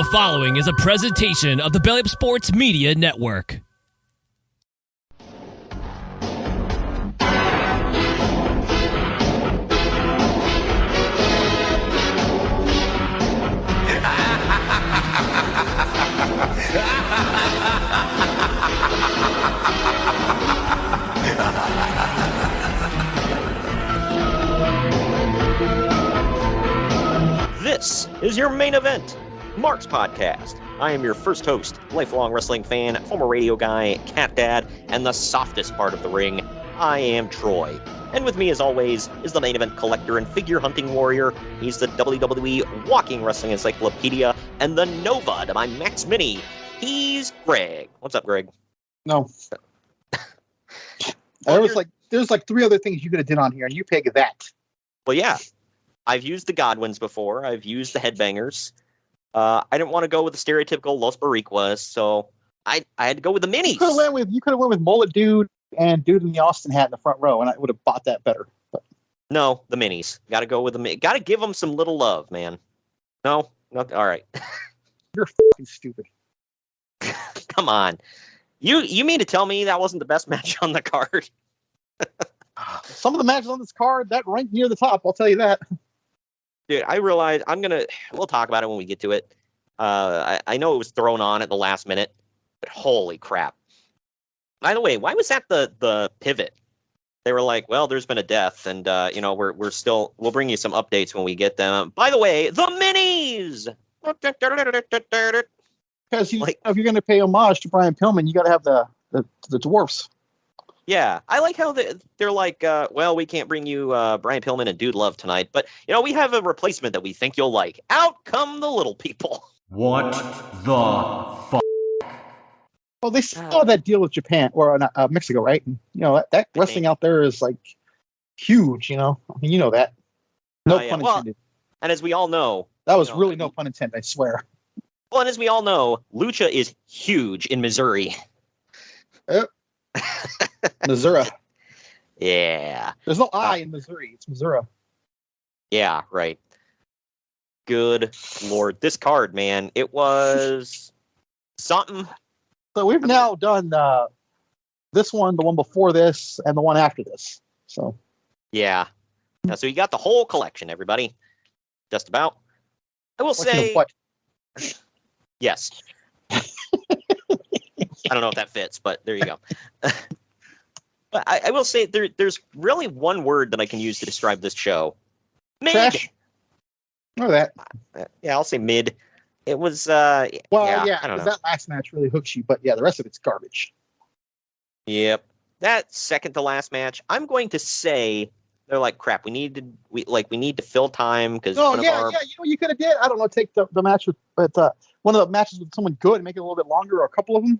The following is a presentation of the Belly Up Sports Media Network. This is your main event, Mark's Podcast. I am your first host, lifelong wrestling fan, former radio guy, cat dad, and the softest part of the ring. I am Troy. And with me, as always, is the main event collector and figure hunting warrior. He's the WWE walking wrestling encyclopedia and the Nova to my Max Mini. He's Greg. What's up, Greg? No. There's like three other things you could have done on here, and you pick that. Well, yeah. I've used the Godwins before. I've used the Headbangers. I didn't want to go with the stereotypical Los Boricuas, so I had to go with the Minis. You could have went with Mullet Dude and Dude in the Austin hat in the front row, and I would have bought that better. But no, the Minis. Got to go with the. Got to give them some little love, man. No, all right. You're fucking stupid. Come on. You mean to tell me that wasn't the best match on the card? Some of the matches on this card that rank near the top. I'll tell you that. Dude, I realize we'll talk about it when we get to it. I know it was thrown on at the last minute, but holy crap. By the way, why was that the pivot? They were like, well, there's been a death, and we'll bring you some updates when we get them. By the way, the Minis! Because if you're going to pay homage to Brian Pillman, you got to have the dwarfs. Yeah, I like how they're like, well, we can't bring you Brian Pillman and Dude Love tonight, but, we have a replacement that we think you'll like. Out come the little people. What the fuck? Well, they saw that deal with Japan, or Mexico, right? And, that wrestling out there is, like, huge, I mean, you know that. No pun intended. Well, and as we all know... That was really no pun intended, I swear. Well, and as we all know, Lucha is huge in Missouri. Missouri. Yeah. There's no I in Missouri. It's Missouri. Yeah, right. Good Lord. This card, man, it was something. So we've now done this one, the one before this, and the one after this. So. Yeah. So you got the whole collection, everybody. Just about. I will say. What? Yes. I don't know if that fits, but there you go. But I will say there's really one word that I can use to describe this show. Mid. Trash. Or that. Yeah, I'll say mid. It was. I don't know. That last match really hooks you, but yeah, the rest of it's garbage. Yep. That second to last match, I'm going to say they're like, crap. We need to fill time because. Oh yeah. You know what you could have did? I don't know. Take the match with, one of the matches with someone good and make it a little bit longer, or a couple of them.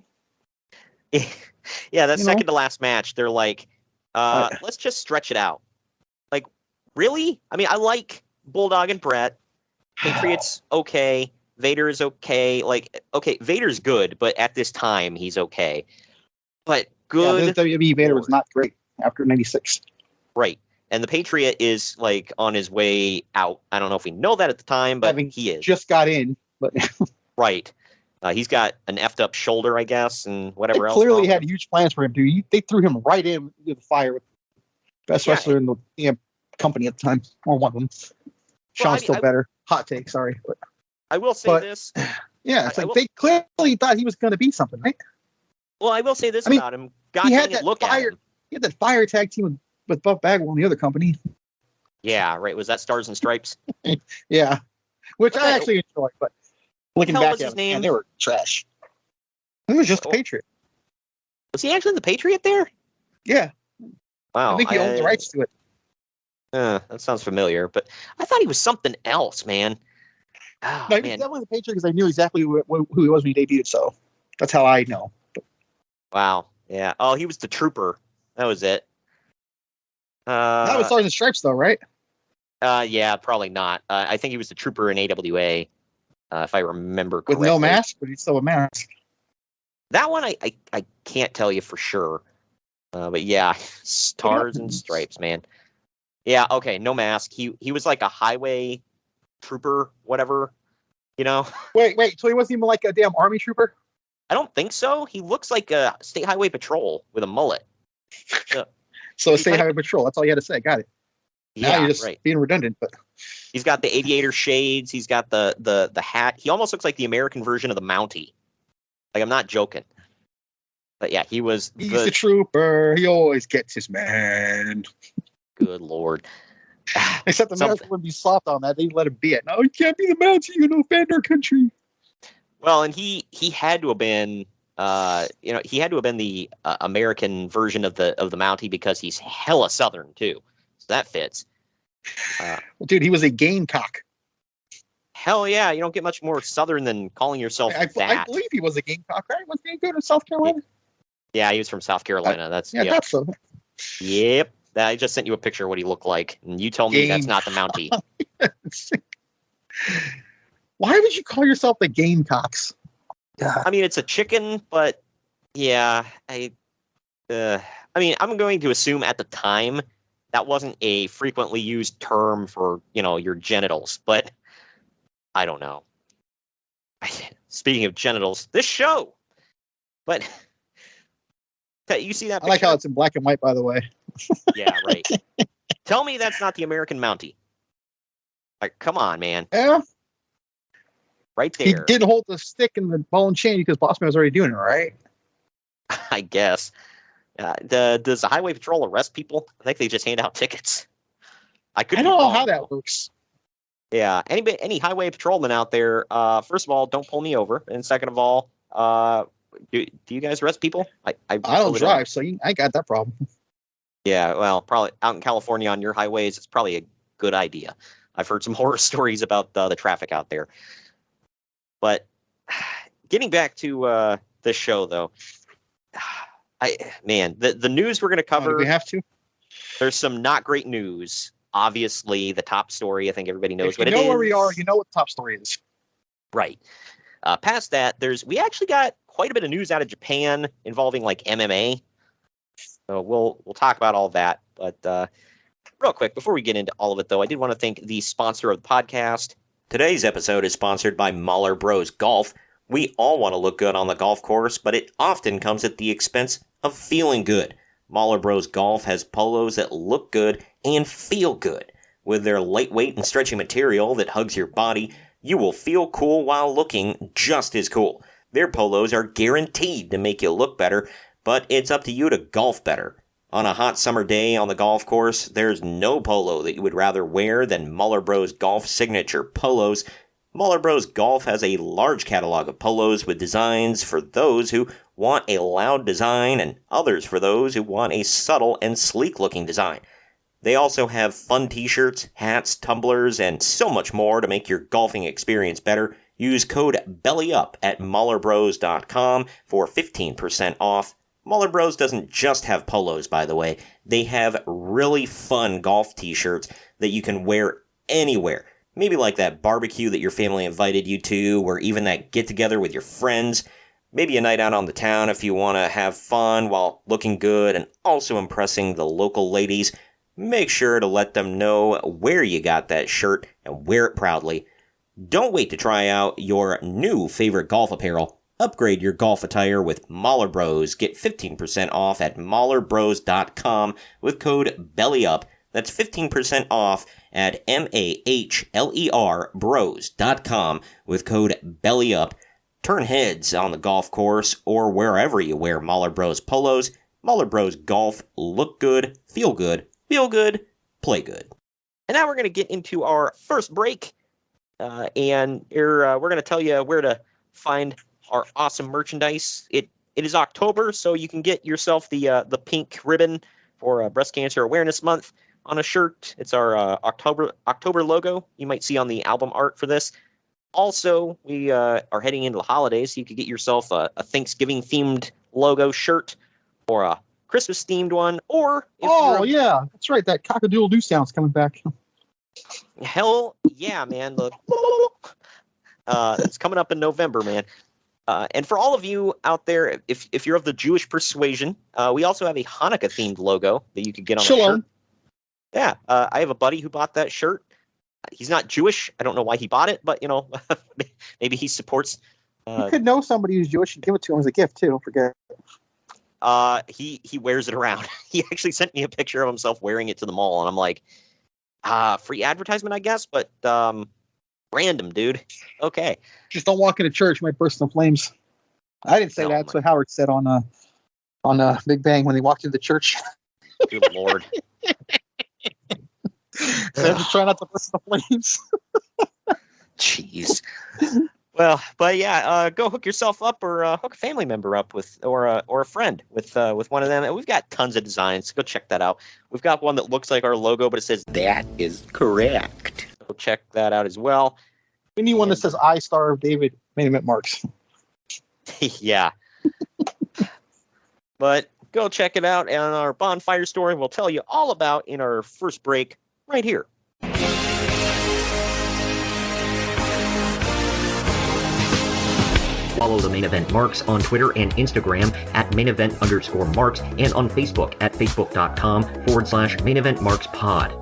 Yeah, that second to last match, they're like, let's just stretch it out. Like, really? I mean, I like Bulldog and Bret. Patriot's okay. Vader is okay. Like, okay, Vader's good, but at this time, he's okay. But good. Yeah, WWE Vader was not great after '96. Right. And the Patriot is, like, on his way out. I don't know if we know that at the time, but he is. Just got in, but... Right. He's got an effed up shoulder, I guess, and whatever else. Clearly had huge plans for him, dude. They threw him right into the fire with best wrestler in the company at the time, or one of them. Sean's still better. Hot take, sorry. But I will say this. Yeah, it's they clearly thought he was going to be something, right? Well, I will say this about him. He had that fire tag team with Buff Bagwell and the other company. Yeah, right. Was that Stars and Stripes? Yeah, which I actually enjoyed, but looking back at it, they were trash. It was just the Patriot. Was he actually the Patriot there? Yeah. Wow. I think he owned the rights to it. That sounds familiar, but I thought he was something else, man. Oh, no, he was definitely the Patriot because I knew exactly who he was when he debuted, so that's how I know. Wow. Yeah. Oh, he was the Trooper. That was it. That was Stars and Stripes, though, right? Yeah, probably not. I think he was the Trooper in AWA, if I remember correctly. With no mask, but he's still a mask. That one I can't tell you for sure. But yeah, Stars and Stripes, man. Yeah, okay, no mask. He was like a highway trooper, whatever. You know, Wait. So he wasn't even like a damn army trooper? I don't think so. He looks like a state highway patrol with a mullet. So He's state like- highway patrol. That's all you had to say. Got it. Now Yeah, you're just right. being redundant, but He's got the aviator shades. He's got the hat. He almost looks like the American version of the Mountie. Like, I'm not joking. But yeah, he's he's the trooper. He always gets his man. good Lord. Except America would be soft on that. They'd let him be it. No, you can't be the Mountie. You know, offend our country. Well, and he had to have been, he had to have been the American version of the Mountie because he's hella Southern too. So that fits. Well, dude, he was a Gamecock. Hell yeah, you don't get much more Southern than calling yourself I that. believe he was a Gamecock, right? Wasn't he go to South Carolina? Yeah, he was from South Carolina. That's Yeah, yep. that's so. Yep. I just sent you a picture of what he looked like, and you tell me that's not the Mountie. Why would you call yourself the Gamecocks? I mean, it's a chicken, but yeah, I'm going to assume at the time that wasn't a frequently used term for, your genitals, but I don't know. Speaking of genitals, this show, but you see that picture? I like how it's in black and white, by the way. Yeah, right. Tell me that's not the American Mountie. Like, come on, man. Yeah. Right there. He didn't hold the stick and the ball and chain because Bossman was already doing it, right? I guess. Does the Highway Patrol arrest people? I think they just hand out tickets. I don't know how that works. Yeah. Any Highway Patrolman out there, first of all, don't pull me over. And second of all, do you guys arrest people? I don't drive, so I got that problem. Yeah, well, probably out in California on your highways, it's probably a good idea. I've heard some horror stories about the traffic out there. But getting back to this show, though, the news we're going to cover. Do we have to? There's some not great news. Obviously, the top story, I think everybody knows what it is. You know where we are. You know what the top story is. Right. Past that, we actually got quite a bit of news out of Japan involving like MMA. So we'll talk about all that. But real quick, before we get into all of it, though, I did want to thank the sponsor of the podcast. Today's episode is sponsored by Mahler Bros Golf. We all want to look good on the golf course, but it often comes at the expense of feeling good. Mahler Bros Golf has polos that look good and feel good. With their lightweight and stretchy material that hugs your body, you will feel cool while looking just as cool. Their polos are guaranteed to make you look better, but it's up to you to golf better. On a hot summer day on the golf course, there's no polo that you would rather wear than Mahler Bros Golf signature polos. Mahler Bros Golf has a large catalog of polos with designs for those who want a loud design and others for those who want a subtle and sleek-looking design. They also have fun t-shirts, hats, tumblers, and so much more to make your golfing experience better. Use code BELLYUP at MahlerBros.com for 15% off. Mahler Bros doesn't just have polos, by the way. They have really fun golf t-shirts that you can wear anywhere. Maybe like that barbecue that your family invited you to, or even that get-together with your friends. Maybe a night out on the town if you want to have fun while looking good and also impressing the local ladies. Make sure to let them know where you got that shirt and wear it proudly. Don't wait to try out your new favorite golf apparel. Upgrade your golf attire with Mahler Bros. Get 15% off at MahlerBros.com with code BELLYUP. That's 15% off at MAHLER Bros.com with code BELLYUP. Turn heads on the golf course or wherever you wear Mahler Bros polos. Mahler Bros Golf. Look good, feel good, play good. And now we're going to get into our first break. And we're going to tell you where to find our awesome merchandise. It is October, so you can get yourself the pink ribbon for Breast Cancer Awareness Month on a shirt. It's our October logo you might see on the album art for this. Also, we are heading into the holidays, so you could get yourself a Thanksgiving-themed logo shirt or a Christmas-themed one. Or yeah, that's right. That cock-a-doodle-doo sound's coming back. Hell yeah, man. It's coming up in November, man. And for all of you out there, if you're of the Jewish persuasion, we also have a Hanukkah-themed logo that you could get on a shirt. Yeah, I have a buddy who bought that shirt. He's not Jewish. I don't know why he bought it, but maybe he supports. You could know somebody who's Jewish and give it to him as a gift too. Don't forget. He wears it around. He actually sent me a picture of himself wearing it to the mall, and I'm like, free advertisement, I guess, but random, dude. Okay. Just don't walk into church. You might burst into flames. I didn't say that. That's what Howard said on Big Bang when they walked into the church. Good Lord. So try not to burst into flames. Jeez. Well, but yeah, go hook yourself up or hook a family member up with or a friend with one of them. And we've got tons of designs. Go check that out. We've got one that looks like our logo, but it says "That is correct." Go check that out as well. We need one that says "I Star of David Main Event Marks." Yeah. But go check it out on our bonfire story. We'll tell you all about in our first break right here. Follow the Main Event Marks on Twitter and Instagram at @main_event_marks and on Facebook at facebook.com/Main Event Marks Pod.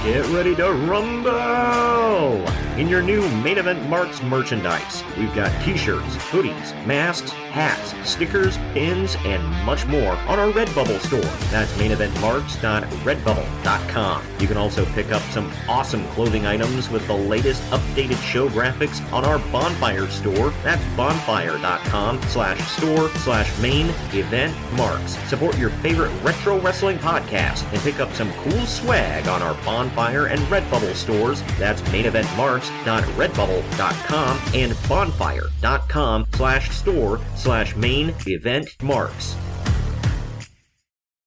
Get ready to rumble in your new Main Event Marks merchandise. We've got t-shirts, hoodies, masks, hats, stickers, pins, and much more on our Redbubble store. That's maineventmarks.redbubble.com. You can also pick up some awesome clothing items with the latest updated show graphics on our Bonfire store. That's bonfire.com/store/main event marks. Support your favorite retro wrestling podcast and pick up some cool swag on our Bonfire and Redbubble stores. That's maineventmarks.redbubble.com and bonfire.com/store/main event marks.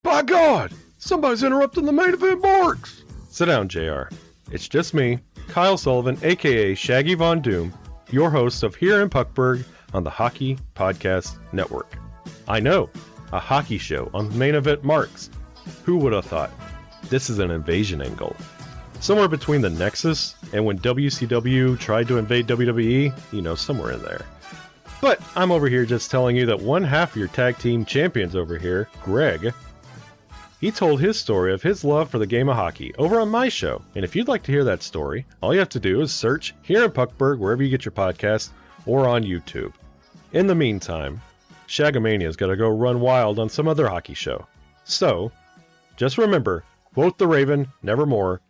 By God, somebody's interrupting the Main Event Marks. Sit down, JR. It's just me, Kyle Sullivan, aka Shaggy Von Doom, your host of Here in Puckburg on the Hockey Podcast Network. I know, a hockey show on Main Event Marks. Who would have thought? This is an invasion angle. Somewhere between the Nexus and when WCW tried to invade WWE, somewhere in there. But I'm over here just telling you that one half of your tag team champions over here, Greg, he told his story of his love for the game of hockey over on my show. And if you'd like to hear that story, all you have to do is search Here in Puckburg wherever you get your podcast or on YouTube. In the meantime, Shagamania's got to go run wild on some other hockey show. So, just remember, quote the Raven, nevermore.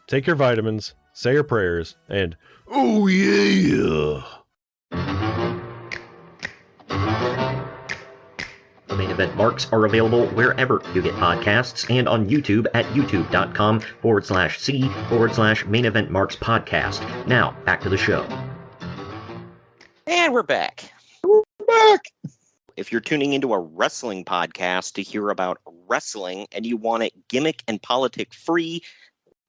Take your vitamins, say your prayers, and oh yeah! The Main Event Marks are available wherever you get podcasts and on YouTube at youtube.com/C/Main Event Marks Podcast. Now, back to the show. And we're back. Back. If you're tuning into a wrestling podcast to hear about wrestling and you want it gimmick and politic free,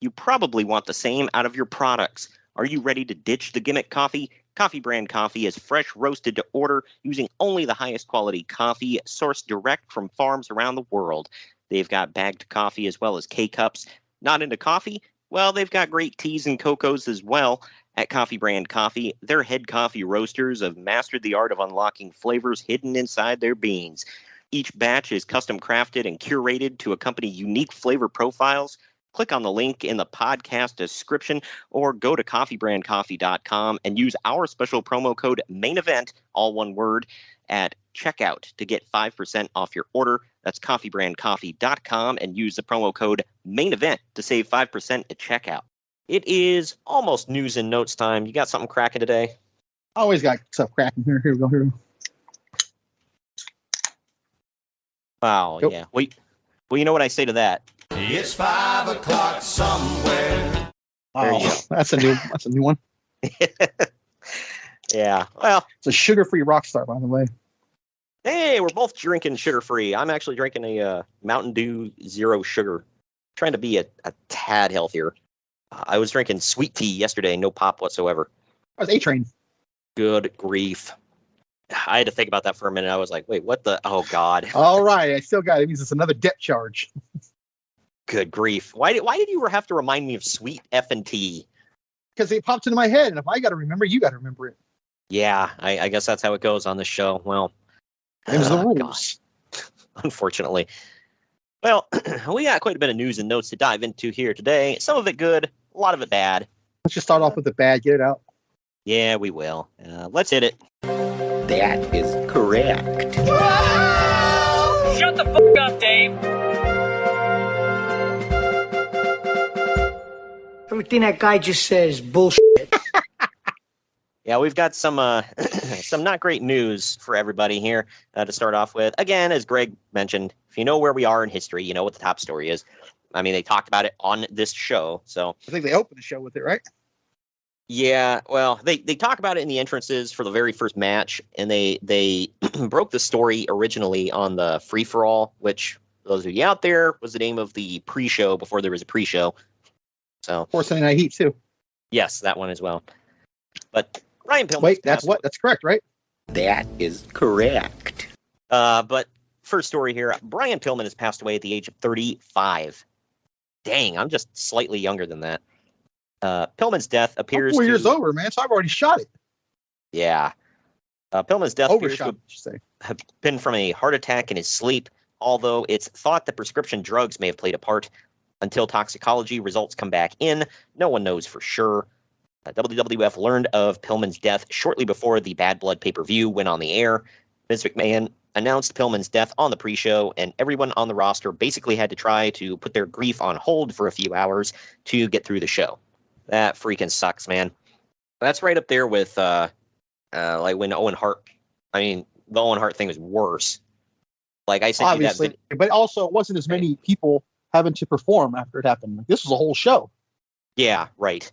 you probably want the same out of your products. Are you ready to ditch the gimmick coffee? Coffee Brand Coffee is fresh roasted to order using only the highest quality coffee sourced direct from farms around the world. They've got bagged coffee as well as K-Cups. Not into coffee? Well, they've got great teas and cocos as well. At Coffee Brand Coffee, their head coffee roasters have mastered the art of unlocking flavors hidden inside their beans. Each batch is custom crafted and curated to accompany unique flavor profiles. Click on the link in the podcast description or go to coffeebrandcoffee.com and use our special promo code MAINEVENT, all one word, at checkout to get 5% off your order. That's coffeebrandcoffee.com and use the promo code MAINEVENT to save 5% at checkout. It is almost news and notes time. You got something cracking today? Always got stuff cracking. Here we go. Wow, Yep. yeah. Well, you know what I say to that? It's 5 o'clock somewhere. There you Oh, go. that's a new one. Yeah. Well, It's a sugar-free Rockstar, by the way. hey, we're both drinking sugar-free. I'm actually drinking a Mountain Dew Zero Sugar. Trying to be a tad healthier. I was drinking sweet tea yesterday, no pop whatsoever. I was A-Train. Good grief. I had to think about that for a minute. I was like, wait, what the? Oh, God. All right, I still got it. It means it's another debt charge. Good grief. Why did you have to remind me of sweet F&T? Because it popped into my head, and if I got to remember, you got to remember it. Yeah, I guess that's how it goes on this show. Well, Them's the God. rules. Unfortunately. Well, we got quite a bit of news and notes to dive into here today. Some of it good, a lot of it bad. Let's just start off with the bad. Get it out. Yeah, we will. Let's hit it. That is correct. Shut the fuck up, Dave. Everything that guy just says bullshit. Yeah, we've got some some not great news for everybody here to start off with. Again, as Greg mentioned, if you know where we are in history, you know what the top story is. I mean, they talked about it on this show, so I think they opened the show with it, right? yeah. Well, they talk about it in the entrances for the very first match, and they broke the story originally on the free for all, which those of you out there was the name of the pre-show before there was a pre-show. So, Or Sunday Night Heat too. yes, that one as well. But Ryan Pillman. Wait, that's correct, right? That is correct. But first story here, Brian Pillman has passed away at the age of 35. Dang, I'm just slightly younger than that. Pillman's death appears I'm 4 to... years over, man, so I've already shot it. Yeah. Pillman's death appears to Overshot, I should say. have been from a heart attack in his sleep, although it's thought that prescription drugs may have played a part. Until toxicology results come back in, no one knows for sure. WWF learned of Pillman's death shortly before the Bad Blood pay-per-view went on the air. Vince McMahon announced Pillman's death on the pre-show, and everyone on the roster basically had to try to put their grief on hold for a few hours to get through the show. That freaking sucks, man. That's right up there with like when Owen Hart. I mean, the Owen Hart thing was worse. Like I said, Obviously, but also it wasn't as many people having to perform after it happened. This was a whole show. Yeah, right.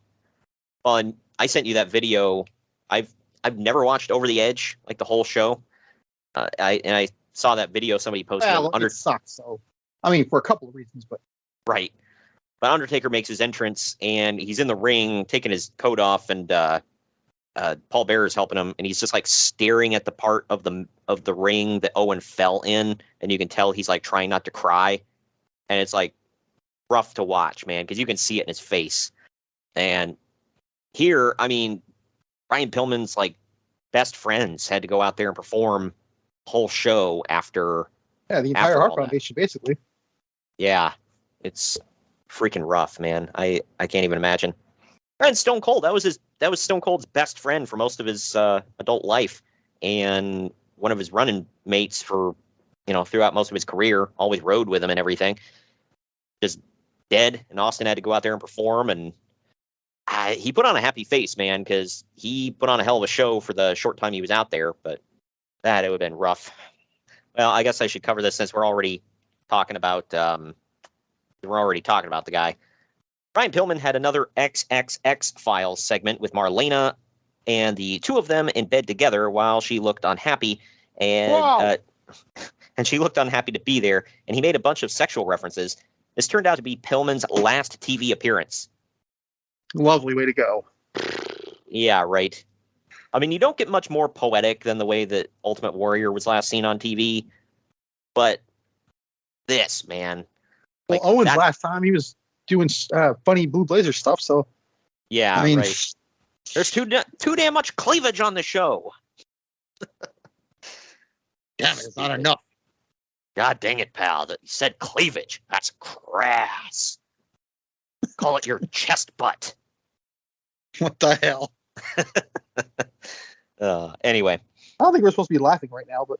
Well, and I sent you that video. I've never watched Over the Edge, like the whole show. I saw that video somebody posted. Well, it sucks. So, I mean, for a couple of reasons, but Right. But Undertaker makes his entrance, and he's in the ring taking his coat off, and Paul Bearer's helping him, and he's just like staring at the part of the ring that Owen fell in, and you can tell he's like trying not to cry, and it's like rough to watch, man, because you can see it in his face. And here, I mean, Brian Pillman's like best friends had to go out there and perform the whole show after. yeah, the entire After Heart all that. Foundation, basically. Yeah, it's freaking rough, man. I can't even imagine. And Stone Cold, that was Stone Cold's best friend for most of his adult life, and one of his running mates for throughout most of his career. Always rode with him and everything. Just dead, and Austin had to go out there and perform, and he put on a happy face, man, because he put on a hell of a show for the short time he was out there. But it would have been rough. Well, I guess I should cover this since we're already talking about the guy. Brian Pillman had another XXX Files segment with Marlena, and the two of them in bed together while she looked unhappy, and she looked unhappy to be there, and he made a bunch of sexual references. This turned out to be Pillman's last TV appearance. Lovely way to go. Yeah, right. I mean, you don't get much more poetic than the way that Ultimate Warrior was last seen on TV, but this, man. Well, Owen's last time he was doing funny Blue Blazer stuff, so yeah, I mean, right. There's too damn much cleavage on the show. damn it, it's not enough. God dang it, pal. That you said cleavage. That's crass. Call it your chest butt. What the hell? Anyway. I don't think we're supposed to be laughing right now, but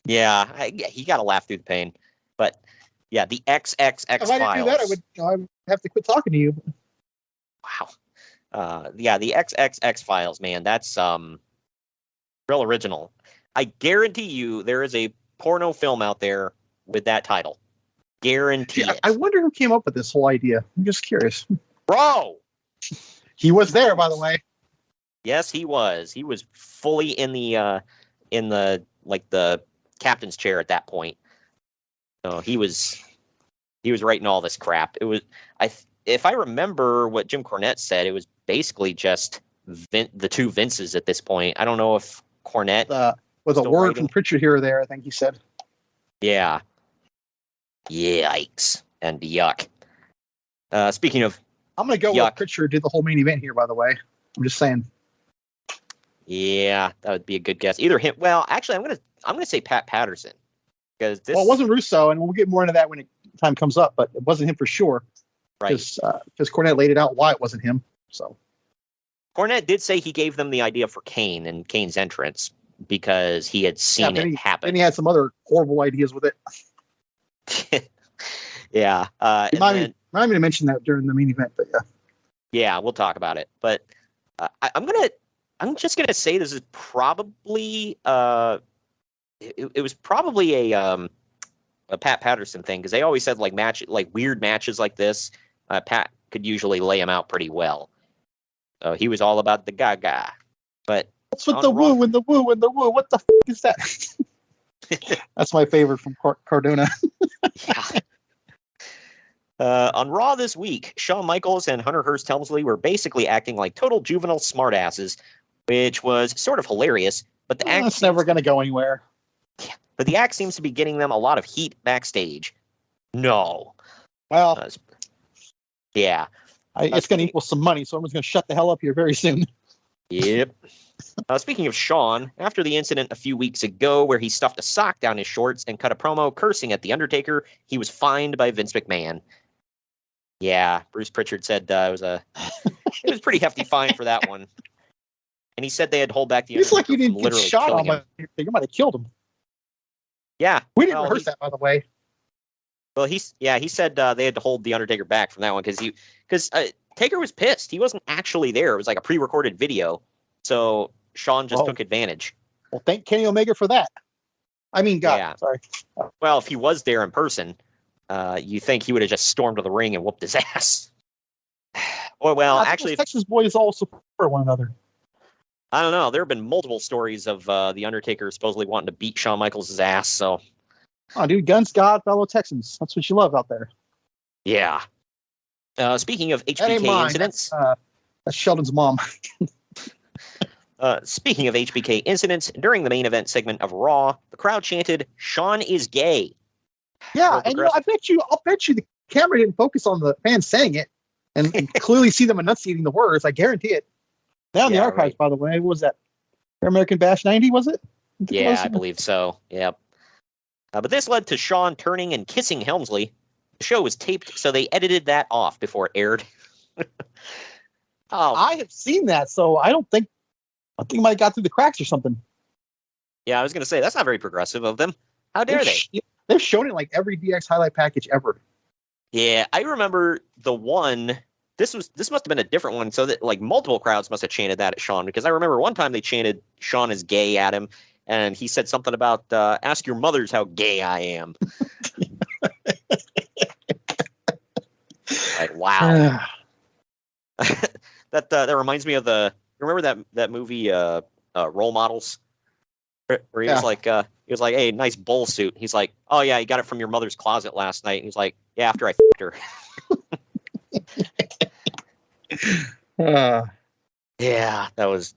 Yeah, he got to laugh through the pain. But yeah, the XXX if I didn't do that, I would have to quit talking to you. Wow. Yeah, the XXX Files, man, that's real original. I guarantee you there is a porno film out there with that title. Guarantee it. I wonder who came up with this whole idea. I'm just curious. Bro! He was there, by the way. Yes, he was. He was fully in the captain's chair at that point. So he was writing all this crap. It was if I remember what Jim Cornette said, it was basically just the two Vinces at this point. I don't know if Cornette was a word writing from Pritchard here or there, I think he said. Yeah. Yikes and yuck. Speaking of I'm going to go yuck. with Pritchard did the whole main event here, by the way. I'm just saying. Yeah, that would be a good guess. Either him. Well, actually, I'm gonna say Pat Patterson because this. Well, it wasn't Russo, and we'll get more into that when it time comes up, but it wasn't him for sure. Right. Because Cornette laid it out why it wasn't him. So Cornette did say he gave them the idea for Kane and Kane's entrance because he had seen it happen. And he had some other horrible ideas with it. Yeah. Remind me to mention that during the main event, but yeah. Yeah, we'll talk about it. But I'm just gonna say this is probably it was probably a Pat Patterson thing, because they always said like weird matches like this, Pat could usually lay him out pretty well. So he was all about the gaga. But what's with the woo and the woo and the woo? What the f*** is that? That's my favorite from Cardona. Yeah. On Raw this week, Shawn Michaels and Hunter Hearst Helmsley were basically acting like total juvenile smartasses, which was sort of hilarious. But the act it's never going to go anywhere. Yeah, but the act seems to be getting them a lot of heat backstage. No. Well, yeah. It's going to equal some money, so everyone's going to shut the hell up here very soon. Yep. Speaking of Shawn, after the incident a few weeks ago where he stuffed a sock down his shorts and cut a promo cursing at The Undertaker, he was fined by Vince McMahon. Yeah, Bruce Pritchard said it was pretty hefty fine for that one. And he said they had to hold back The Undertaker. He's like you didn't get shot on him. You might have killed him. Yeah. We didn't rehearse that, by the way. Well, he said they had to hold The Undertaker back from that one because Taker was pissed. He wasn't actually there. It was like a pre-recorded video. So Shawn just took advantage. Well, thank Kenny Omega for that. I mean, God, yeah. Sorry. Well, if he was there in person, you think he would have just stormed to the ring and whooped his ass. Well, actually, Texas boys all support one another. I don't know. There have been multiple stories of The Undertaker supposedly wanting to beat Shawn Michaels' ass. So, oh, dude, guns, God, fellow Texans. That's what you love out there. Yeah. Speaking of HBK incidents, that's Sheldon's mom. Speaking of HBK incidents, during the main event segment of Raw, the crowd chanted, "Shawn is gay." Yeah, and I'll bet you the camera didn't focus on the fans saying it and clearly see them enunciating the words. I guarantee it. Down the archives, by the way, what was that American Bash 90? Was it? I believe so. Yep. But this led to Shawn turning and kissing Helmsley. The show was taped, so they edited that off before it aired. I have seen that, so I think it might have got through the cracks or something. Yeah, I was going to say, that's not very progressive of them. How dare they? They've shown it like every DX highlight package ever. Yeah, I remember the one. This must have been a different one, so that like multiple crowds must have chanted that at Shawn, because I remember one time they chanted Shawn is gay at him, and he said something about ask your mothers how gay I am. Like, wow. That reminds me of remember that movie Role Models, where he was like hey, nice bull suit. He's like, oh yeah, you got it from your mother's closet last night. And he's like, yeah, after I f***ed her. Yeah, that was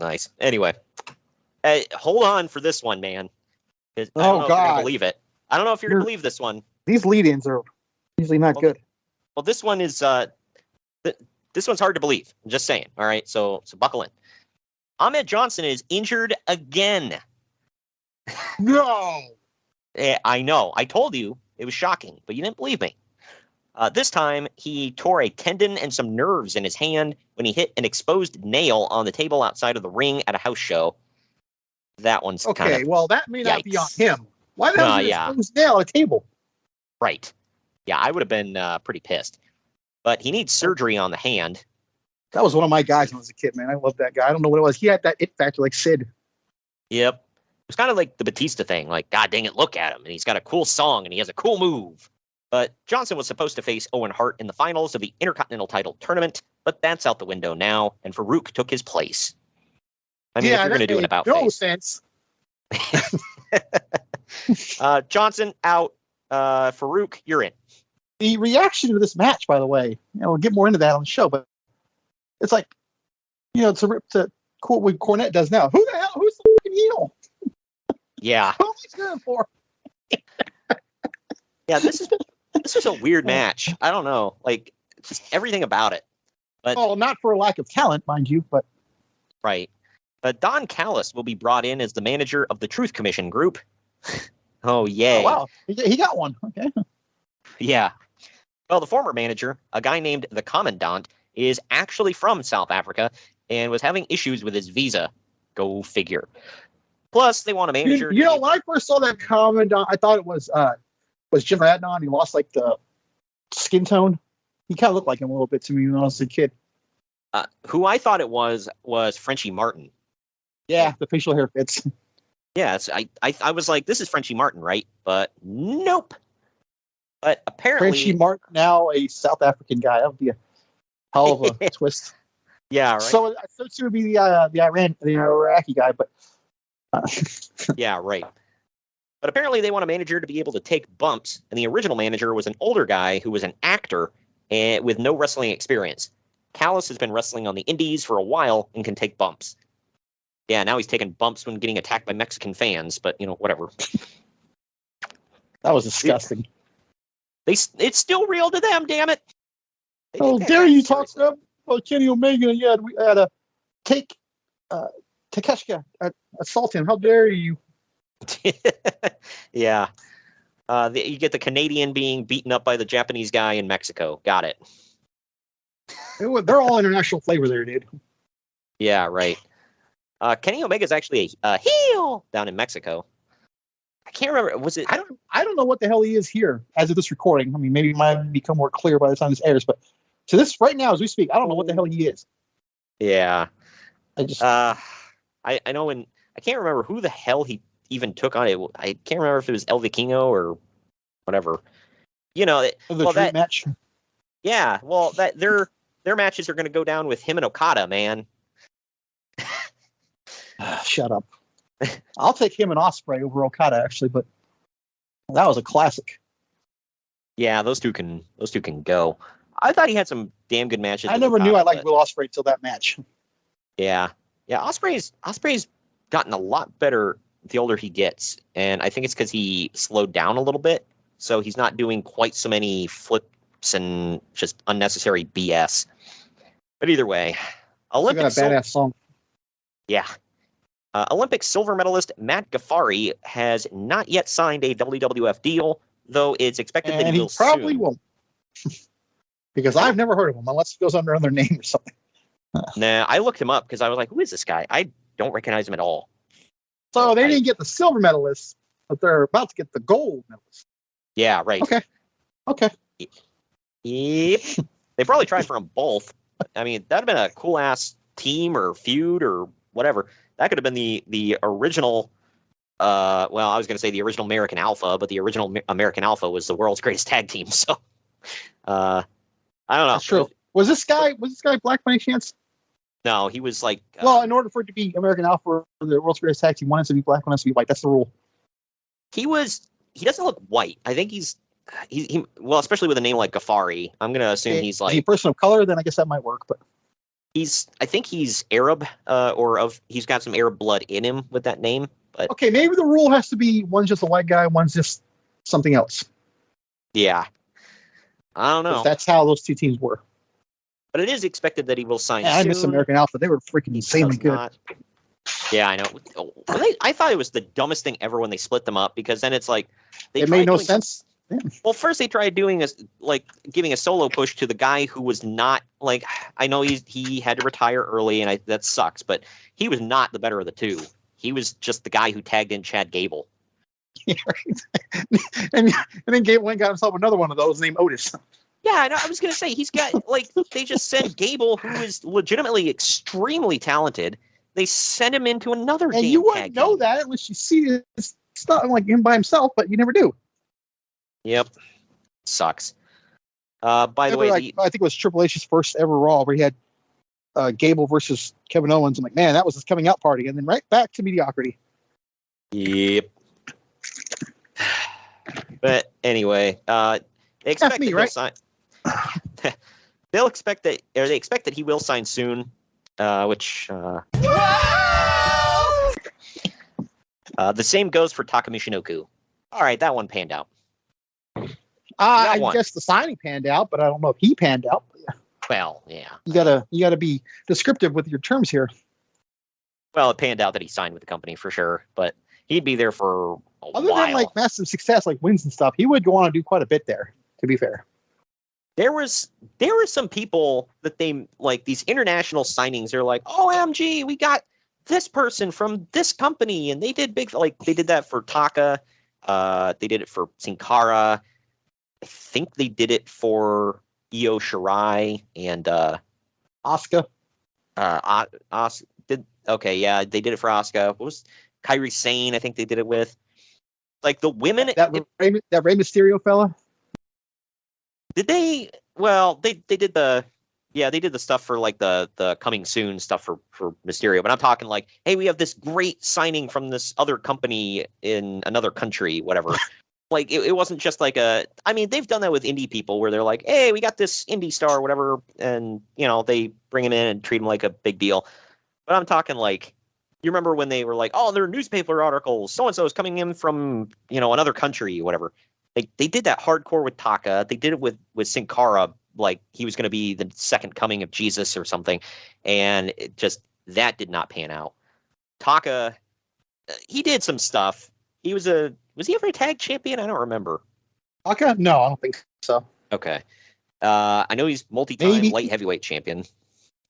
nice. Anyway, hey, hold on for this one, man. I don't know if you're gonna believe it. I don't know if you're gonna believe this one. These lead-ins are usually not good. Well, this one is this one's hard to believe. I'm just saying. All right, so buckle in. Ahmed Johnson is injured again. No. I know. I told you it was shocking, but you didn't believe me. This time, he tore a tendon and some nerves in his hand when he hit an exposed nail on the table outside of the ring at a house show. That one's okay. Well, that may not be on him. Why the hell did he expose nail on a table? Right. Yeah, I would have been pretty pissed. But he needs surgery on the hand. That was one of my guys when I was a kid, man. I love that guy. I don't know what it was. He had that it factor like Sid. Yep. It was kind of like the Batista thing. Like, God dang it, look at him. And he's got a cool song and he has a cool move. But Johnson was supposed to face Owen Hart in the finals of the Intercontinental title tournament, but that's out the window now, and Farouk took his place. I mean, if you're going to do an about face. No sense. Johnson out. Farouk, you're in. The reaction to this match, by the way, we'll get more into that on the show, but it's like, to quote what Cornette does now. Who the hell? Who's the fucking heel? Yeah. Who am I cheering for? Yeah, this is a weird match. I don't know, like just everything about it. But not for a lack of talent, mind you, but right. But Don Callis will be brought in as the manager of the Truth Commission group. Oh yay! Oh, wow, he got one. Okay. Yeah. Well, the former manager, a guy named the Commandant, is actually from South Africa and was having issues with his visa. Go figure. Plus, they want a manager. You know, when I first saw that Commandant, I thought it was Jim Adnan. He lost like the skin tone. He kind of looked like him a little bit to me when I was a kid. Who I thought it was Frenchie Martin. Yeah, the facial hair fits. Yes, I was like, this is Frenchie Martin, right? But nope. But apparently, Frenchie Martin, now a South African guy. That would be a hell of a twist. Yeah, right. So it would be the Iraqi guy, but yeah, right. But apparently, they want a manager to be able to take bumps, and the original manager was an older guy who was an actor and with no wrestling experience. Callis has been wrestling on the indies for a while and can take bumps. Yeah, now he's taking bumps when getting attacked by Mexican fans, but, whatever. That was disgusting. It's still real to them, damn it. How dare you talk to them about Kenny Omega? Yeah, we had to take Takeshita, assault him. How dare you? Yeah. You get the Canadian being beaten up by the Japanese guy in Mexico. Got it. They're all international flavor there, dude. Yeah, right. Kenny Omega is actually a heel down in Mexico. I can't remember. Was it? I don't know what the hell he is here as of this recording. I mean, maybe it might become more clear by the time this airs. But to this right now, as we speak, I don't know what the hell he is. Yeah. I just. I know when I can't remember who the hell he even took on it. I can't remember if it was El Vikingo or whatever. The match. Yeah. Well, that their matches are going to go down with him and Okada, man. Shut up. I'll take him and Ospreay over Okada, actually, but that was a classic. Yeah, those two can go. I thought he had some damn good matches. I never knew I liked Will Ospreay till that match. Yeah. Ospreay's gotten a lot better the older he gets, and I think it's because he slowed down a little bit, so he's not doing quite so many flips and just unnecessary BS. But either way, Olympic badass song. Yeah. Olympic silver medalist Matt Gaffari has not yet signed a WWF deal, though it's expected that he will probably soon. Won't. Because I've never heard of him unless he goes under another name or something. Nah, I looked him up because I was like, who is this guy? I don't recognize him at all. So they didn't get the silver medalist, but they're about to get the gold medalist. Yeah, right. Okay. Yep. They probably tried for them both. I mean, that'd have been a cool ass team or feud or whatever. That could have been the original. I was going to say the original American Alpha, but the original American Alpha was the world's greatest tag team. So, I don't know. That's true. Was this guy black by any chance? No, he was like. Well, in order for it to be American Alpha or the world's greatest tag team, one has to be black, one has to be white. That's the rule. He doesn't look white. I think he's well, especially with a name like Gaffari. I'm going to assume he's like. Is he a person of color? Then I guess that might work, but. I think he's Arab, he's got some Arab blood in him with that name. But okay, maybe the rule has to be one's just a white guy, one's just something else. Yeah, I don't know. That's how those two teams were. But it is expected that he will sign. Yeah, I miss American Alpha. They were freaking insanely good. Yeah, I know. I thought it was the dumbest thing ever when they split them up because then it's like it made no sense. Yeah. Well, first they tried doing giving a solo push to the guy who was not like I know he had to retire early and that sucks, but he was not the better of the two. He was just the guy who tagged in Chad Gable. Yeah, right. and then Gable went and got himself another one of those named Otis. Yeah, I was gonna say he's got they just sent Gable, who is legitimately extremely talented. They sent him into another. And you wouldn't know that unless you see it's not like him by himself, but you never do. Yep. Sucks. By the way, I think it was Triple H's first ever Raw where he had Gable versus Kevin Owens. I'm like, man, that was his coming out party. And then right back to mediocrity. Yep. But anyway, they expect that he'll sign. They expect that he will sign soon, which the same goes for Taka Michinoku. All right, that one panned out. I guess the signing panned out, but I don't know if he panned out. Well, yeah. You gotta be descriptive with your terms here. Well, it panned out that he signed with the company for sure, but he'd be there for a Other while. than like massive success, like wins and stuff, he would go on and do quite a bit there. To be fair, there were some people that they like these international signings. They're like, OMG, we got this person from this company, and they did big. Like they did that for Taka. They did it for Sin Cara. I think they did it for Io Shirai and Asuka. Okay, yeah, they did it for Asuka. What was Kairi Sane? I think they did it with like the women. That Rey Mysterio fella. Did they? Well, they did the stuff for like the coming soon stuff for Mysterio. But I'm talking like, hey, we have this great signing from this other company in another country, whatever. Like it wasn't just like they've done that with indie people where they're like, hey, we got this indie star or whatever, and they bring him in and treat him like a big deal. But I'm talking like, you remember when they were like, oh, there are newspaper articles, so and so is coming in from another country, whatever. They did that hardcore with Taka. They did it with Sin Cara, like he was going to be the second coming of Jesus or something, and that did not pan out. Taka, he did some stuff. He was he ever a tag champion? I don't remember. Taka? No, I don't think so. Okay. I know he's multi-time light heavyweight champion.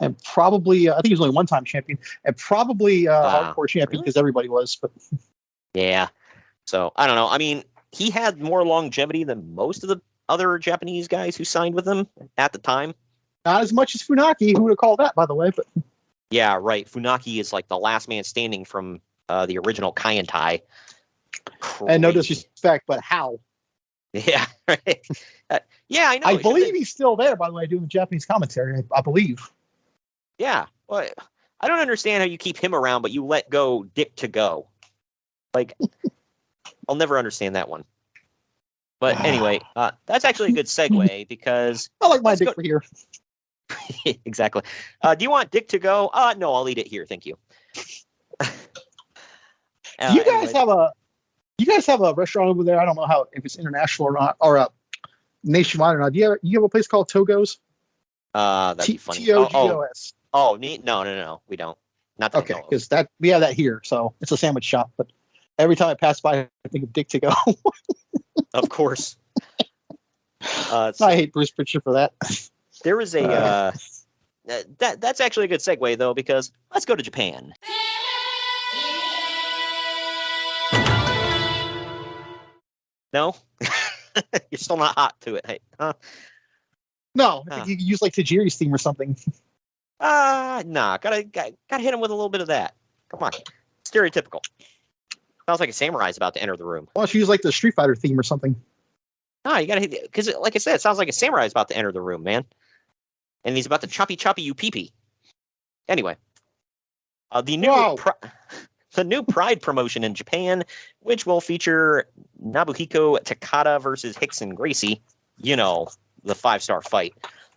And probably, I think he was only one-time champion, and probably hardcore champion because everybody was. But yeah. So I don't know. I mean, he had more longevity than most of the other Japanese guys who signed with him at the time. Not as much as Funaki. Who would have called that, by the way? But yeah, right. Funaki is like the last man standing from the original Kaientai. And no disrespect, but how? Yeah, right. Yeah, I know. I believe he's still there, by the way, doing the Japanese commentary. I believe. Yeah, well, I don't understand how you keep him around, but you let go Dick to go. Like, I'll never understand that one. But anyway, that's actually a good segue because I like my Dick for here. Exactly. Do you want Dick to go? No, I'll eat it here. Thank you. You guys have a restaurant over there. I don't know if it's international or not, or nationwide or not. Do you have a place called Togo's? That'd be funny. Togos. No, we don't. Not that. Okay, because we have that here, so it's a sandwich shop. But every time I pass by, I think of Dick to go. Of course. I hate Bruce Pritchard for that. There is a that's actually a good segue though, because let's go to Japan. No, you're still not hot to it. Hey, no, I think you could use like Tajiri's theme or something. Nah, gotta hit him with a little bit of that. Come on, stereotypical. Sounds like a samurai's about to enter the room. Why don't you use like the Street Fighter theme or something? No, you gotta hit, because like I said, it sounds like a samurai's about to enter the room, man. And he's about to choppy you pee-pee. Anyway, the new Pride promotion in Japan, which will feature Nobuhiko Takada versus Hickson Gracie, the 5-star fight,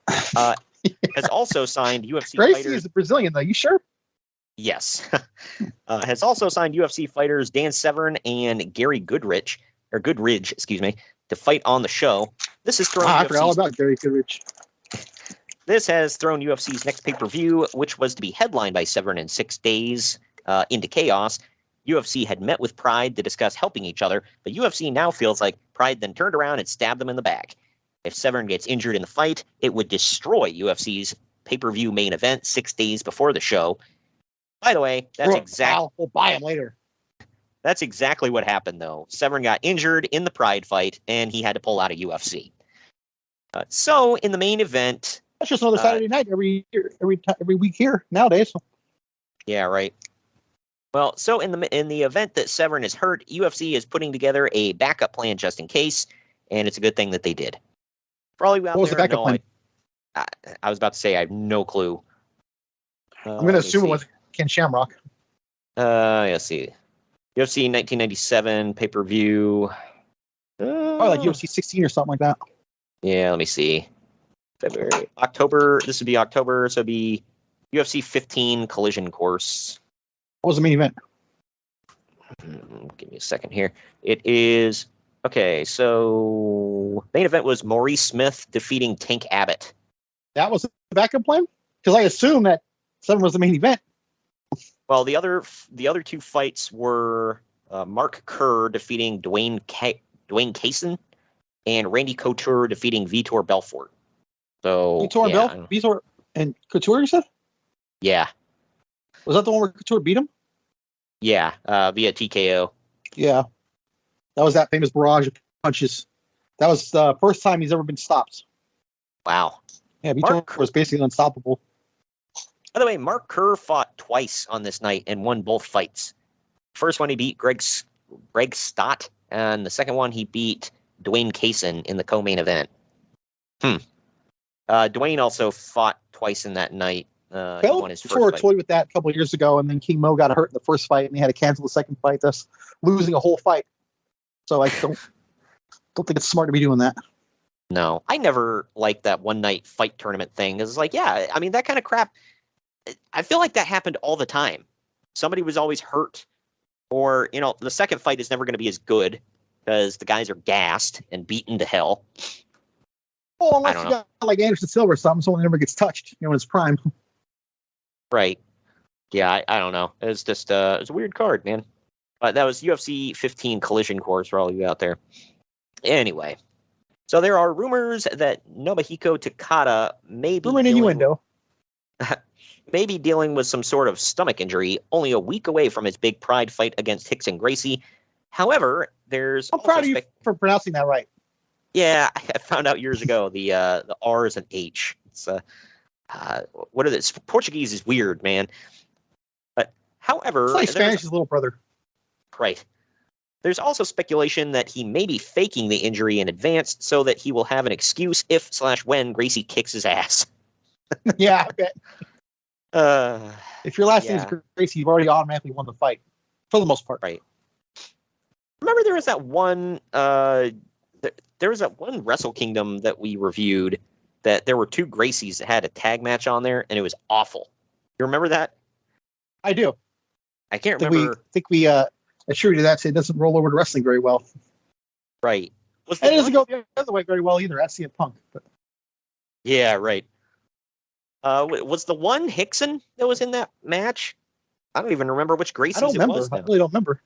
has also signed UFC Gracie fighters. is a Brazilian, though. You sure? Yes. Has also signed UFC fighters Dan Severn and Gary Goodridge, to fight on the show. This has thrown I forgot all about Gary Goodridge. This has thrown UFC's next pay-per-view, which was to be headlined by Severn in 6 days, into chaos. UFC had met with Pride to discuss helping each other, but UFC now feels like Pride then turned around and stabbed them in the back. If Severn gets injured in the fight, it would destroy UFC's pay-per-view main event 6 days before the show. By the way, we'll buy him later. That's exactly what happened, though. Severn got injured in the Pride fight, and he had to pull out of UFC. So in the main event, that's just another Saturday night every week here nowadays. Yeah, right. Well, so in the event that Severn is hurt, UFC is putting together a backup plan just in case, and it's a good thing that they did. For all you out what was there, the backup plan? I was about to say I have no clue. I'm going to assume it was Ken Shamrock. Let's see. UFC 1997 pay-per-view. Like UFC 16 or something like that. Yeah, let me see. February, October. This would be October, so it'd be UFC 15 Collision Course. What was the main event? Give me a second here. It is okay. So main event was Maurice Smith defeating Tank Abbott. That was the backup plan, because I assume that Severn was the main event. Well, the other two fights were Mark Kerr defeating Dwayne Kaysen. and Randy Couture defeating Vitor Belfort. So Vitor and Couture, you said? Yeah. Was that the one where Couture beat him? Yeah, via TKO. Yeah. That was that famous barrage of punches. That was the first time he's ever been stopped. Wow. Yeah, Vitor was basically unstoppable. By the way, Mark Kerr fought twice on this night and won both fights. First one he beat Greg Stott, and the second one he beat Dwayne Kaysen in the co-main event. Dwayne also fought twice in that night. He won his first fight. Toyed with that a couple of years ago, and then King Mo got hurt in the first fight, and he had to cancel the second fight, thus losing a whole fight. So I don't think it's smart to be doing that. No, I never liked that one night fight tournament thing. It's like, yeah, I mean, that kind of crap. I feel like that happened all the time. Somebody was always hurt, or, the second fight is never going to be as good because the guys are gassed and beaten to hell. Well, unless you got like Anderson Silva or something, someone never gets touched, in his prime. Right. Yeah, I don't know. It's just it's a weird card, man. That was UFC 15 Collision Course for all you out there. Anyway, so there are rumors that Nobuhiko Takada may be dealing with some sort of stomach injury, only a week away from his big Pride fight against Rickson Gracie. However, I'm proud of you for pronouncing that right. Yeah, I found out years ago the R is an H. It's what are this? Portuguese is weird, man. But however, it's like Spanish's little brother. Right. There's also speculation that he may be faking the injury in advance so that he will have an excuse if/when Gracie kicks his ass. Yeah, I bet. If your last name is Gracie, you've already automatically won the fight, for the most part. Right. Remember, there was that one. There was that one Wrestle Kingdom that we reviewed that there were two Gracies that had a tag match on there, and it was awful. You remember that? I do. I can't remember. I think we assured you that it doesn't roll over to wrestling very well. Right. It doesn't go the other way very well either. That's CM Punk. But. Yeah, right. Was the one Rickson that was in that match? I don't even remember which Gracies it was. I really don't remember.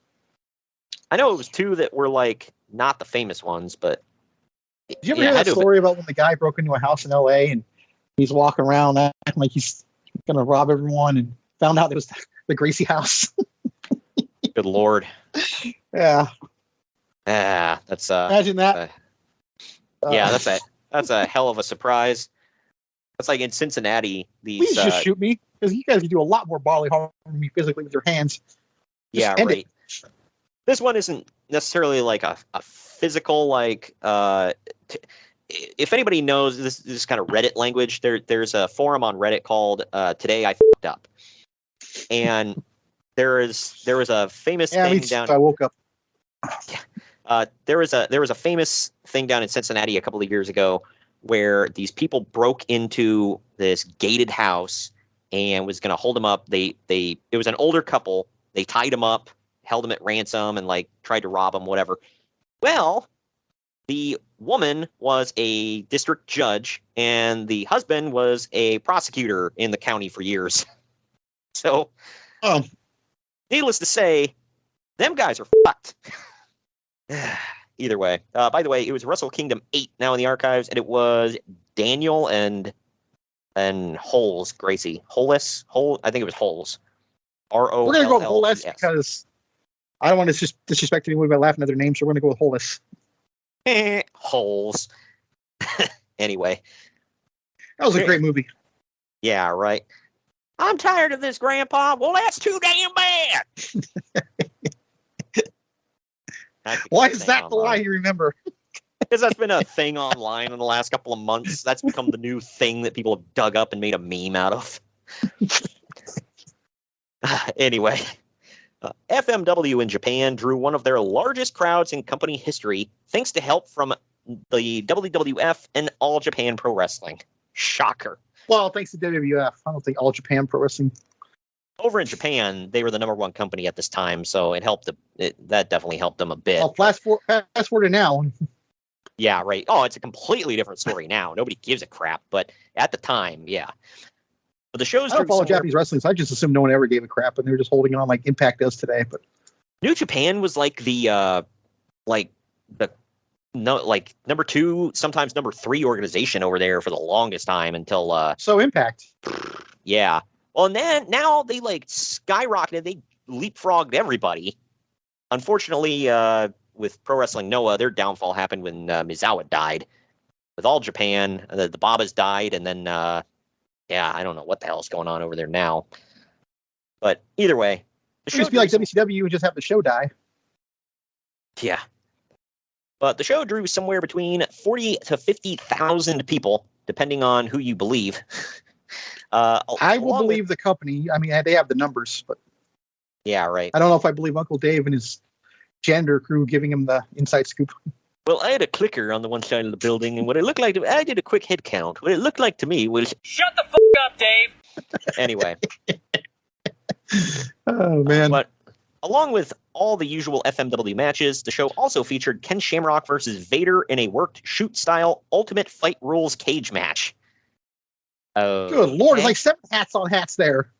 I know it was two that were like not the famous ones, but. Did you ever hear that story about when the guy broke into a house in L.A. and he's walking around acting like he's going to rob everyone and found out it was the Gracie house? Good Lord. Yeah. That's imagine that. Yeah, that's a hell of a surprise. That's like in Cincinnati. Please just shoot me, because you guys can do a lot more bodily harm to me physically with your hands. Yeah, right. This one isn't necessarily like a physical, like, if anybody knows this kind of Reddit language, there's a forum on Reddit called Today I F***ed Up. And there was a famous thing down. I woke up. There was a famous thing down in Cincinnati a couple of years ago where these people broke into this gated house and was going to hold them up. It was an older couple. They tied them up, held them at ransom, and like tried to rob them, whatever. Well, the woman was a district judge and the husband was a prosecutor in the county for years. So, needless to say, them guys are fucked. Either way. By the way, it was Wrestle Kingdom 8 now in the archives, and it was Daniel and Holes, Gracie. I think it was Holes. R-O-L-L-E-S. We're going to go with Holes because I don't want to just disrespect anyone by laughing at their names, so we're going to go with Holes. Holes. Anyway. That was a great movie. Yeah, right. I'm tired of this, Grandpa. Well, that's too damn bad. Why is that the lie you remember? Because that's been a thing online in the last couple of months. That's become the new thing that people have dug up and made a meme out of. Anyway, FMW in Japan drew one of their largest crowds in company history thanks to help from the WWF and All Japan Pro Wrestling. Shocker. Well, thanks to WWF. I don't think All Japan Pro Wrestling. Over in Japan, they were the number one company at this time, so it helped. That definitely helped them a bit. Well, fast forward to now. Yeah, right. Oh, it's a completely different story now. Nobody gives a crap, but at the time, yeah. But the shows. I don't follow Japanese wrestling, so I just assumed no one ever gave a crap, and they're just holding it on like Impact does today. But New Japan was like the number 2, sometimes number 3 organization over there for the longest time until so Impact. Yeah. Well, and then now they like skyrocketed. They leapfrogged everybody. Unfortunately, with Pro Wrestling Noah, their downfall happened when Misawa died. With All Japan, the Babas died, and then I don't know what the hell's going on over there now. But either way, the show just be like WCW and just have the show die. Yeah. But the show drew somewhere between 40 to 50,000 people, depending on who you believe. I will believe the company. I mean, they have the numbers, but yeah, right. I don't know if I believe Uncle Dave and his janitor crew giving him the inside scoop. Well, I had a clicker on the one side of the building, and what it looked like, I did a quick head count. What it looked like to me was... Shut the f*** up, Dave! Anyway. Oh, man. But along with all the usual FMW matches, the show also featured Ken Shamrock versus Vader in a worked shoot-style Ultimate Fight Rules cage match. Good Lord, it's like 7 hats on hats there.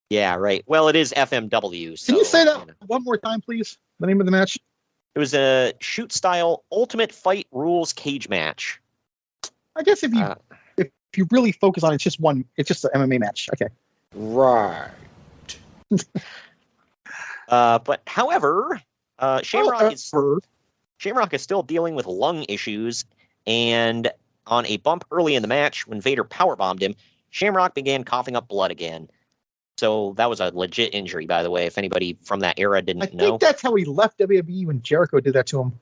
Yeah, right. Well, it is FMW. So, can you say that one more time, please? The name of the match? It was a shoot-style Ultimate Fight Rules cage match. I guess if you really focus on it, it's just an MMA match. Okay. Right. But however, Shamrock is still dealing with lung issues, and on a bump early in the match when Vader powerbombed him, Shamrock began coughing up blood again. So that was a legit injury, by the way, if anybody from that era didn't know. I think that's how he left WWE when Jericho did that to him.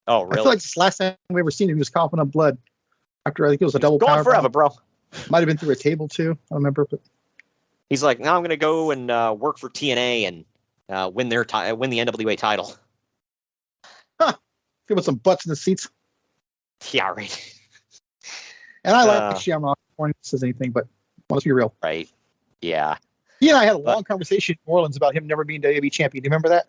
Oh, really? I feel like this last time we ever seen him, he was coughing up blood after I think it was a double power. Going forever, bro. Might have been through a table too. I don't remember. But he's like, now I'm going to go and work for TNA and win the NWA title. Huh. Give us some butts in the seats. Yeah, right. And I like Shamrock. Before he says anything, but let's be real. Right. Yeah. He and I had a long conversation in New Orleans about him never being WWE champion. Do you remember that?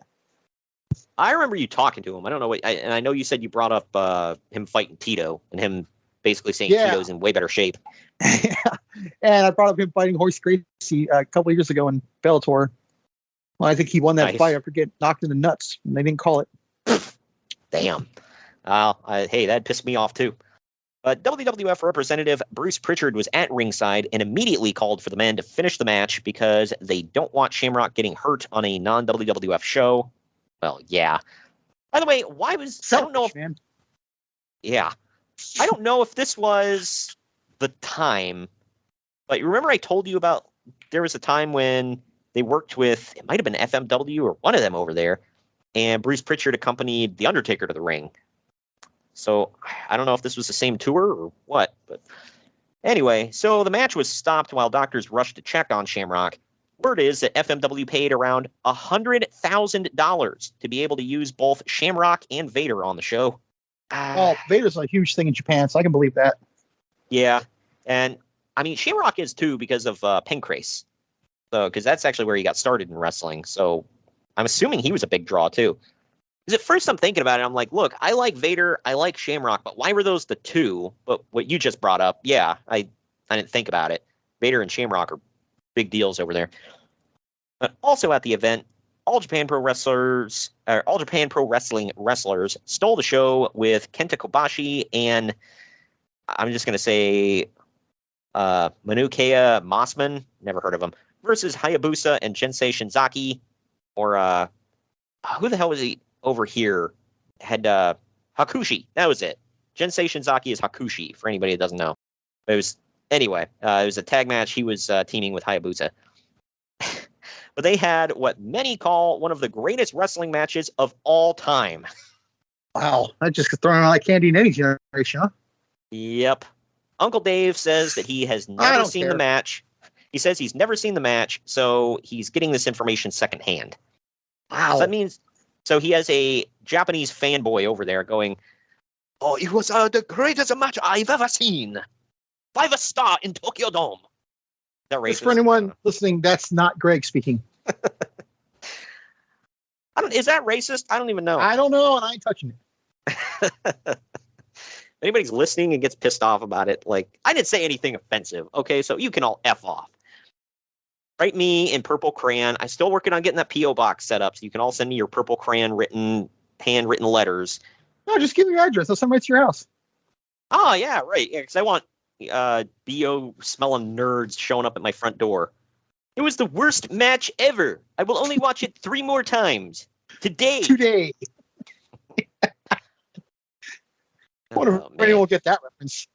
I remember you talking to him. I don't know what, and I know you said you brought up him fighting Tito and him basically saying Tito's in way better shape. Yeah. And I brought up him fighting Horace Gracie a couple of years ago in Bellator. Well, I think he won that fight after getting knocked in the nuts, and they didn't call it. Damn. Hey, that pissed me off too. But WWF representative Bruce Pritchard was at ringside and immediately called for the men to finish the match because they don't want Shamrock getting hurt on a non-WWF show. Well, yeah. By the way, why was... Selfish, I don't know if, man. Yeah. I don't know if this was the time, but you remember I told you about there was a time when they worked with, it might have been FMW or one of them over there, and Bruce Pritchard accompanied The Undertaker to the ring. So I don't know if this was the same tour or what, but anyway, so the match was stopped while doctors rushed to check on Shamrock. Word is that FMW paid around $100,000 to be able to use both Shamrock and Vader on the show. Well, Vader's a huge thing in Japan, so I can believe that. Yeah, and I mean Shamrock is too because of Pancrase, so because that's actually where he got started in wrestling. So I'm assuming he was a big draw too. Because at first I'm thinking about it, I'm like, look, I like Vader, I like Shamrock, but why were those the two? But what you just brought up, yeah, I didn't think about it. Vader and Shamrock are big deals over there. But also at the event, All Japan Pro Wrestling wrestlers stole the show with Kenta Kobashi and I'm just going to say Manukea Mossman, never heard of him, versus Hayabusa and Jinsei Shinzaki, or who the hell was he over here? Had Hakushi, that was it. Jinsei Shinzaki is Hakushi, for anybody that doesn't know. It was anyway, it was a tag match. He was teaming with Hayabusa. But they had what many call one of the greatest wrestling matches of all time. Wow, that just throwing out like candy in any generation, huh? Yep. Uncle Dave says that he has never seen the match. He says he's never seen the match, so he's getting this information secondhand. Wow. So that means, so he has a Japanese fanboy over there going, "Oh, it was the greatest match I've ever seen. 5-star in Tokyo Dome." Is that racist? Just for anyone listening, that's not Greg speaking. Is that racist? I don't even know. I don't know, and I ain't touching it. If anybody's listening and gets pissed off about it, like, I didn't say anything offensive, okay? So you can all F off. Write me in purple crayon. I'm still working on getting that P.O. box set up, so you can all send me your purple crayon handwritten letters No, just give me your address. I'll send right to your house. Oh, yeah, right. Yeah, because I want BO smelling nerds showing up at my front door. It was the worst match ever. I will only watch it 3 more times. Today. I wonder if anyone will get that reference.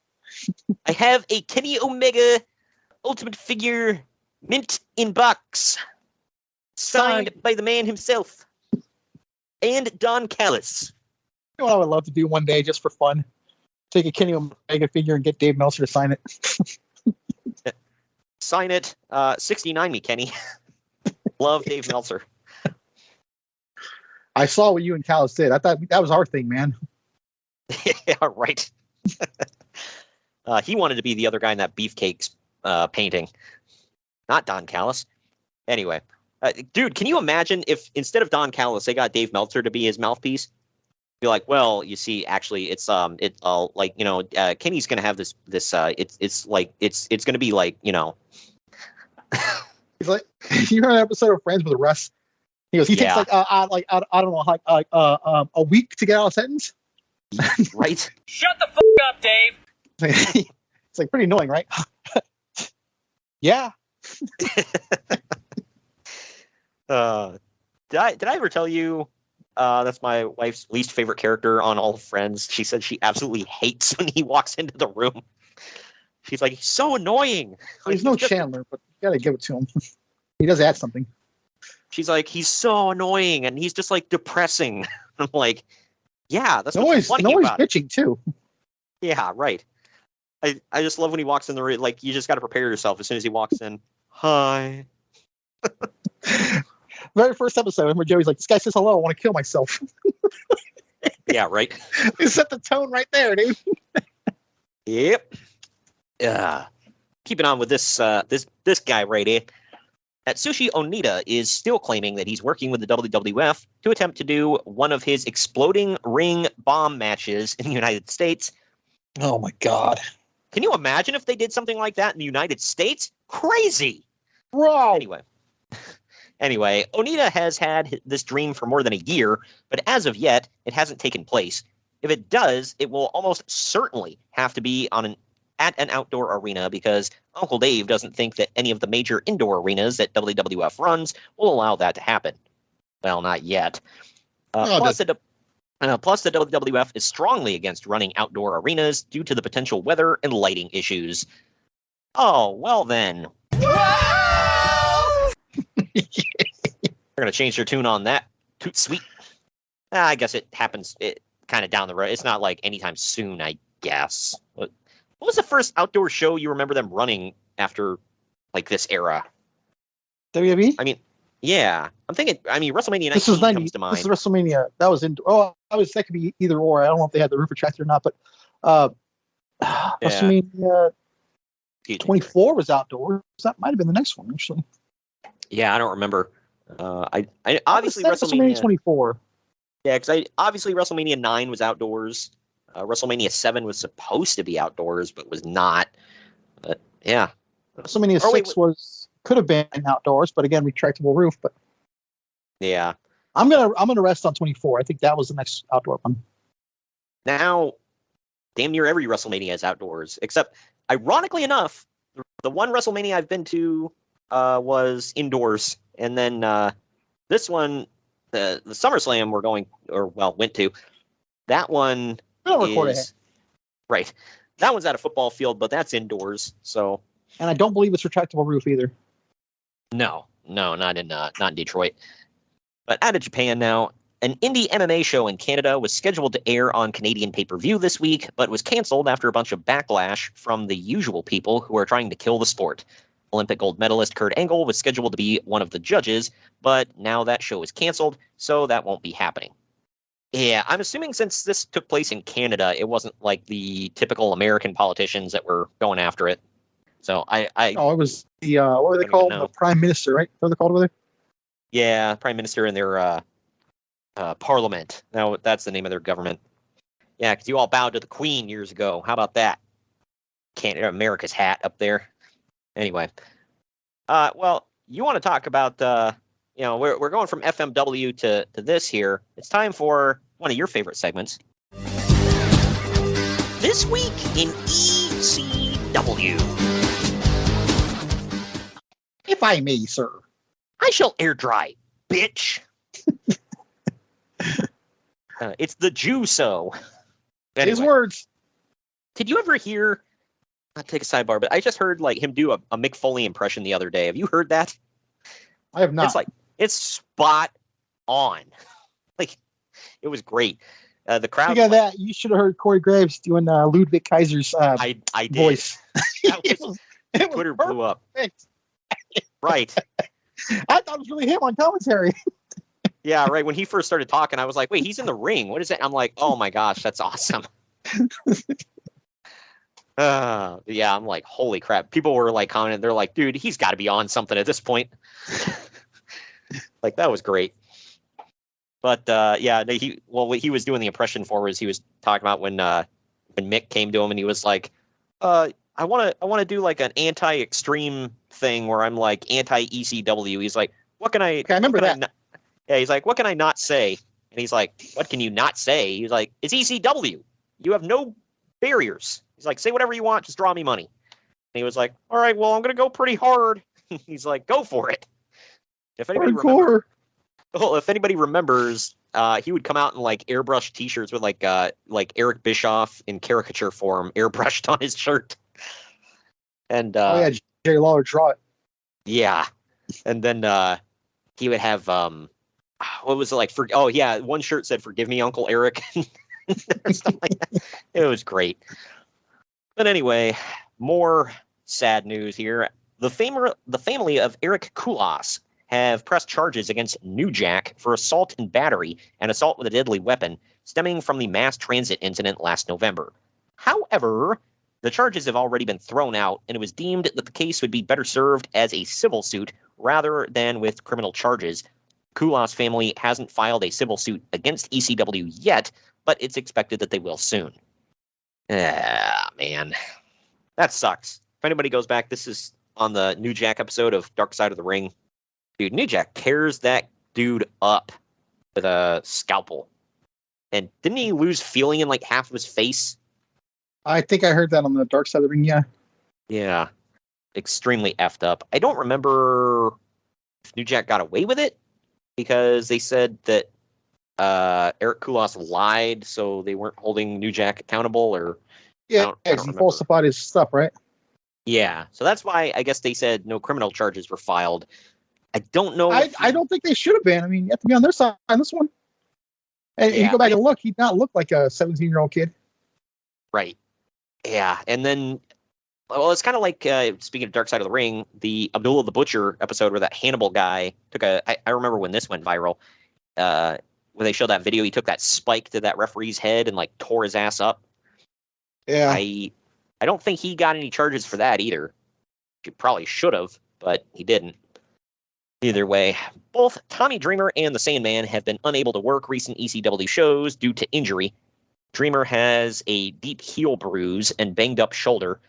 I have a Kenny Omega Ultimate figure mint in box. Signed by the man himself. And Don Callis. You know what I would love to do one day just for fun? Take a Kenny Omega figure and get Dave Meltzer to sign it. Sign it. 69 me, Kenny. Love Dave Meltzer. I saw what you and Callis did. I thought that was our thing, man. Yeah, right. He wanted to be the other guy in that Beefcakes painting. Not Don Callis. Anyway. Dude, can you imagine if instead of Don Callis, they got Dave Meltzer to be his mouthpiece? Be like, well, you see, actually, it's like, you know, Kenny's gonna have this it's gonna be like, you know. He's like, you heard an episode of Friends with Russ? He goes, he takes I don't know, like a week to get out of a sentence. Right. Shut the fuck up, Dave. It's like pretty annoying, right? Yeah. Did I ever tell you that's my wife's least favorite character on all of Friends? She said she absolutely hates when he walks into the room. She's like, he's so annoying. He's no Chandler, but you gotta give it to him. He does add something. She's like, he's so annoying, and he's just like depressing. I'm like, yeah, that's always bitching too. Yeah, right. I just love when he walks in the room. Like, you just got to prepare yourself as soon as he walks in. Hi. Very first episode where Joey's like, this guy says hello, I want to kill myself. Yeah, right. They set the tone right there, dude. Yep. Keeping on with this guy right here. Atsushi Onita is still claiming that he's working with the WWF to attempt to do one of his exploding ring bomb matches in the United States. Oh my God. Can you imagine if they did something like that in the United States? Crazy. Bro. Anyway, Onita has had this dream for more than a year, but as of yet, it hasn't taken place. If it does, it will almost certainly have to be at an outdoor arena because Uncle Dave doesn't think that any of the major indoor arenas that WWF runs will allow that to happen. Well, not yet. Plus, the WWF is strongly against running outdoor arenas due to the potential weather and lighting issues. Oh, well then. They're going to change their tune on that. Toot sweet. I guess it happens kind of down the road. It's not like anytime soon, I guess. What was the first outdoor show you remember them running after, like, this era? WWE? I mean, yeah. I'm thinking, WrestleMania 19 comes to mind. This is WrestleMania. That was that could be either or. I don't know if they had the roof retracted or not, but WrestleMania 24 was outdoors. That might have been the next one, actually. Yeah, I don't remember. I obviously WrestleMania 24. Yeah, because obviously WrestleMania 9 was outdoors. WrestleMania 7 was supposed to be outdoors, but was not. But yeah, WrestleMania 6 could have been outdoors, but again, retractable roof. But yeah, I'm gonna rest on 24. I think that was the next outdoor one. Now, damn near every WrestleMania is outdoors, except ironically enough, the one WrestleMania I've been to was indoors, and then this one, the SummerSlam went to. That one is right. That one's at a football field, but that's indoors. So, and I don't believe it's retractable roof either. No, not in Detroit. But out of Japan now, an indie MMA show in Canada was scheduled to air on Canadian pay-per-view this week, but was canceled after a bunch of backlash from the usual people who are trying to kill the sport. Olympic gold medalist Kurt Angle was scheduled to be one of the judges, but now that show is canceled, so that won't be happening. Yeah, I'm assuming since this took place in Canada, it wasn't like the typical American politicians that were going after it. So it was the what were they called? The Prime Minister, right? What are they called over there? Yeah, Prime Minister and their Parliament. Now that's the name of their government. Yeah, because you all bowed to the Queen years ago. How about that? Canada, America's hat up there. Anyway, well, you want to talk about we're going from FMW to this here. It's time for one of your favorite segments. This week in ECW. If I may, sir. I shall air dry, bitch. It's the Jew-so. Anyway, His words. Did you ever hear, not take a sidebar, but I just heard like him do a Mick Foley impression the other day. Have you heard that? I have not. It's spot on. Like, it was great. The crowd. Speaking of that, you should have heard Corey Graves doing Ludwig Kaiser's I did. voice. It was Twitter blew up. Right. I thought it was really him on commentary. Yeah, right. When he first started talking, I was like, wait, he's in the ring. What is that? I'm like, oh my gosh, that's awesome. Yeah, I'm like, holy crap. People were like commenting, they're like, dude, he's got to be on something at this point. Like, that was great. But yeah, what he was doing the impression for was he was talking about when Mick came to him and he was like, I want to do like an anti-extreme thing where I'm like anti-ECW. He's like, what can I? Okay, I remember that. He's like, what can I not say? And he's like, what can you not say? He's like, it's ECW. You have no barriers. He's like, say whatever you want, just draw me money. And he was like, all right, well, I'm gonna go pretty hard. He's like, go for it. If anybody remembers, he would come out in like airbrush T-shirts with like Eric Bischoff in caricature form airbrushed on his shirt. And Jerry Lawler draw it. Yeah, and then he would have what was it like? One shirt said "Forgive me, Uncle Eric," or stuff like that. It was great. But anyway, more sad news here. The family of Eric Callis have pressed charges against New Jack for assault and battery and assault with a deadly weapon stemming from the mass transit incident last November. However, the charges have already been thrown out, and it was deemed that the case would be better served as a civil suit rather than with criminal charges. Kulas family hasn't filed a civil suit against ECW yet, but it's expected that they will soon. Man. That sucks. If anybody goes back, this is on the New Jack episode of Dark Side of the Ring. Dude, New Jack tears that dude up with a scalpel. And didn't he lose feeling in like half of his face? I think I heard that on the Dark Side of the Ring, yeah. Yeah. Extremely effed up. I don't remember if New Jack got away with it because they said that Eric Kulas lied, so they weren't holding New Jack accountable, or yeah, he falsified his stuff, right? Yeah, so that's why I guess they said no criminal charges were filed. I don't know. I don't think they should have been. I mean, you have to be on their side on this one. And if you go back and look, he did not look like a 17-year-old kid. Right. Yeah, and then, well, it's kind of like, speaking of Dark Side of the Ring, the Abdullah the Butcher episode where that Hannibal guy took I remember when this went viral, when they showed that video, he took that spike to that referee's head and, like, tore his ass up. Yeah. I don't think he got any charges for that either. He probably should have, but he didn't. Either way, both Tommy Dreamer and the Sandman have been unable to work recent ECW shows due to injury. Dreamer has a deep heel bruise and banged up shoulder.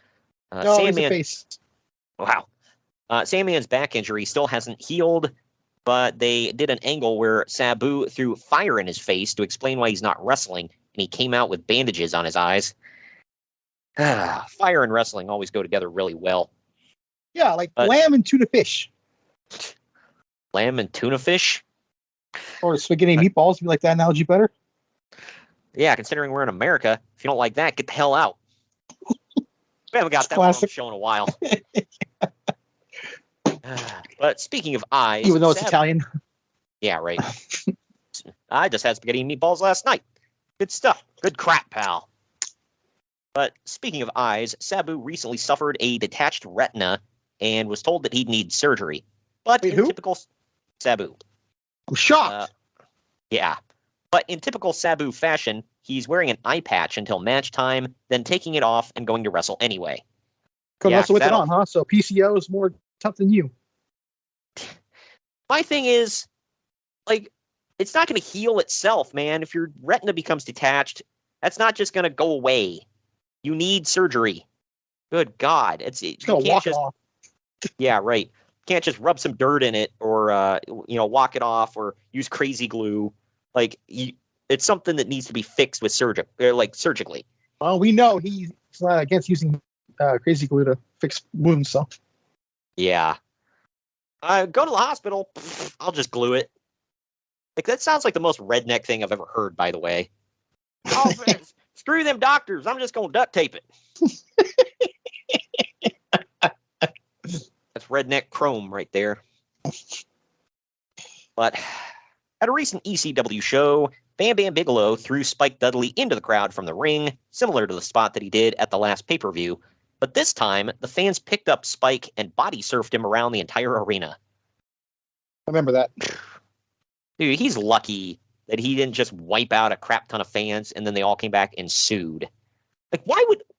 Sandman, face. Wow. Sandman's back injury still hasn't healed, but they did an angle where Sabu threw fire in his face to explain why he's not wrestling, and he came out with bandages on his eyes. Fire and wrestling always go together really well. Yeah, like lamb and tuna fish. Lamb and tuna fish? Or spaghetti and meatballs. You like that analogy better? Yeah, considering we're in America, if you don't like that, get the hell out. We haven't got that one on the show in a while. But speaking of eyes... Even though it's Italian. Yeah, right. I just had spaghetti and meatballs last night. Good stuff. Good crap, pal. But speaking of eyes, Sabu recently suffered a detached retina and was told that he'd need surgery. But in typical Sabu. I'm shocked. Yeah. But in typical Sabu fashion, he's wearing an eye patch until match time, then taking it off and going to wrestle anyway. Couldn't wrestle with it on, huh? So PCO is more tough than you. My thing is, like, it's not going to heal itself, man. If your retina becomes detached, that's not just going to go away. You need surgery. Good God. You can't just... off. Yeah, right. You can't just rub some dirt in it or, walk it off or use crazy glue. Like, it's something that needs to be fixed with surgically. Well, we know he's against using crazy glue to fix wounds, so. Yeah. Go to the hospital. I'll just glue it. Like, that sounds like the most redneck thing I've ever heard, by the way. Oh, screw them doctors. I'm just going to duct tape it. That's redneck chrome right there. But at a recent ECW show, Bam Bam Bigelow threw Spike Dudley into the crowd from the ring, similar to the spot that he did at the last pay-per-view. But this time, the fans picked up Spike and body surfed him around the entire arena. I remember that. Dude, he's lucky that he didn't just wipe out a crap ton of fans and then they all came back and sued. Like,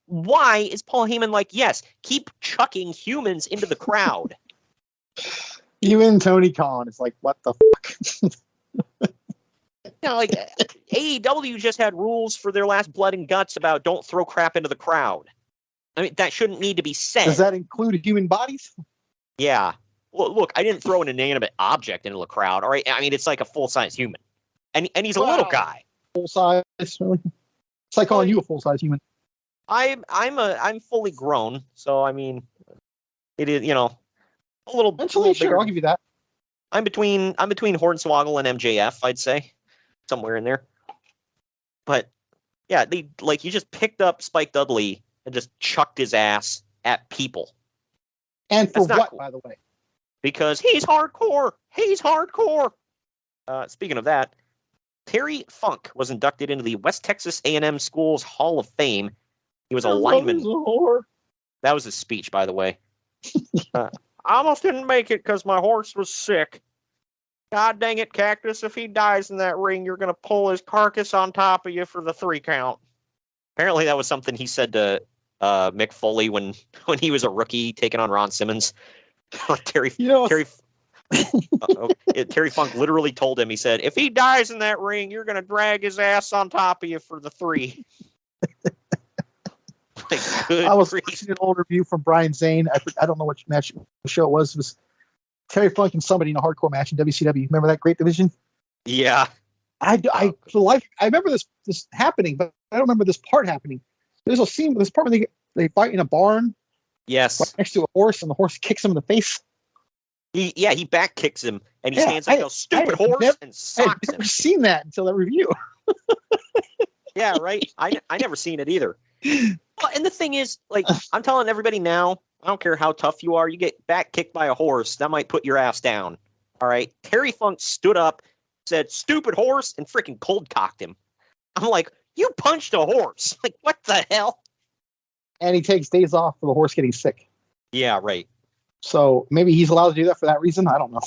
why is Paul Heyman like, yes, keep chucking humans into the crowd? Even Tony Khan is like, what the fuck? You know, like, AEW just had rules for their last Blood and Guts about don't throw crap into the crowd. I mean, that shouldn't need to be said. Does that include human bodies? Yeah. Well, look, I didn't throw an inanimate object into the crowd, all right? I mean, it's like a full-size human. And he's a little guy. Full-size, really? It's like calling you a full-size human. I'm fully grown, so, I mean, it is, you know, a little Eventually, sure, I'll give you that. I'm between Hornswoggle and MJF, I'd say. Somewhere in there. But yeah, you just picked up Spike Dudley and just chucked his ass at people. And for what, cool. by the way? Because he's hardcore. He's hardcore. Speaking of that, Terry Funk was inducted into the West Texas A&M Schools Hall of Fame. He was a lineman. That was his speech, by the way. I almost didn't make it because my horse was sick. God dang it, Cactus. If he dies in that ring, you're going to pull his carcass on top of you for the 3 count. Apparently that was something he said to Mick Foley when he was a rookie taking on Ron Simmons. Terry Funk literally told him, he said, if he dies in that ring, you're going to drag his ass on top of you for the 3. I was watching an old review from Brian Zane. I don't know which match show it was. It was Terry Funk and somebody in a hardcore match in WCW. Remember that great division? Yeah. I remember this happening, but I don't remember this part happening. There's a scene, this part where they fight in a barn. Yes. Right next to a horse, and the horse kicks him in the face. He back kicks him, and he stands up and goes, stupid horse, and socks him. I've never seen that until that review. Yeah, right. I never seen it either. Well, and the thing is, like, I'm telling everybody now, I don't care how tough you are, you get back kicked by a horse, that might put your ass down. All right. Terry Funk stood up, said, stupid horse, and freaking cold cocked him. I'm like, you punched a horse. Like, what the hell? And he takes days off for the horse getting sick. Yeah, right. So maybe he's allowed to do that for that reason. I don't know.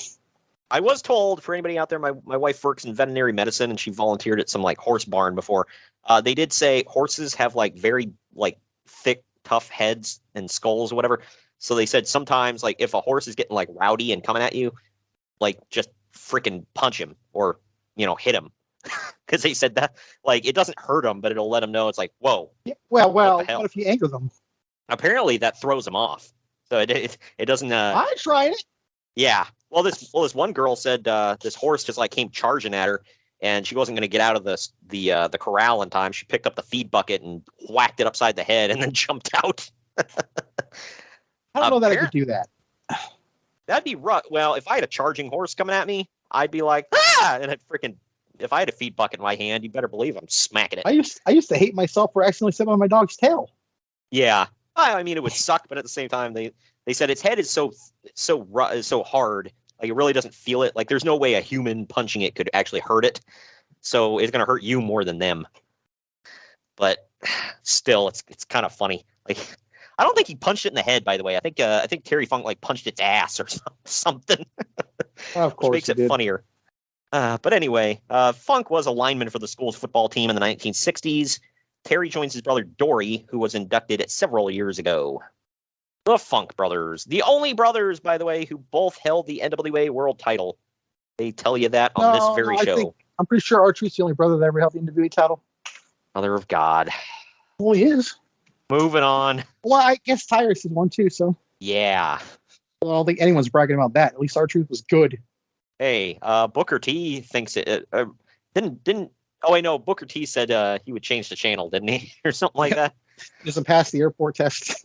I was told, for anybody out there, my wife works in veterinary medicine, and she volunteered at some like horse barn before. They did say horses have like very like thick, tough heads and skulls or whatever. So they said sometimes like if a horse is getting like rowdy and coming at you, like just freaking punch him or, you know, hit him. Because they said that like it doesn't hurt him, but it'll let him know it's like, whoa. Yeah, well, what if you anger them? Apparently that throws them off. So it doesn't. I tried it. Yeah. Well, this one girl said this horse just like came charging at her, and she wasn't going to get out of the corral in time. She picked up the feed bucket and whacked it upside the head, and then jumped out. I don't know that I could do that. That'd be rough. Well, if I had a charging horse coming at me, I'd be like, ah! And if I had a feed bucket in my hand, you better believe I'm smacking it. I used to hate myself for accidentally stepping on my dog's tail. Yeah. I mean, it would suck, but at the same time, they said its head is so hard, like it really doesn't feel it. Like there's no way a human punching it could actually hurt it. So it's gonna hurt you more than them. But still, it's kind of funny. Like I don't think he punched it in the head. By the way, I think Terry Funk like punched its ass or something. Of course, which makes it funnier. But anyway, Funk was a lineman for the school's football team in the 1960s. Terry joins his brother Dory, who was inducted several years ago. The Funk brothers. The only brothers, by the way, who both held the NWA world title. They tell you that on this very show. I'm pretty sure R-Truth's the only brother that ever held the NWA title. Mother of God. Well, he is. Moving on. Well, I guess Tyrus is one too, so. Yeah. Well, I don't think anyone's bragging about that. At least R-Truth was good. Hey, Booker T thinks it. Didn't Oh, I know. Booker T said he would change the channel, didn't he? Or something like that. Doesn't pass the airport test.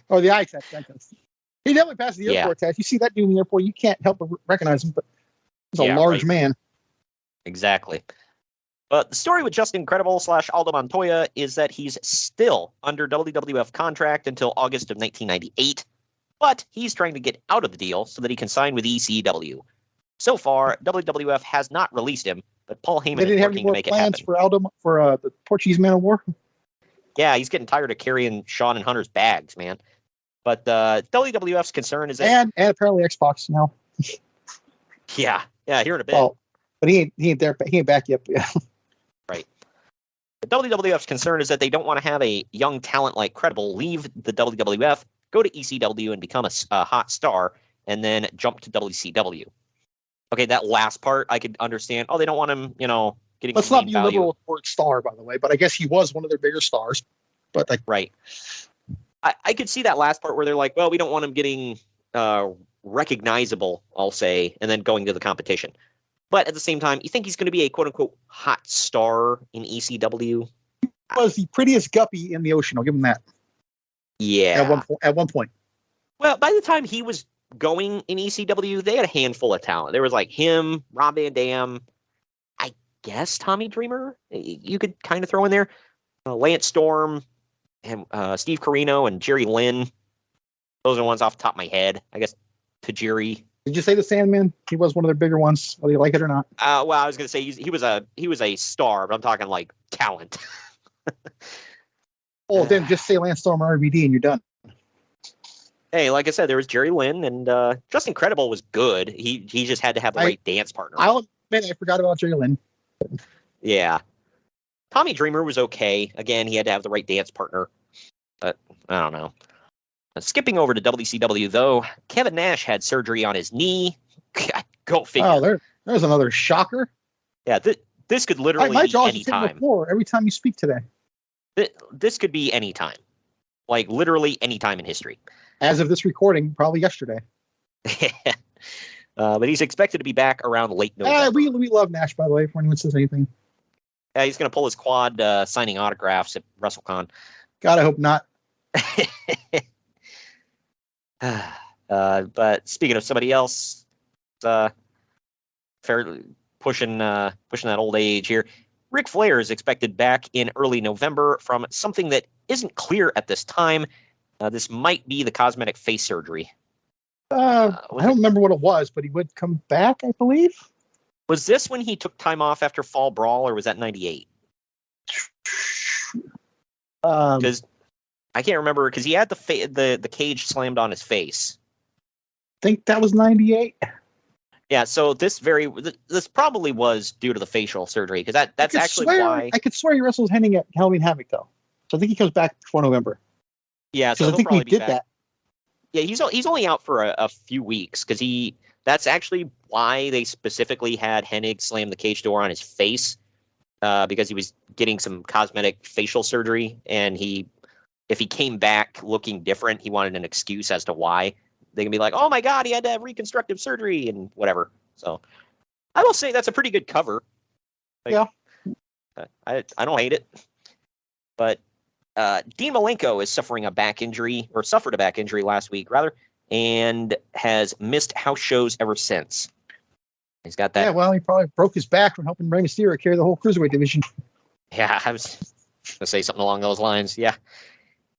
Or the eye test. He definitely passed the airport test. You see that dude in the airport, you can't help but recognize him, but he's a large man. Exactly. But the story with Justin Credible / Aldo Montoya is that he's still under WWF contract until August of 1998, but he's trying to get out of the deal so that he can sign with ECW. So far, WWF has not released him, but Paul Heyman is working to make it happen. For Aldo for the Portuguese Man of War? Yeah, he's getting tired of carrying Shawn and Hunter's bags, man. But WWF's concern is that... And apparently Xbox now. Yeah, here in a bit. Well, but he ain't there. He ain't back yet. Yeah. Right. The WWF's concern is that they don't want to have a young talent like Credible leave the WWF, go to ECW and become a hot star, and then jump to WCW. Okay, that last part I could understand. Oh, they don't want him, getting. Let's not be liberal with the word star, by the way. But I guess he was one of their bigger stars. But right. I could see that last part where they're like, well, we don't want him getting recognizable, I'll say, and then going to the competition. But at the same time, you think he's going to be a quote-unquote hot star in ECW? He was the prettiest guppy in the ocean. I'll give him that. Yeah. At one point. Well, by the time he was going in ECW, they had a handful of talent. There was like him, Rob Van Dam, I guess Tommy Dreamer, you could kind of throw in there. Lance Storm, and Steve Corino, and Jerry Lynn. Those are the ones off the top of my head. I guess Tajiri. Did you say the Sandman? He was one of their bigger ones, whether you like it or not. Well, I was going to say he was a star, but I'm talking like talent. Then just say Lance Storm or RVD and you're done. Hey, like I said, there was Jerry Lynn, and Justin Credible was good. He just had to have the right dance partner. I'll admit I forgot about Jerry Lynn. Yeah. Tommy Dreamer was okay. Again, he had to have the right dance partner. But I don't know. Skipping over to WCW, though, Kevin Nash had surgery on his knee. Go figure. Oh, there's another shocker. Yeah, this could literally my be any time. The floor every time you speak today. This could be any time. Like, literally any time in history. As of this recording, probably yesterday. But he's expected to be back around late November. We love Nash, by the way, if anyone says anything. Yeah, he's going to pull his quad signing autographs at WrestleCon. God, I hope not. But speaking of somebody else, fairly pushing that old age here, Ric Flair is expected back in early November from something that isn't clear at this time. This might be the cosmetic face surgery. I don't remember what it was, but he would come back, I believe. Was this when he took time off after Fall Brawl, or was that 98? Because I can't remember, because he had the cage slammed on his face. I think that was 98. Yeah, so this probably was due to the facial surgery, because that's actually why. I could swear he wrestled Hennig at Halloween Havoc, though. So I think he comes back before November. Yeah, so I think we did that. Yeah, he's only out for a few weeks, because that's actually why they specifically had Hennig slam the cage door on his face, because he was getting some cosmetic facial surgery, and if he came back looking different, he wanted an excuse as to why. They can be like, oh my God, he had to have reconstructive surgery and whatever. So I will say that's a pretty good cover. Yeah. I don't hate it. But Dean Malenko is suffered a back injury last week, rather, and has missed house shows ever since. He's got that. Yeah, well, he probably broke his back from helping Rey Mysterio carry the whole Cruiserweight division. Yeah, I was going to say something along those lines. Yeah.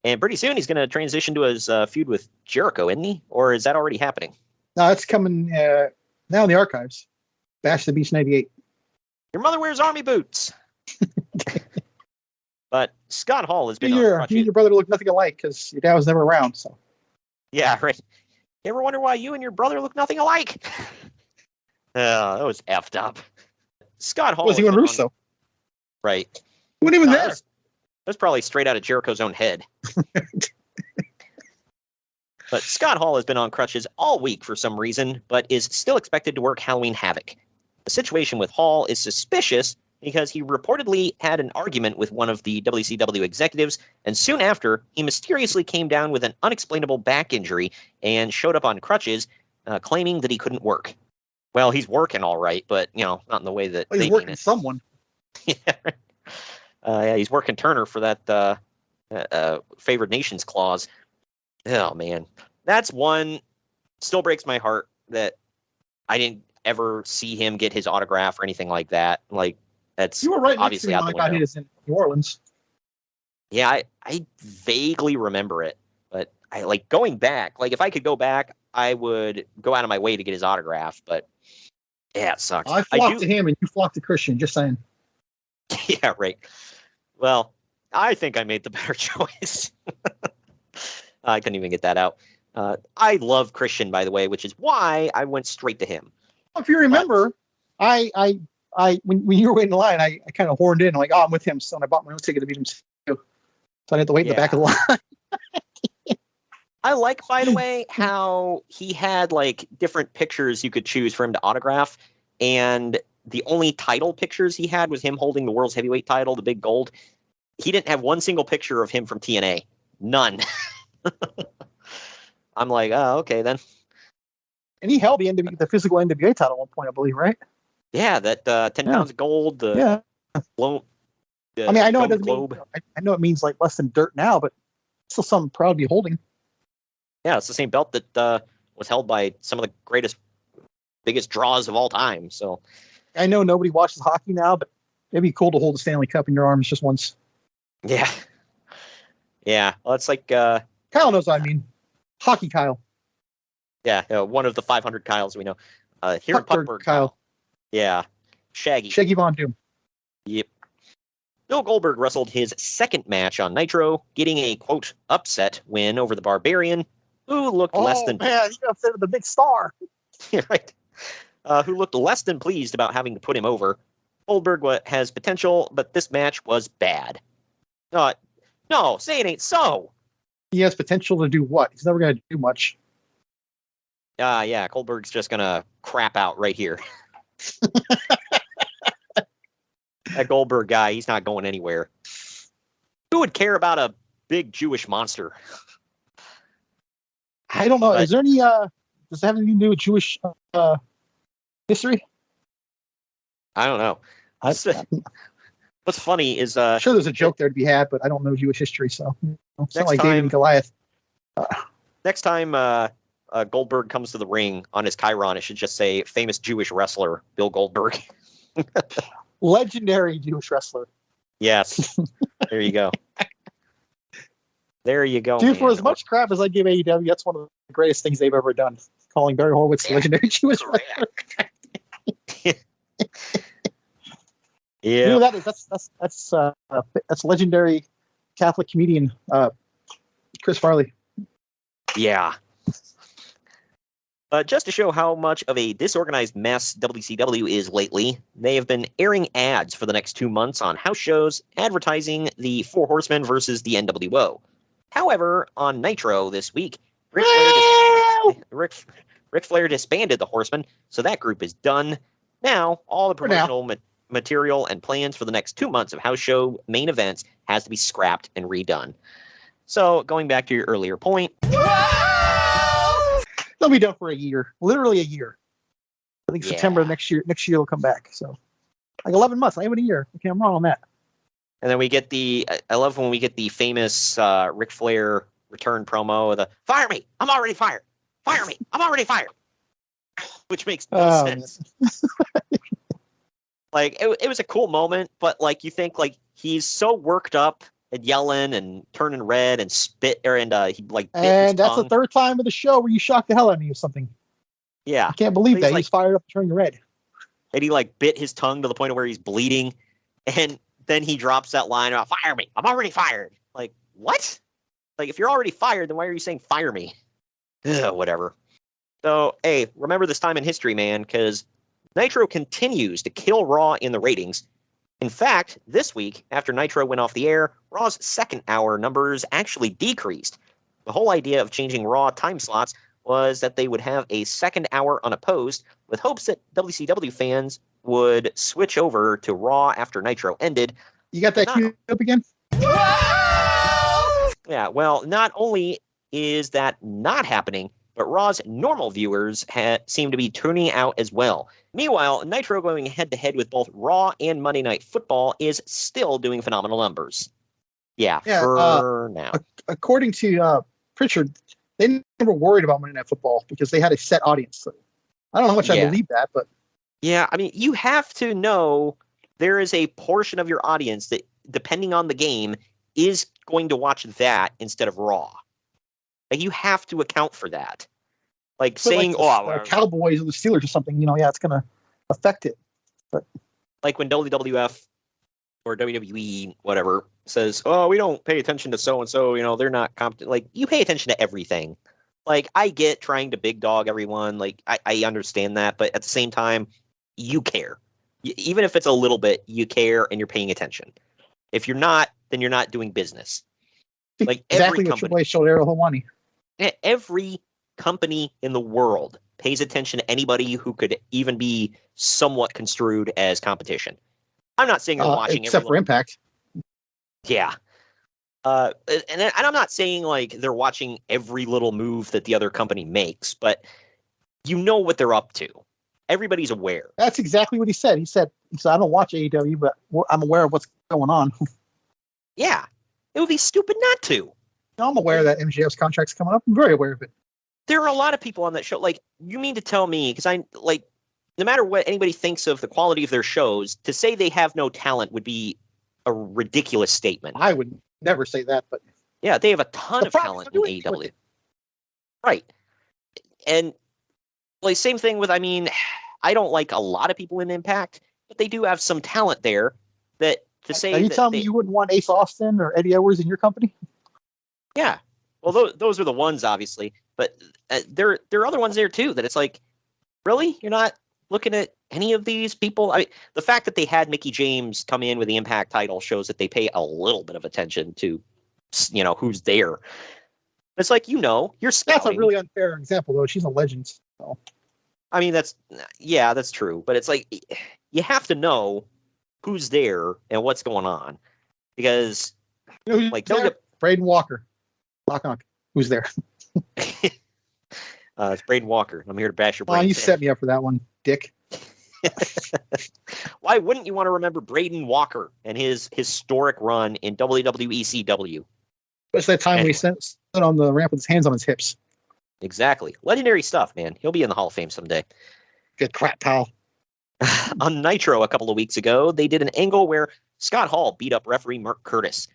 And pretty soon he's going to transition to his feud with Jericho, isn't he? Or is that already happening? No, it's coming now in the archives. Bash the Beach 98. Your mother wears army boots. But Scott Hall has been you and your brother look nothing alike because your dad was never around. So. Yeah, right. You ever wonder why you and your brother look nothing alike? That was effed up. Scott Hall. Was he on Russo? Right. He wasn't even there. That's probably straight out of Jericho's own head. But Scott Hall has been on crutches all week for some reason, but is still expected to work Halloween Havoc. The situation with Hall is suspicious because he reportedly had an argument with one of the WCW executives, and soon after, he mysteriously came down with an unexplainable back injury and showed up on crutches, claiming that he couldn't work. Well, he's working all right, but, not in the way that he's working someone. Yeah, he's working Turner for that favored nations clause. Oh man, that's one. Still breaks my heart that I didn't ever see him get his autograph or anything like that. Like that's you were right obviously next to out me the when I got window. his in New Orleans. Yeah, I vaguely remember it, but I like going back. Like if I could go back, I would go out of my way to get his autograph. But yeah, it sucks. I flocked to him and you flocked to Christian. Just saying. Yeah, right. Well, I think I made the better choice. I couldn't even get that out. I love Christian, by the way, which is why I went straight to him. If you remember, I when you were waiting in line, I kind of horned in. I'm like, oh, I'm with him. So I bought my own ticket to meet him too. So I had to wait in the back of the line. I like, by the way, how he had like different pictures you could choose for him to autograph, and the only title pictures he had was him holding the world's heavyweight title, the big gold. He didn't have one single picture of him from TNA. None. I'm like, oh, okay then. And he held the physical NWA title at one point, I believe, right? Yeah, that 10 pounds of gold. Yeah. I mean, I know it doesn't mean, I know it means like less than dirt now, but still something proud to be holding. Yeah, it's the same belt that was held by some of the biggest draws of all time. So I know nobody watches hockey now, but it'd be cool to hold the Stanley Cup in your arms just once. Yeah. Yeah. Well, it's like Kyle knows what I mean. Hockey Kyle. Yeah, one of the 500 Kyles we know. Here in Puckburg, Kyle. Yeah. Shaggy Von Doom. Yep. Bill Goldberg wrestled his second match on Nitro, getting a, quote, upset win over the Barbarian, who looked less than... Oh, man, you upset with the big star. Right. Who looked less than pleased about having to put him over. Goldberg has potential, but this match was bad. No, say it ain't so. He has potential to do what? He's never going to do much. Yeah, Goldberg's just going to crap out right here. That Goldberg guy, he's not going anywhere. Who would care about a big Jewish monster? I don't know. Is there any, does it have anything to do with Jewish history? I don't know. What's funny is... sure there's a joke there to be had, but I don't know Jewish history, so it's not like David and Goliath. Next time Goldberg comes to the ring on his Chiron, it should just say famous Jewish wrestler Bill Goldberg. Legendary Jewish wrestler. Yes. There you go. There you go. Dude, for as much crap as I give AEW, that's one of the greatest things they've ever done. Calling Barry Horowitz the legendary Jewish wrestler. Yeah. You know that is that's legendary Catholic comedian Chris Farley. Yeah. Just to show how much of a disorganized mess WCW is lately, they have been airing ads for the next 2 months on house shows, advertising the Four Horsemen versus the NWO. However, on Nitro this week, Ric Flair disbanded the Horsemen, so that group is done. Now, all the promotional material and plans for the next 2 months of house show main events has to be scrapped and redone. So, going back to your earlier point... They'll be done for a year, literally a year. I think September next year will come back. So, like 11 months, not even a year. Okay, I'm wrong on that. And then we get I love when we get the famous Ric Flair return promo, the "Fire me, I'm already fired. Fire me, I'm already fired," which makes no sense. Like it was a cool moment, but like you think like he's so worked up and yelling and turning red and spit, he like bit his that's tongue. the third time of the show where you shocked the hell out of me with something. Yeah, I can't believe that he's fired up and turning red. And he like bit his tongue to the point of where he's bleeding, and then he drops that line about "Fire me, I'm already fired." Like what? Like if you're already fired, then why are you saying "fire me"? Ugh, whatever. So hey, remember this time in history, man, because Nitro continues to kill Raw in the ratings. In fact, this week, after Nitro went off the air, Raw's second hour numbers actually decreased. The whole idea of changing Raw time slots was that they would have a second hour unopposed, with hopes that WCW fans would switch over to Raw after Nitro ended. You got that queued up again? Yeah, well, not only is that not happening, but Raw's normal viewers seem to be tuning out as well. Meanwhile, Nitro going head-to-head with both Raw and Monday Night Football is still doing phenomenal numbers. Yeah, for now. According to Pritchard, they never worried about Monday Night Football because they had a set audience. So I don't know how much I believe that, but... Yeah, I mean, you have to know there is a portion of your audience that, depending on the game, is going to watch that instead of Raw. Like, you have to account for that. Like, saying, the Cowboys or the Steelers or something, it's going to affect it. But like when WWF or WWE, whatever, says, oh, we don't pay attention to so-and-so, they're not competent. Like, you pay attention to everything. Like, I get trying to big dog everyone. Like, I understand that. But at the same time, you care. Even if it's a little bit, you care and you're paying attention. If you're not, then you're not doing business. Like exactly what Triple H showed Ariel Helwani. Every company in the world pays attention to anybody who could even be somewhat construed as competition. I'm not saying they're watching except for Impact. Yeah. And I'm not saying like they're watching every little move that the other company makes, but you know what they're up to. Everybody's aware. That's exactly what he said. He said, I don't watch AEW, but I'm aware of what's going on. Yeah. It would be stupid not to. No, I'm aware that MJF's contract's coming up. I'm very aware of it. There are a lot of people on that show. Like, you mean to tell me, because no matter what anybody thinks of the quality of their shows, to say they have no talent would be a ridiculous statement. I would never say that, but... Yeah, they have a ton of talent in AEW. Right. And, like, same thing with, I don't like a lot of people in Impact, but they do have some talent there that to say... Are you telling me you wouldn't want Ace Austin or Eddie Edwards in your company? Yeah. Well, those are the ones, obviously. But there are other ones there, too, that it's like, really? You're not looking at any of these people? The fact that they had Mickie James come in with the Impact title shows that they pay a little bit of attention to, who's there. It's like, you're scouting. That's a really unfair example, though. She's a legend. So. That's true. But it's like, you have to who's there and what's going on. Because, Braden Walker. Knock, knock. Who's there? It's Braden Walker. I'm here to bash your brain. Oh, you set me up for that one, dick. Why wouldn't you want to remember Braden Walker and his historic run in WWECW? Especially that time we stood on the ramp with his hands on his hips. Exactly. Legendary stuff, man. He'll be in the Hall of Fame someday. Good crap, pal. On Nitro a couple of weeks ago, they did an angle where Scott Hall beat up referee Mark Curtis.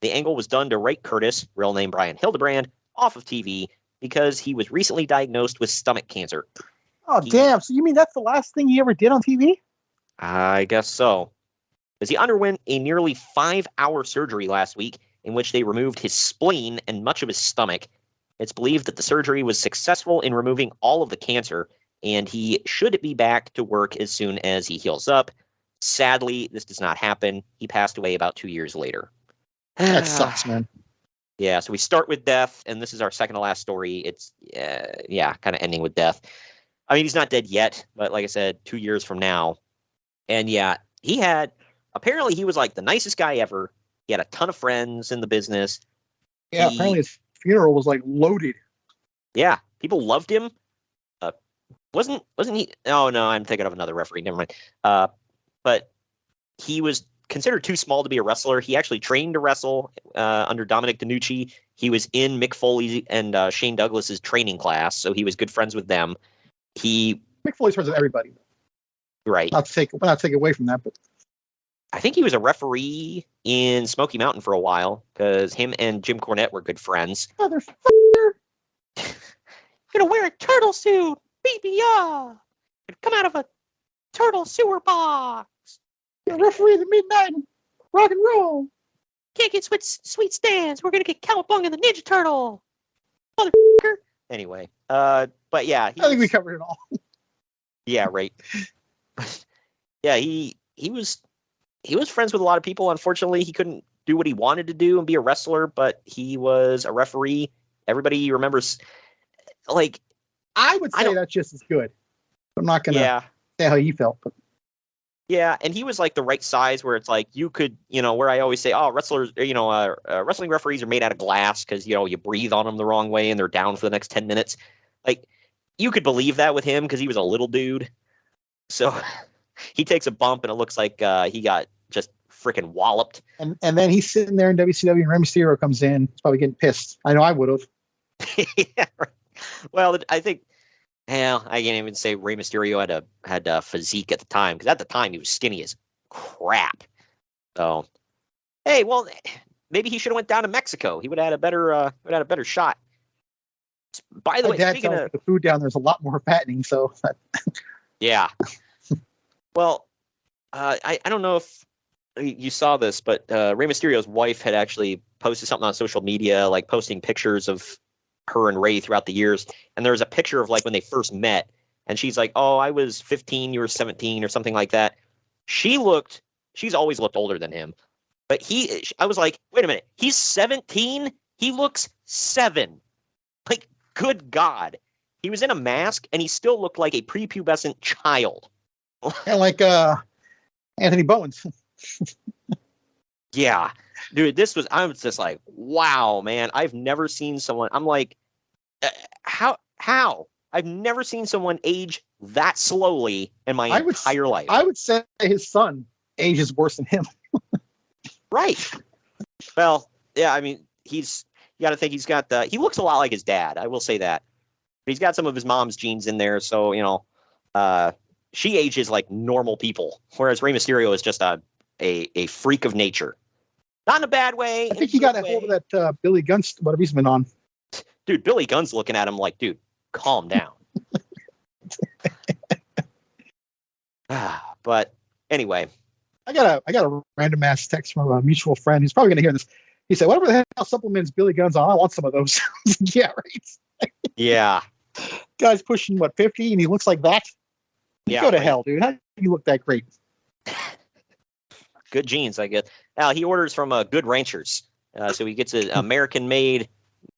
The angle was done to write Curtis, real name Brian Hildebrand, off of TV because he was recently diagnosed with stomach cancer. Oh, damn. So you mean that's the last thing he ever did on TV? I guess so. Because he underwent a nearly 5-hour surgery last week in which they removed his spleen and much of his stomach. It's believed that the surgery was successful in removing all of the cancer, and he should be back to work as soon as he heals up. Sadly, this does not happen. He passed away about 2 years later. That sucks, man. Yeah, so we start with death, and this is our second to last story. It's, kind of ending with death. He's not dead yet, but like I said, 2 years from now. And yeah, apparently he was like the nicest guy ever. He had a ton of friends in the business. Yeah, apparently his funeral was like loaded. Yeah, people loved him. Wasn't he? Oh no, I'm thinking of another referee. Never mind. But he was considered too small to be a wrestler. He actually trained to wrestle under Dominic DeNucci. He was in Mick Foley and Shane Douglas's training class, so he was good friends with them. Mick Foley's friends with everybody. Right. Not take away from that, but I think he was a referee in Smoky Mountain for a while because him and Jim Cornette were good friends. Motherfucker! Gonna wear a turtle suit, BBR. Come out of a turtle sewer box. You're a referee of the midnight rock and roll. Can't get sweet stands. We're gonna get Cowabunga the Ninja Turtle. Motherfucker. Anyway, but yeah, I think we covered it all. Yeah, right. Yeah, he was friends with a lot of people. Unfortunately, he couldn't do what he wanted to do and be a wrestler, but he was a referee. Everybody remembers, like, I would say that's just as good. I'm not gonna say how you felt, but yeah, and he was like the right size where it's like you could, where I always say, wrestlers, wrestling referees are made out of glass because you breathe on them the wrong way and they're down for the next 10 minutes. like, you could believe that with him because he was a little dude. So he takes a bump and it looks like he got just freaking walloped. And then he's sitting there in WCW and Rey Mysterio comes in. He's probably getting pissed. I know I would have. Yeah, right. Well, I think, hell, I can't even say Rey Mysterio had a physique at the time, because at the time he was skinny as crap. So, hey, well, maybe he should have went down to Mexico. He would have had a better shot. By the way, speaking of the food down there's a lot more fattening. So, yeah. Well, I don't know if you saw this, but Rey Mysterio's wife had actually posted something on social media, like posting pictures of her and Rey throughout the years. And there's a picture of like when they first met, and she's like, "Oh, I was 15, you were 17," or something like that. She's always looked older than him, but I was like, wait a minute, he's 17, he looks 7. Like, good God, he was in a mask and he still looked like a prepubescent child. And like Anthony Bowens. Yeah, dude, I was just like, wow, man, I've never seen someone. I'm like, how? I've never seen someone age that slowly in my entire life. I would say his son ages worse than him. Right. Well, yeah, I mean, you got to think he looks a lot like his dad. I will say that. But he's got some of his mom's genes in there. So, she ages like normal people, whereas Rey Mysterio is just a freak of nature. Not in a bad way. I think he got a hold of that Billy Gunn, whatever he's been on. Dude, Billy Gunn's looking at him like, dude, calm down. But anyway. I got a random ass text from a mutual friend. He's probably going to hear this. He said, "Whatever the hell supplements Billy Gunn's on, I want some of those." Yeah, right. Yeah. Guy's pushing 50, and he looks like that. Yeah, go to hell, dude. How do you look that great? Good genes, I guess. Now he orders from Good Ranchers, so he gets an American-made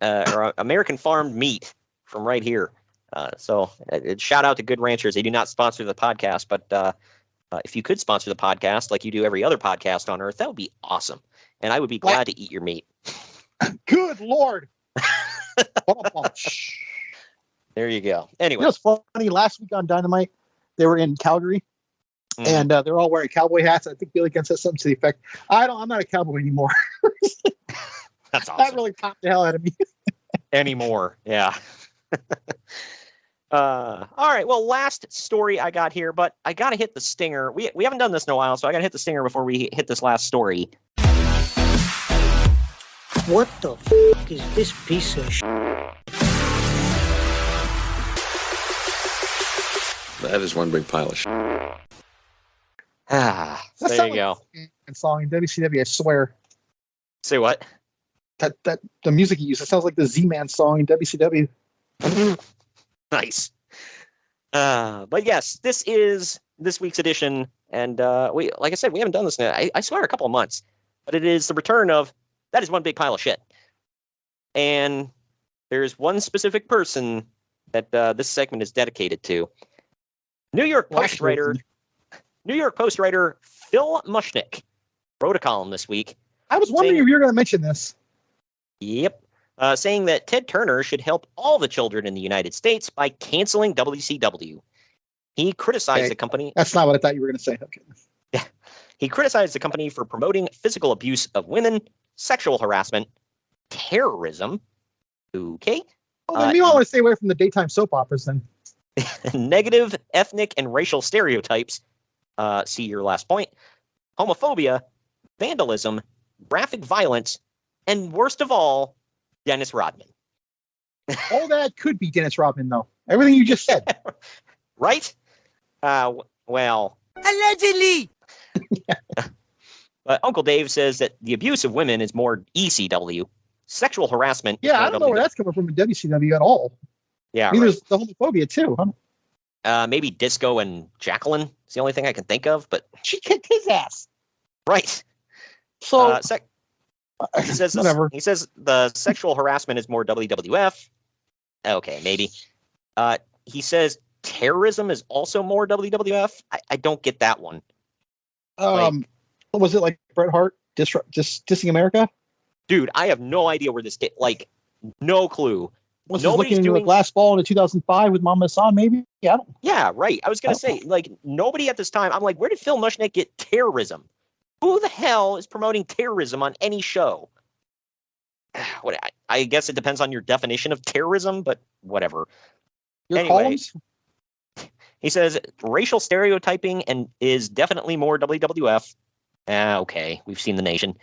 or American farmed meat from right here. So shout out to Good Ranchers. They do not sponsor the podcast, but if you could sponsor the podcast like you do every other podcast on Earth, that would be awesome. And I would be glad to eat your meat. Good Lord. There you go. Anyway. You know what's funny? Last week on Dynamite, they were in Calgary, and they're all wearing cowboy hats. I think Billy Gunn said something to the effect, I'm not a cowboy anymore. That's awesome. That really popped the hell out of me. Anymore. Yeah. All right. Well, last story I got here, but I got to hit the stinger. We haven't done this in a while, so I got to hit the stinger before we hit this last story. What the is this piece of That is one big pile of There you go. Song in WCW, I swear. Say what? That the music he used, it sounds like the Z-Man song in WCW. Nice. But yes, this is this week's edition, and like I said, we haven't done this in I swear a couple of months, but it is the return of That Is One Big Pile of Shit. And there's one specific person that this segment is dedicated to. New York Post writer Phil Mushnick wrote a column this week. I was wondering if you were going to mention this. Yep. Saying that Ted Turner should help all the children in the United States by canceling WCW. He criticized the company. That's not what I thought you were going to say. Okay. Yeah. He criticized the company for promoting physical abuse of women, sexual harassment, terrorism. Okay. Well, then you all want to stay away from the daytime soap operas then. Negative ethnic and racial stereotypes. See your last point. Homophobia, vandalism, graphic violence, and worst of all, Dennis Rodman. All that could be Dennis Rodman, though. Everything you just said. Right? Well. Allegedly! But Uncle Dave says that the abuse of women is more ECW. Sexual harassment. Yeah, I don't know where that's coming from in WCW at all. Yeah, maybe there's the homophobia, too. Huh? Maybe Disco and Jacqueline is the only thing I can think of, but she kicked his ass. Right. So he says whatever. He says the sexual harassment is more WWF. Okay, maybe. He says terrorism is also more WWF. I don't get that one. What was it, like Bret Hart just dissing America? Dude, I have no idea where this no clue. Was he looking into a glass ball in 2005 with Mama Hassan, maybe? Yeah. Yeah, right. I was going to say, like, nobody at this time. I'm like, where did Phil Mushnick get terrorism? Who the hell is promoting terrorism on any show? I guess it depends on your definition of terrorism, but whatever. Your columns? He says racial stereotyping and is definitely more WWF. Okay, we've seen the nation.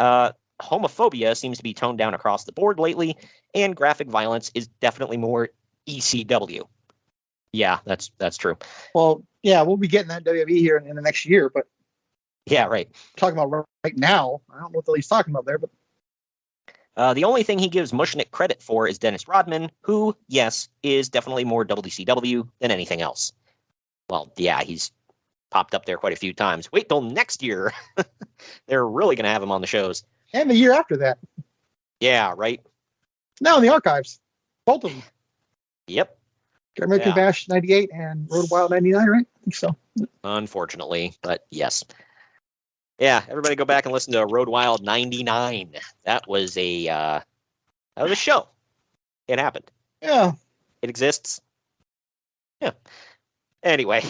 Homophobia seems to be toned down across the board lately, and graphic violence is definitely more ECW. Yeah, that's true. Well, yeah, we'll be getting that WWE here in the next year, but yeah, right. Talking about right now, I don't know what he's talking about there, but the only thing he gives Mushnick credit for is Dennis Rodman, who, yes, is definitely more WCW than anything else. Well, yeah, he's popped up there quite a few times. Wait till next year. They're really going to have him on the shows. And the year after that. Yeah, right. Now in the archives. Both of them. Yep. American Bash 98 and Road Wild 99, right? I think so. Unfortunately, but yes. Yeah, everybody go back and listen to Road Wild 99. That was a show. It happened. Yeah. It exists. Yeah. Anyway,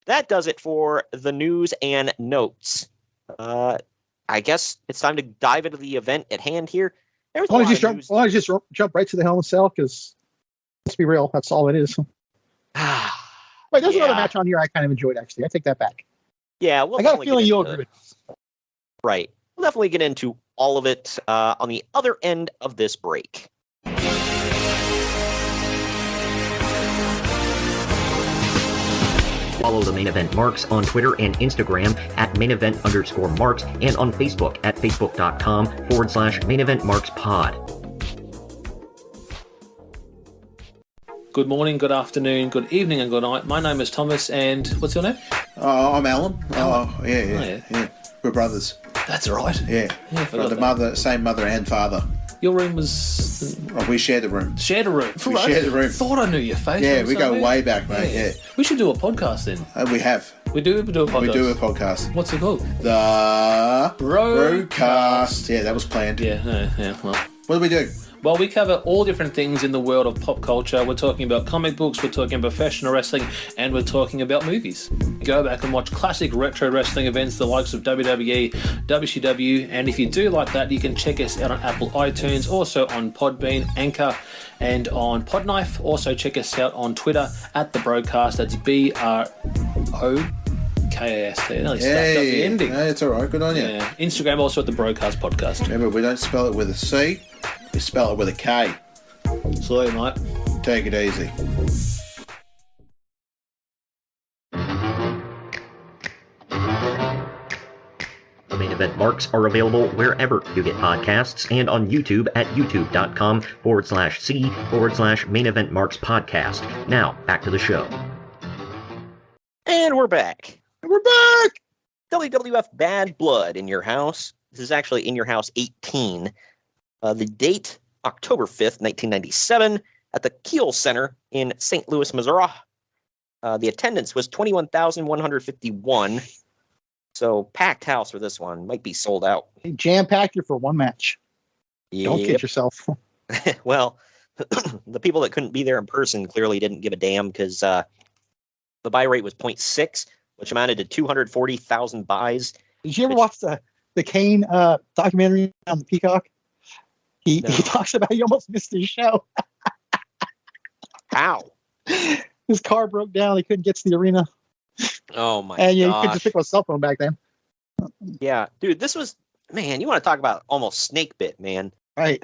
that does it for the news and notes. I guess it's time to dive into the event at hand here. Why don't you just jump right to the Hell in a Cell? Because let's be real, that's all it is. Wait, there's another match on here I kind of enjoyed, actually. I take that back. Yeah, I got a feeling you'll agree with this. Right. We'll definitely get into all of it on the other end of this break. Follow the Main Event Marks on Twitter and Instagram at @mainevent_marks and on Facebook at facebook.com/maineventmarkspod. Good morning, good afternoon, good evening, and good night. My name is Thomas, and what's your name? I'm Alan. Yeah. We're brothers. That's right. Yeah. Same mother and father. Your room was... we shared a room. Shared a room? We shared a room. Thought I knew your face. Yeah, we go way back, mate. Yeah. We should do a podcast then. We have. We do a podcast? We do a podcast. What's it called? The Broadcast. Yeah, that was planned. Yeah, well. What do we do? Well, we cover all different things in the world of pop culture. We're talking about comic books, we're talking about professional wrestling, and we're talking about movies. Go back and watch classic retro wrestling events, the likes of WWE, WCW, and if you do like that, you can check us out on Apple iTunes, also on Podbean, Anchor, and on Podknife. Also check us out on Twitter at The Broadcast. That's BROKAST. They nearly stuffed up the ending. Hey, it's all right. Good on you. Yeah. Instagram also at The Broadcast Podcast. Remember, we don't spell it with a C. We spell it with a K. Sorry, mate. Take it easy. The Main Event Marks are available wherever you get podcasts and on YouTube at youtube.com/C/Main Event Marks Podcast. Now, back to the show. And we're back. We're back! WWF Bad Blood in Your House. This is actually In Your House 18. The date, October 5th, 1997, at the Kiel Center in St. Louis, Missouri. The attendance was 21,151. So, packed house for this one. Might be sold out. Hey, jam-packed here for one match. Yep. Don't kid yourself. Well, the people that couldn't be there in person clearly didn't give a damn because the buy rate was 0.6, which amounted to 240,000 buys. Did you ever watch the Kane documentary on the Peacock? He talks about he almost missed his show. How? His car broke down. They couldn't get to the arena. Oh, my God. And you could just pick up a cell phone back then. Yeah. Dude, this was, man, you want to talk about almost snake bit, man. Right.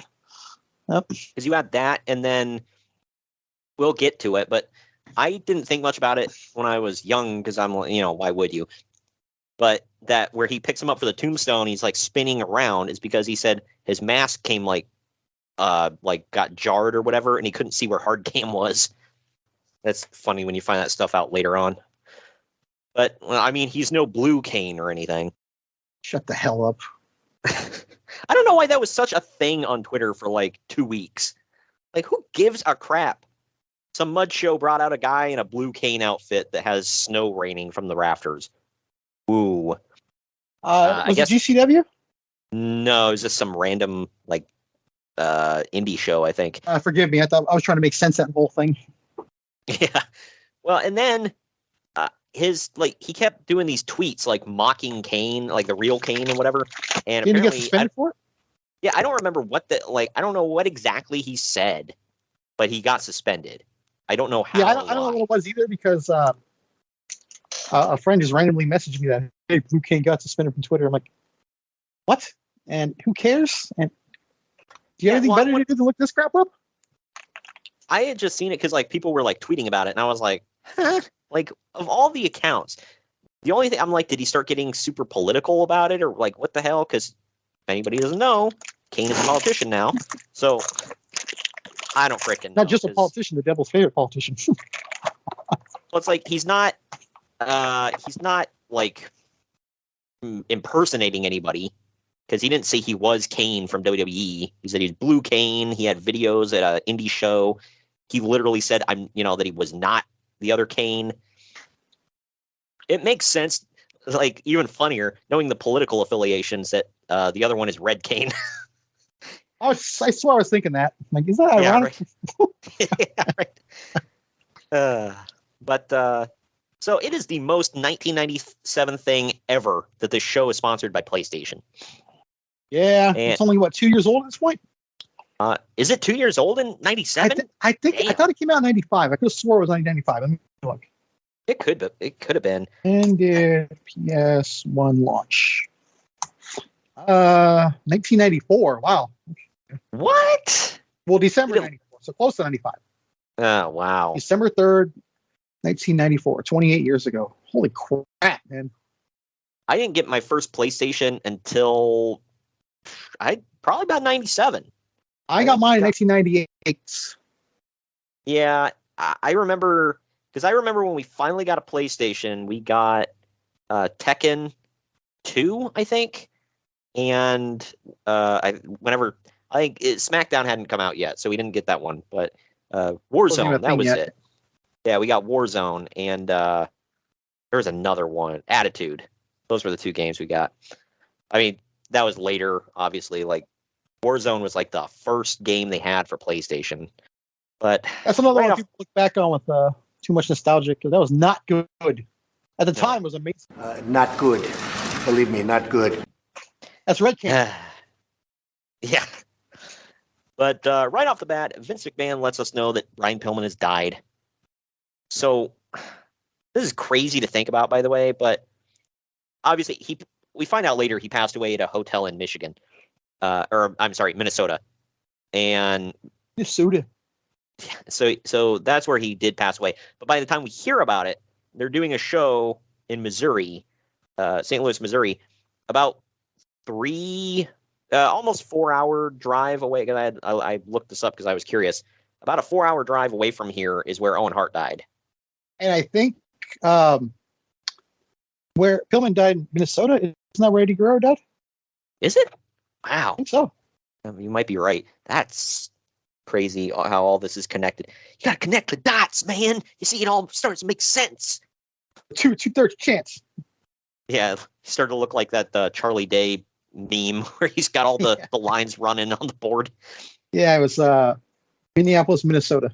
Yep. Because you had that, and then we'll get to it, but I didn't think much about it when I was young because I'm, why would you? But that where he picks him up for the tombstone, he's like spinning around is because he said his mask came got jarred or whatever, and he couldn't see where hard cam was. That's funny when you find that stuff out later on. But he's no blue Kane or anything. Shut the hell up. I don't know why that was such a thing on Twitter for like 2 weeks. Like, who gives a crap? Some mud show brought out a guy in a blue Kane outfit that has snow raining from the rafters. Ooh. Was it GCW? No, it was just some random, indie show, I think. Forgive me. I thought I was trying to make sense of that whole thing. Yeah. Well, and then he kept doing these tweets like mocking Kane, like the real Kane and whatever. And Didn't he get apparently, suspended for it? Yeah, I don't remember I don't know what exactly he said, but he got suspended. I don't know how. Yeah, I don't know what it was either because a friend just randomly messaged me that, hey, Blue Kane got suspended from Twitter. I'm like, what? And who cares? And do you have anything better to do than look this crap up? I had just seen it because like people were like tweeting about it, and I was like, huh? Like of all the accounts, the only thing I'm like, did he start getting super political about it, or like what the hell? Because if anybody doesn't know, Kane is a politician now, so I don't freaking know. Not just a politician, the devil's favorite politician. Well, it's like he's not like impersonating anybody, because he didn't say he was Kane from WWE. He said he's Blue Kane. He had videos at an indie show. He literally said, that he was not the other Kane. It makes sense, like even funnier, knowing the political affiliations that the other one is Red Kane. I swear I was thinking that. Like, is that ironic? Yeah, right. But so it is the most 1997 thing ever that this show is sponsored by PlayStation. Yeah, and it's only 2 years old at this point. Is it 2 years old in 97? I thought it came out in 95. I could have swore it was 1995. Let me look. It could have been. And PS1 launch. 1994. Wow. What? Well, December 94. So close to 95. Oh, wow. December 3rd, 1994. 28 years ago. Holy crap, man. I didn't get my first PlayStation until probably about 97. I got mine in 1998. Yeah, I remember, because I remember when we finally got a PlayStation, we got Tekken 2, I think, and SmackDown hadn't come out yet, so we didn't get that one, but Warzone, that was it. Yeah, we got Warzone, and there was another one, Attitude. Those were the two games we got. I mean, that was later, obviously. Like, Warzone was like the first game they had for PlayStation. But that's another one people look back on with too much nostalgia, because that was not good. At the time, it was amazing. Not good. Believe me, not good. That's Red Kane. Yeah. But right off the bat, Vince McMahon lets us know that Brian Pillman has died. So this is crazy to think about, by the way, but obviously we find out later he passed away at a hotel in Michigan. Minnesota. And Minnesota. So that's where he did pass away. But by the time we hear about it, they're doing a show in Missouri, St. Louis, Missouri, about almost 4 hour drive away. I looked this up because I was curious. About a 4 hour drive away from here is where Owen Hart died. And I think where Pillman died in Minnesota, isn't that where Eddie Guerrero died? Is it? Wow. I think so. You might be right. That's crazy how all this is connected. You got to connect the dots, man. You see, it all starts to make sense. 2/3 chance. Yeah, he started to look like that Charlie Day meme where he's got all the lines running on the board. Yeah, it was Minneapolis, Minnesota.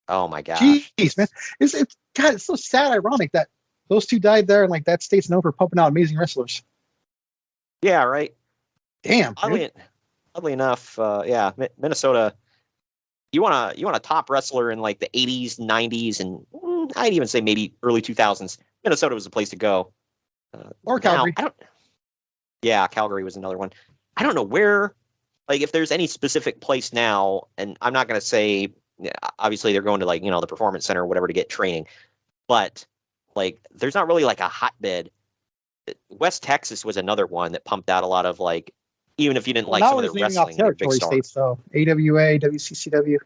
Oh my gosh. Jeez, man. It's so sad, ironic that those two died there, and like that state's known for pumping out amazing wrestlers. Yeah, right. Damn. Oddly enough, Minnesota. You want a top wrestler in like the 80s, 90s, and I'd even say maybe early 2000s. Minnesota was the place to go. Or Calgary. Calgary was another one. I don't know where, like, if there's any specific place now, and I'm not going to say, obviously they're going to like, the performance center or whatever to get training, but like, there's not really like a hotbed. West Texas was another one that pumped out a lot of like, even if you didn't like some of the wrestling, off territory states though. AWA, WCCW.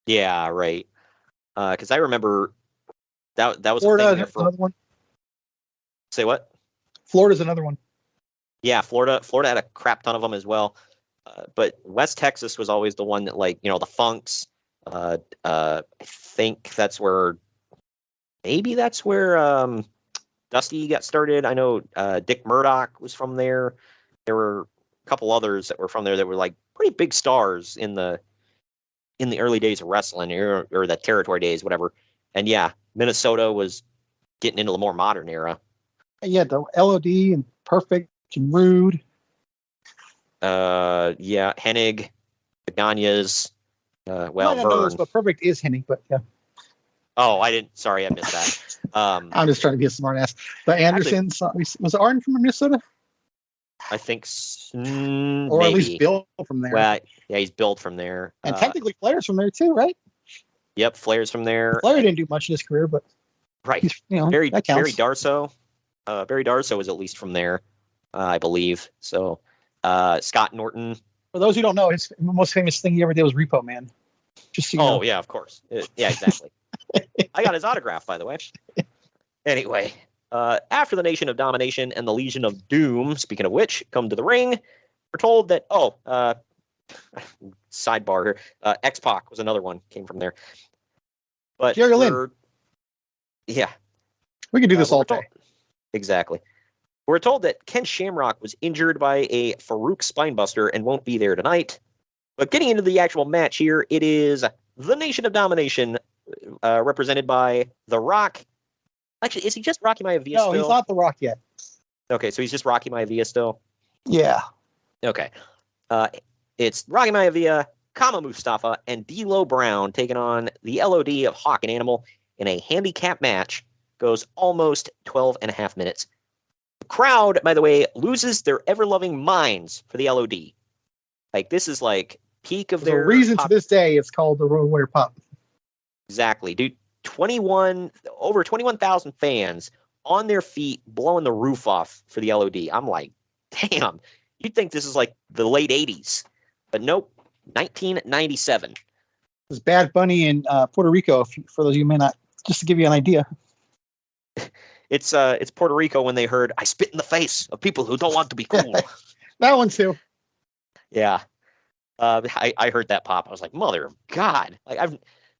Yeah, right. Because I remember that was Florida. A thing there Another one. Say what? Florida's another one. Yeah, Florida had a crap ton of them as well. But West Texas was always the one that, like, the Funks. I think that's where Dusty got started. I know Dick Murdoch was from there. There were a couple others that were from there that were like pretty big stars in the early days of wrestling or the territory days, whatever. And yeah, Minnesota was getting into the more modern era. Yeah, the LOD and Perfect and Rude. Yeah, Hennig, the Gagnes. Well, Vern. Those, but Perfect is Hennig, but yeah. Oh, I didn't. Sorry, I missed that. I'm just trying to be a smart ass. The Andersons, was Arden from Minnesota? I think, or maybe. at least Bill from there. Well, yeah, he's billed from there. And technically, Flair's from there too, right? Yep, Flair's from there. Flair didn't do much in his career, but right. Barry Darso. Barry Darso was at least from there, I believe. So, Scott Norton. For those who don't know, his most famous thing he ever did was Repo Man. Just so you know. Yeah, of course. Yeah, exactly. I got his autograph, by the way. Anyway, after the Nation of Domination and the Legion of Doom, speaking of which, come to the ring, we're told that, sidebar here, X-Pac was another one, came from there. But Jerry Lynn. Yeah. We can do this all day. Exactly. We're told that Ken Shamrock was injured by a Farouk spinebuster and won't be there tonight. But getting into the actual match here, it is the Nation of Domination, represented by The Rock. Actually, is he just Rocky Maivia still? No, he's not The Rock yet. Okay, so he's just Rocky Maivia still? Yeah. Okay. It's Rocky Maivia, Kama Mustafa, and D'Lo Brown taking on the LOD of Hawk and Animal in a handicap match. Goes almost 12 and a half minutes. The crowd, by the way, loses their ever-loving minds for the LOD. Like, this is like peak of There's their... a reason to this day it's called the Road Warrior Pop. Exactly, dude. Over 21,000 fans on their feet, blowing the roof off for the LOD. I'm like, damn. You'd think this is like the late 80s. But nope, 1997. It was Bad Bunny in Puerto Rico, for those of you who may not, just to give you an idea. It's Puerto Rico when they heard, I spit in the face of people who don't want to be cool. That one too. Yeah. I heard that pop. I was like, mother of God. Like,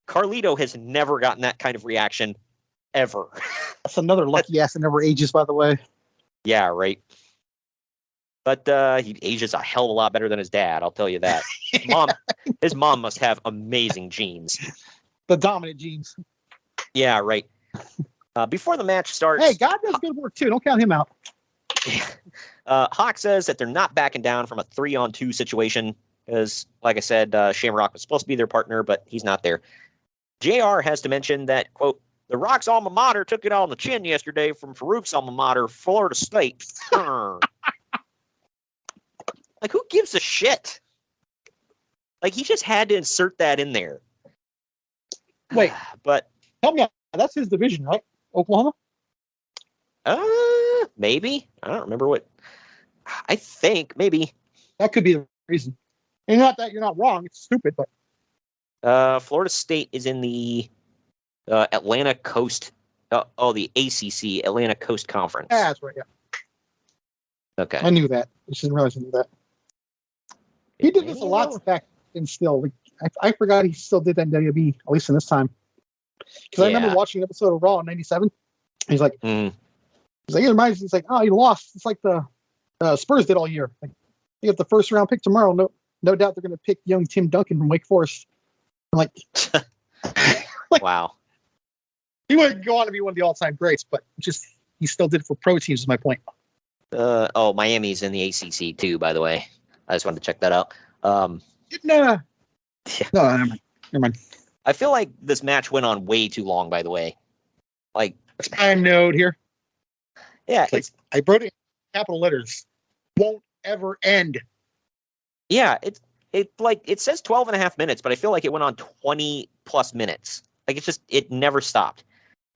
Carlito has never gotten that kind of reaction ever. That's another lucky ass that never ages, by the way. Yeah, right. But he ages a hell of a lot better than his dad, I'll tell you that. His mom must have amazing genes. The dominant genes. Yeah, right. Before the match starts... Hey, God does good work too. Don't count him out. Hawk says that they're not backing down from a 3-on-2 situation because, like I said, Shamrock was supposed to be their partner, but he's not there. JR has to mention that, quote, The Rock's alma mater took it on the chin yesterday from Farouk's alma mater, Florida State. Like, who gives a shit? Like, he just had to insert that in there. Wait, but help me out. That's his division, right? Oklahoma? Maybe. I don't remember what. I think maybe that could be the reason. And not that you're not wrong. It's stupid, but Florida State is in the Atlantic Coast. The ACC, Atlantic Coast Conference. Yeah, that's right. Yeah. Okay. I knew that. I just didn't realize I knew that. He did this a lot back then. Still, like, I forgot he still did that in WWE, at least in this time. Because I remember watching an episode of Raw in '97. He's like, it reminds me. He's like, oh, you lost. It's like the Spurs did all year. Like, you get the first round pick tomorrow. No doubt they're going to pick young Tim Duncan from Wake Forest. I'm like, wow. He wouldn't go on to be one of the all-time greats, but just he still did it for pro teams. Is my point. Miami's in the ACC too, by the way. I just wanted to check that out. No, never mind. I feel like this match went on way too long, by the way. Like, time note here. Yeah, I wrote it in capital letters. Won't ever end. Yeah, it says 12 and a half minutes, but I feel like it went on 20 plus minutes. Like, it never stopped.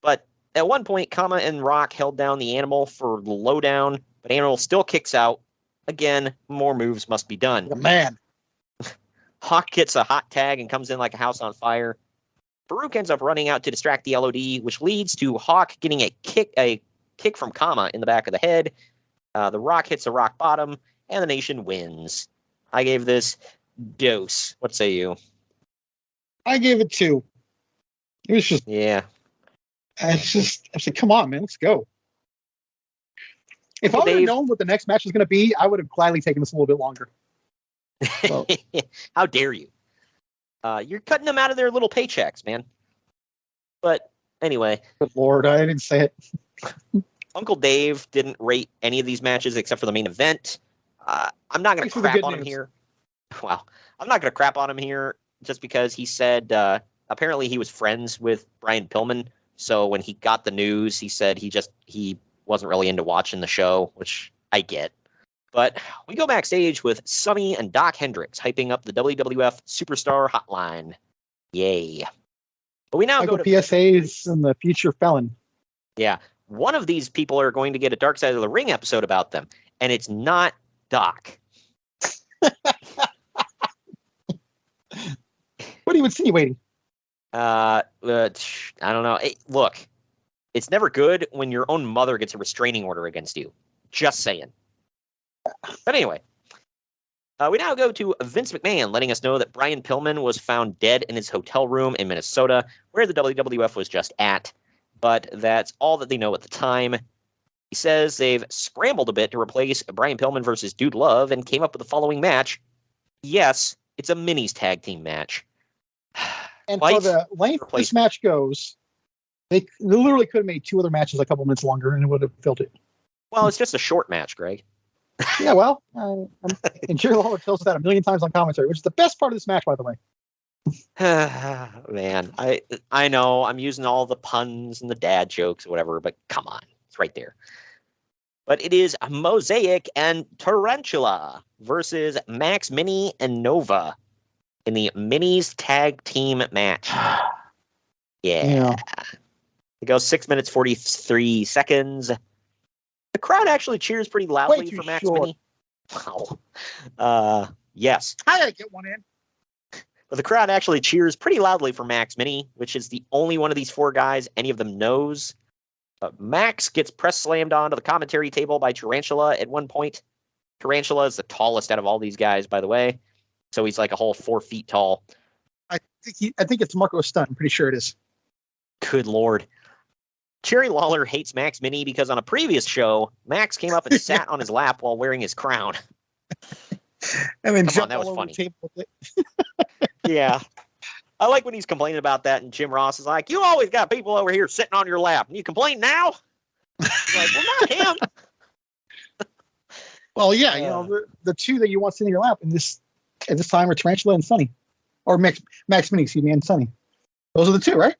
But at one point, Kama and Rock held down the Animal for the lowdown, but Animal still kicks out. Again, more moves must be done. The man. Hawk gets a hot tag and comes in like a house on fire. Farouk ends up running out to distract the LOD, which leads to Hawk getting a kick from Kama in the back of the head. The Rock hits the rock bottom, and the Nation wins. I gave this dose. What say you? I gave it 2. It was just I said, come on, man, let's go. If I would have known what the next match was going to be, I would have gladly taken this a little bit longer. Well, How dare you? You're cutting them out of their little paychecks, man. But anyway. Good Lord, I didn't say it. Uncle Dave didn't rate any of these matches except for the main event. I'm not going to crap on him here. Well, I'm not going to crap on him here just because he said apparently he was friends with Brian Pillman. So when he got the news, he said he wasn't really into watching the show, which I get. But we go backstage with Sonny and Doc Hendricks hyping up the WWF Superstar Hotline. Yay. But we now go to PSAs and the future felon. Yeah. One of these people are going to get a Dark Side of the Ring episode about them, and it's not Doc. What are you insinuating? I don't know. Look, it's never good when your own mother gets a restraining order against you. Just saying. But anyway, we now go to Vince McMahon letting us know that Brian Pillman was found dead in his hotel room in Minnesota, where the WWF was just at. But that's all that they know at the time. He says they've scrambled a bit to replace Brian Pillman versus Dude Love and came up with the following match. Yes, it's a minis tag team match. And for the length this match goes, they literally could have made two other matches a couple minutes longer and it would have filled it. Well, it's just a short match, Greg. Yeah, well, and Jerry Lawler tells us that a million times on commentary, which is the best part of this match, by the way. Man, I know I'm using all the puns and the dad jokes or whatever, but come on, it's right there. But it is Mosaic and Tarantula versus Max Mini and Nova in the Minis tag team match. Yeah. It goes 6 minutes 43 seconds. The crowd actually cheers pretty loudly for Max Mini. Wow. Yes. I gotta get one in. But the crowd actually cheers pretty loudly for Max Mini, which is the only one of these four guys any of them knows. Max gets press slammed onto the commentary table by Tarantula at one point. Tarantula is the tallest out of all these guys, by the way. So he's like a whole 4 feet tall. I think it's Marco Stunt. I'm pretty sure it is. Good Lord. Jerry Lawler hates Max Mini because on a previous show, Max came up and sat on his lap while wearing his crown. And then Come on, that was funny. Yeah. I like when he's complaining about that, and Jim Ross is like, you always got people over here sitting on your lap, and you complain now? He's like, well, not him. Well, yeah, you know, the two that you want sitting in your lap at this time are Tarantula and Sonny. Or Max Mini, excuse me, and Sonny. Those are the two, right?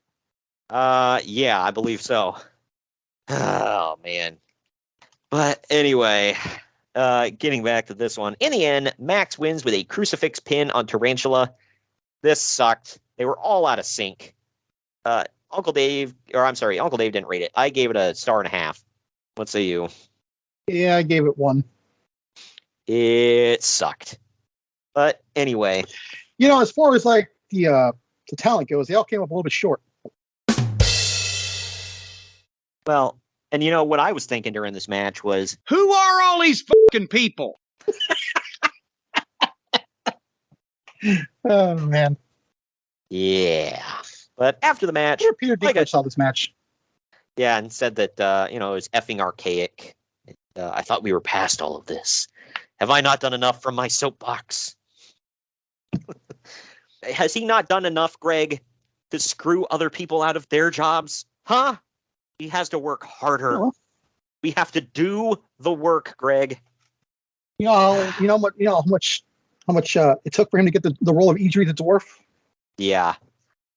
Yeah, I believe so. Oh, man. But anyway, getting back to this one. In the end, Max wins with a crucifix pin on Tarantula. This sucked. They were all out of sync. Uncle Dave didn't rate it. I gave it a 1.5 stars. What say you? Yeah, I gave it 1. It sucked. But anyway. You know, as far as like the talent goes, they all came up a little bit short. Well, and you know what I was thinking during this match was, who are all these fucking people? Oh man. Yeah. But after the match, Peter Dinklage saw this match. Yeah, and said that it was effing archaic. I thought we were past all of this. Have I not done enough from my soapbox? Has he not done enough, Greg, to screw other people out of their jobs? Huh? He has to work harder. Oh. We have to do the work, Greg. You know how much it took for him to get the role of Idris the Dwarf? Yeah.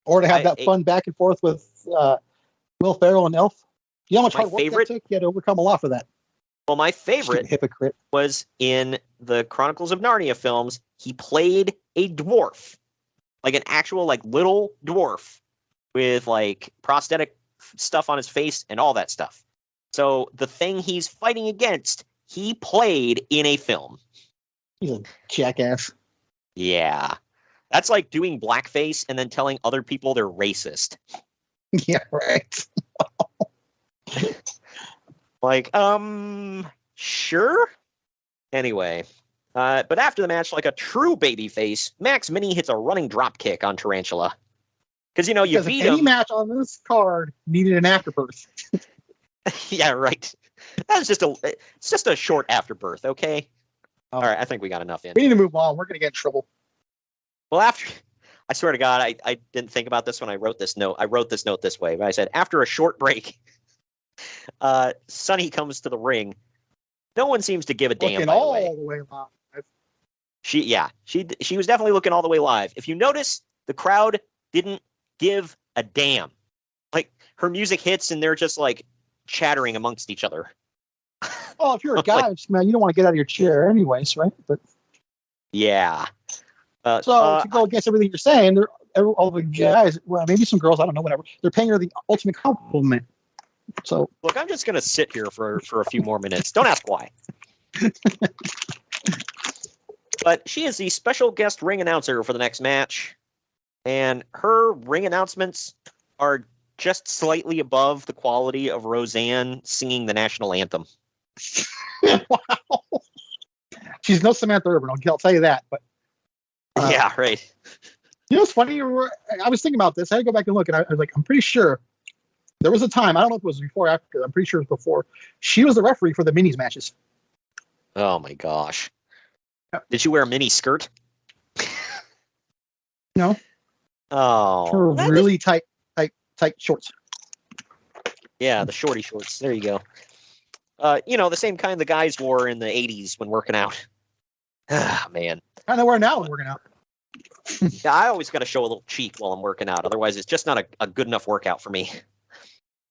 Or to have that fun back and forth with Will Ferrell and Elf? You know how much hard work that took? He had to overcome a lot for that. Well, my favorite hypocrite was in the Chronicles of Narnia films. He played a dwarf, like an actual little dwarf with prosthetic stuff on his face and all that stuff. So the thing he's fighting against, he played in a film. He's a jackass. Yeah. That's like doing blackface and then telling other people they're racist. Yeah, right. Sure. Anyway, but after the match, like a true babyface, Max Mini hits a running drop kick on Tarantula. Because you beat him. Any match on this card needed an afterbirth. Yeah, right. It's just a short afterbirth, okay? All right, I think we got enough in. We need to move on. We're going to get in trouble. Well, I swear to God, I didn't think about this when I wrote this note. I wrote this note this way. But I said, after a short break, Sunny comes to the ring. No one seems to give a damn. Looking all the way live. She was definitely looking all the way live. If you notice, the crowd didn't give a damn. Like, her music hits and they're just like chattering amongst each other. Well, if you're a guy, man, you don't want to get out of your chair anyways, right? But yeah. To go against everything you're saying, all the guys, well, maybe some girls, I don't know, whatever. They're paying her the ultimate compliment. So look, I'm just gonna sit here for a few more minutes. Don't ask why. But she is the special guest ring announcer for the next match, and her ring announcements are just slightly above the quality of Roseanne singing the national anthem. Wow. She's no Samantha Urban, I'll tell you that. But yeah, right. You know what's funny? I was thinking about this. I had to go back and look, and I was like, I'm pretty sure there was a time, I don't know if it was before or after, I'm pretty sure it was before, she was the referee for the minis matches. Oh my gosh. Did she wear a mini skirt? No. Oh. Her really tight shorts. Yeah, the shorty shorts. There you go. The same kind the guys wore in the 80s when working out. Ah, man. Kind of wear now when working out. Yeah, I always got to show a little cheek while I'm working out. Otherwise, it's just not a good enough workout for me.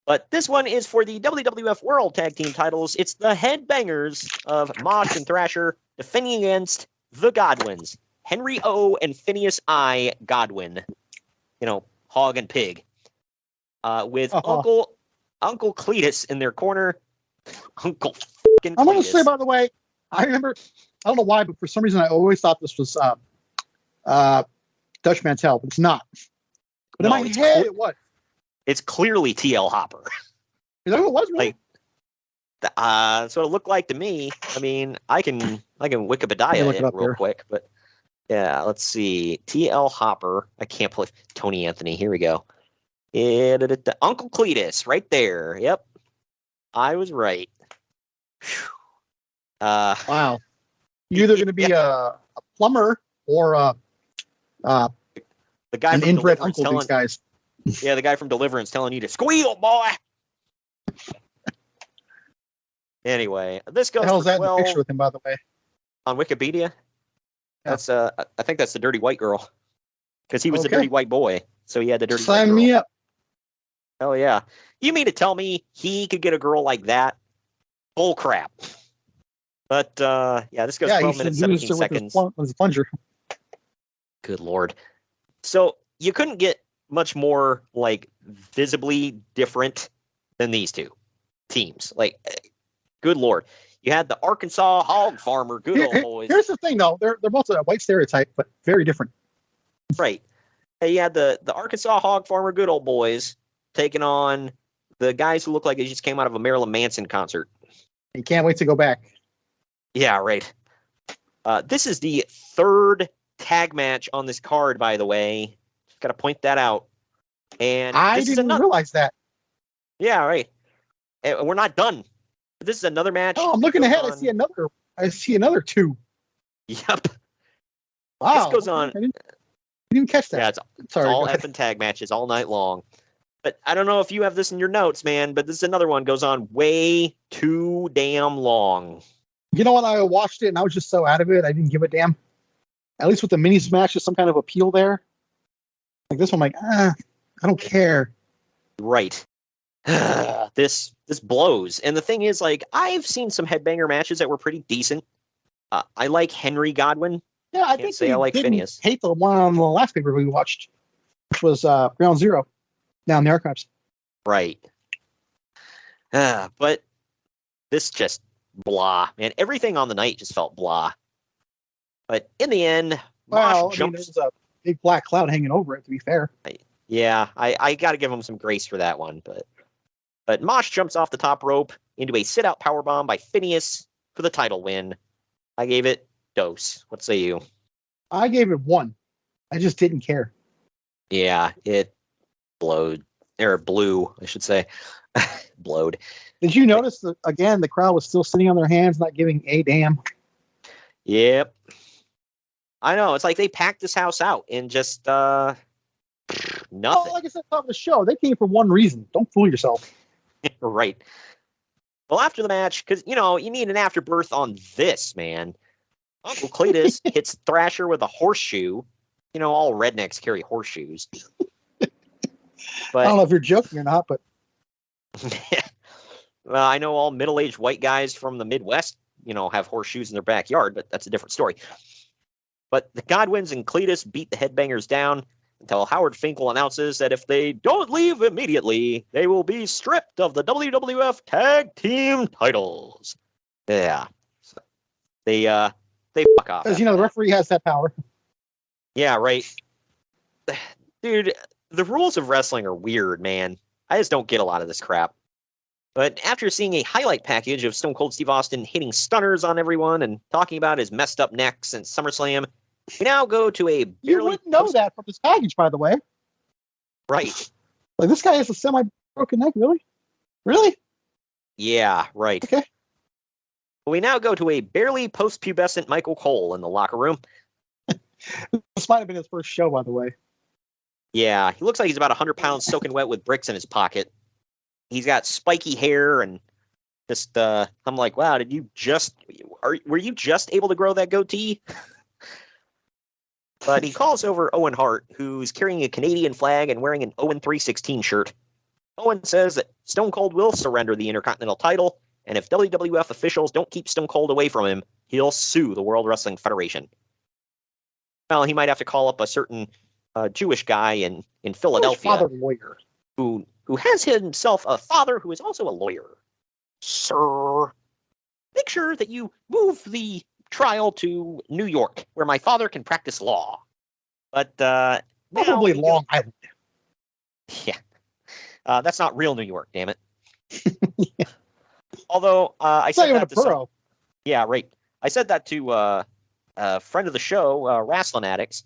But this one is for the WWF World Tag Team titles. It's the Headbangers of Mosh and Thrasher defending against the Godwins. Henry O. and Phineas I. Godwin. Hog and Pig. With Uncle Cletus in their corner. Uncle fucking Cletus. I'm going to say, by the way, I remember, I don't know why, but for some reason I always thought this was Dutch Mantel, but it's not. But in my head, it was. It's clearly T.L. Hopper. Is that who it was? Really? That's what it looked like to me. I mean, I can Wikipedia it real quick, but yeah, let's see. T.L. Hopper. I can't believe Tony Anthony. Here we go. Uncle Cletus, right there. Yep, I was right. Wow. You're either going to be a plumber or the guy an from inbred Deliverance uncle. These guys. Yeah, the guy from Deliverance telling you to squeal, boy. Anyway, this goes. The hell's for that 12 in the picture with him, by the way? On Wikipedia. Yeah. That's I think that's the dirty white girl, because he was the dirty white boy, so he had the dirty. Sign me up. Oh yeah, you mean to tell me he could get a girl like that? Bull crap. But yeah, this goes 12 minutes 17 seconds. With plunger. Good lord. So you couldn't get much more visibly different than these two teams. Good lord. You had the Arkansas hog farmer, good old boys. Here's the thing, though. They're both a white stereotype, but very different. Right. You had the Arkansas hog farmer, good old boys taking on the guys who look like they just came out of a Marilyn Manson concert. You can't wait to go back. Yeah, right. This is the third tag match on this card, by the way. Got to point that out. And I didn't realize that. Yeah, right. And we're not done. This is another match. Oh, I'm looking ahead. I see another two. Yep. Wow. This goes on. I didn't even catch that. Yeah, it's all effing tag matches all night long. But I don't know if you have this in your notes, man, but this is another one. Goes on way too damn long. You know what? I watched it and I was just so out of it. I didn't give a damn. At least with the mini smash, there's some kind of appeal there. Like this one, I'm like, I don't care. Right. This blows. And the thing is, I've seen some headbanger matches that were pretty decent. I like Henry Godwin. Yeah, I think I like Phineas. Hate the one on the last paper we watched, which was Ground Zero, down in the archives. Right. But this just blah, man. Everything on the night just felt blah. But in the end, Mosh jumps. There's a big black cloud hanging over it, to be fair. Yeah, I got to give him some grace for that one. But Mosh jumps off the top rope into a sit-out powerbomb by Phineas for the title win. I gave it dose. What say you? I gave it 1. I just didn't care. Yeah, it blew, I should say. Blowed. Did you notice that, again, the crowd was still sitting on their hands, not giving a damn? Yep. I know. It's like they packed this house out and just nothing. Oh, like I said, top of the show, they came for one reason. Don't fool yourself. Right. Well, after the match, because, you need an afterbirth on this, man. Uncle Cletus hits Thrasher with a horseshoe. All rednecks carry horseshoes. But I don't know if you're joking or not, but well, I know all middle-aged white guys from the Midwest, have horseshoes in their backyard, but that's a different story. But the Godwins and Cletus beat the Headbangers down until Howard Finkel announces that if they don't leave immediately, they will be stripped of the WWF Tag Team titles. Yeah. So they fuck off. Because, the referee has that power. Yeah, right. Dude, the rules of wrestling are weird, man. I just don't get a lot of this crap. But after seeing a highlight package of Stone Cold Steve Austin hitting stunners on everyone and talking about his messed up neck since SummerSlam, we now go to a You wouldn't know that from this package, by the way. Right. Like, this guy has a semi-broken neck, really? Really? Yeah, right. Okay. We now go to a barely post-pubescent Michael Cole in the locker room. This might have been his first show, by the way. Yeah, he looks like he's about 100 pounds soaking wet with bricks in his pocket. He's got spiky hair and just, I'm like, wow, were you just able to grow that goatee? But he calls over Owen Hart, who's carrying a Canadian flag and wearing an Owen 316 shirt. Owen says that Stone Cold will surrender the Intercontinental title, and if WWF officials don't keep Stone Cold away from him, he'll sue the World Wrestling Federation. Well, he might have to call up a certain Jewish guy in Philadelphia father lawyer who has himself a father who is also a lawyer. Sir, make sure that you move the trial to New York, where my father can practice law. But probably Long Island. Yeah, that's not real New York, damn it. Yeah. Although I said that to some, yeah, right. I said that to a friend of the show, Wrestling Addicts.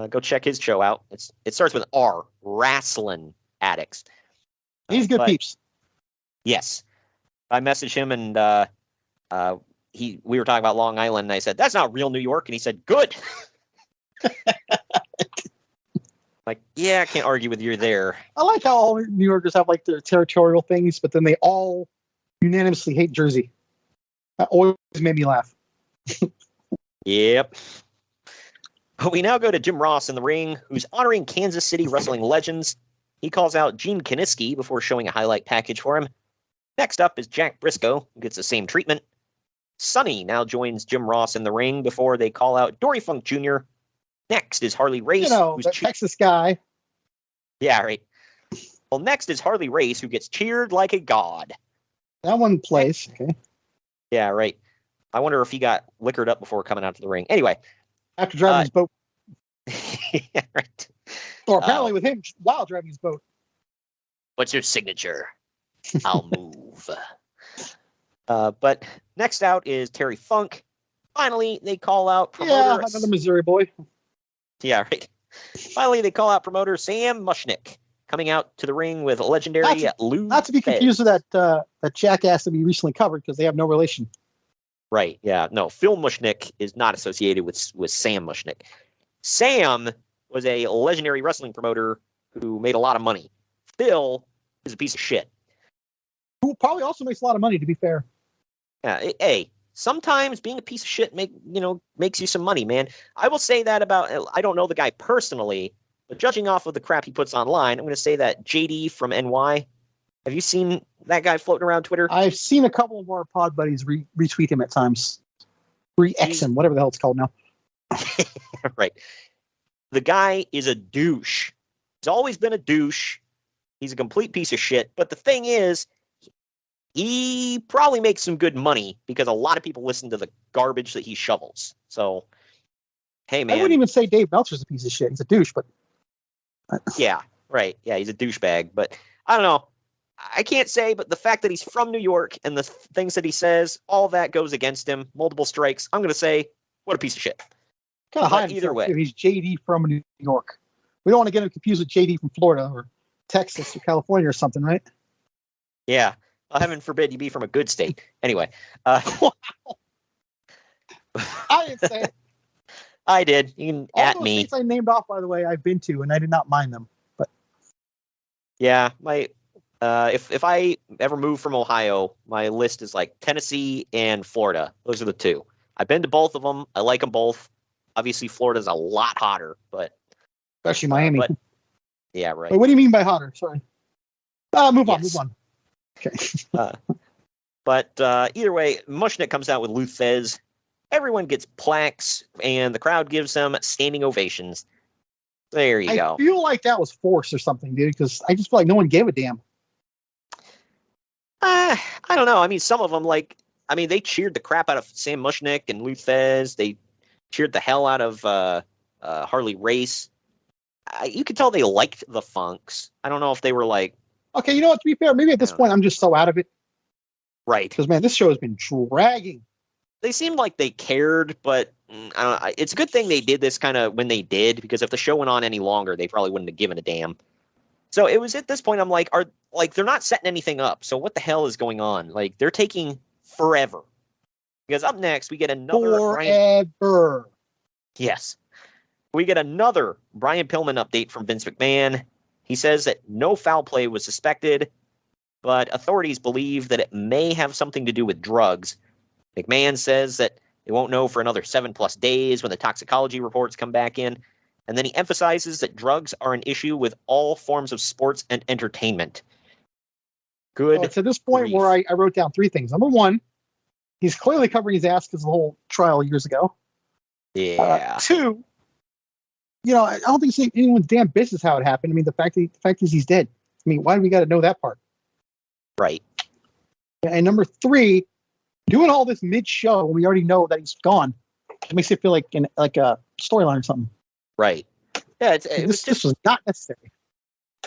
Go check his show out. It starts with R, Wrestling Addicts. He's good peeps. Yes, I messaged him and we were talking about Long Island, and I said, that's not real New York. And he said, good. Like, yeah, I can't argue with you there. I like how all New Yorkers have like their territorial things, but then they all unanimously hate Jersey. That always made me laugh. Yep. But we now go to Jim Ross in the ring, who's honoring Kansas City wrestling legends. He calls out Gene Kiniski before showing a highlight package for him. Next up is Jack Briscoe, who gets the same treatment. Sonny now joins Jim Ross in the ring before they call out Dory Funk Jr. Next is Harley Race. Who's the Texas guy. Yeah, right. Well, next is Harley Race, who gets cheered like a god. That one plays. Okay. Yeah, right. I wonder if he got liquored up before coming out to the ring. Anyway. After driving his boat. Yeah, right. Or apparently with him while driving his boat. What's your signature? I'll move. But next out is Terry Funk. Finally, they call out promoter. Yeah, another Missouri boy. Yeah, right. Finally, they call out promoter Sam Mushnick, coming out to the ring with legendary Lou. Not to be confused with that jackass that we recently covered, because they have no relation. Right. Yeah. No, Phil Mushnick is not associated with Sam Mushnick. Sam was a legendary wrestling promoter who made a lot of money. Phil is a piece of shit. Who probably also makes a lot of money, to be fair. Yeah. Hey, sometimes being a piece of shit makes you some money, man. I will say that about, I don't know the guy personally, but judging off of the crap he puts online, I'm going to say that JD from NY. Have you seen that guy floating around Twitter? I've seen a couple of our pod buddies retweet him at times. Re-X him, whatever the hell it's called now. Right. The guy is a douche. He's always been a douche. He's a complete piece of shit. But the thing is, he probably makes some good money because a lot of people listen to the garbage that he shovels. So, hey, man. I wouldn't even say Dave Meltzer's a piece of shit. He's a douche, but... Yeah, right. Yeah, he's a douchebag. But I don't know. I can't say, but the fact that he's from New York and the things that he says, all that goes against him. Multiple strikes. I'm going to say, what a piece of shit. Kind of high either way. He's JD from New York. We don't want to get him confused with JD from Florida or Texas or California or something, right? Yeah. Well, heaven forbid you be from a good state. Anyway. I didn't say it. I did. You can All at those me. states I named off, by the way, I've been to, and I did not mind them. But Yeah, if I ever move from Ohio, my list is like Tennessee and Florida. Those are the two. I've been to both of them. I like them both. Obviously, Florida's a lot hotter, but especially Miami. Yeah, right. Wait, what do you mean by hotter? Sorry. Move on. Okay. But either way, Mushnick comes out with Lou Thesz. Everyone gets plaques, and the crowd gives them standing ovations. There you go. I feel like that was forced or something, dude, because I just feel like no one gave a damn. I don't know. I mean, some of them, they cheered the crap out of Sam Mushnick and Lou Thesz. They cheered the hell out of Harley Race. You could tell they liked the Funks. I don't know if they were like... Okay, you know what? To be fair, maybe at this point I'm just so out of it. Right. Because, man, this show has been dragging. They seemed like they cared, but I don't know. It's a good thing they did this kind of when they did, because if the show went on any longer, they probably wouldn't have given a damn. So it was at this point I'm like, they're not setting anything up. So what the hell is going on? Like, they're taking forever. Because up next we get another forever. Yes. We get another Brian Pillman update from Vince McMahon. He says that no foul play was suspected, but authorities believe that it may have something to do with drugs. McMahon says that they won't know for another 7+ days when the toxicology reports come back in. And then he emphasizes that drugs are an issue with all forms of sports and entertainment. Good. So it's at this point where I wrote down 3 things. Number 1, he's clearly covering his ass because of the whole trial years ago. Yeah. 2, I don't think it's anyone's damn business how it happened. I mean, the fact is he's dead. I mean, why do we got to know that part? Right. And number 3, doing all this mid-show when we already know that he's gone, it makes it feel like a storyline or something. Right. Yeah, this was not necessary.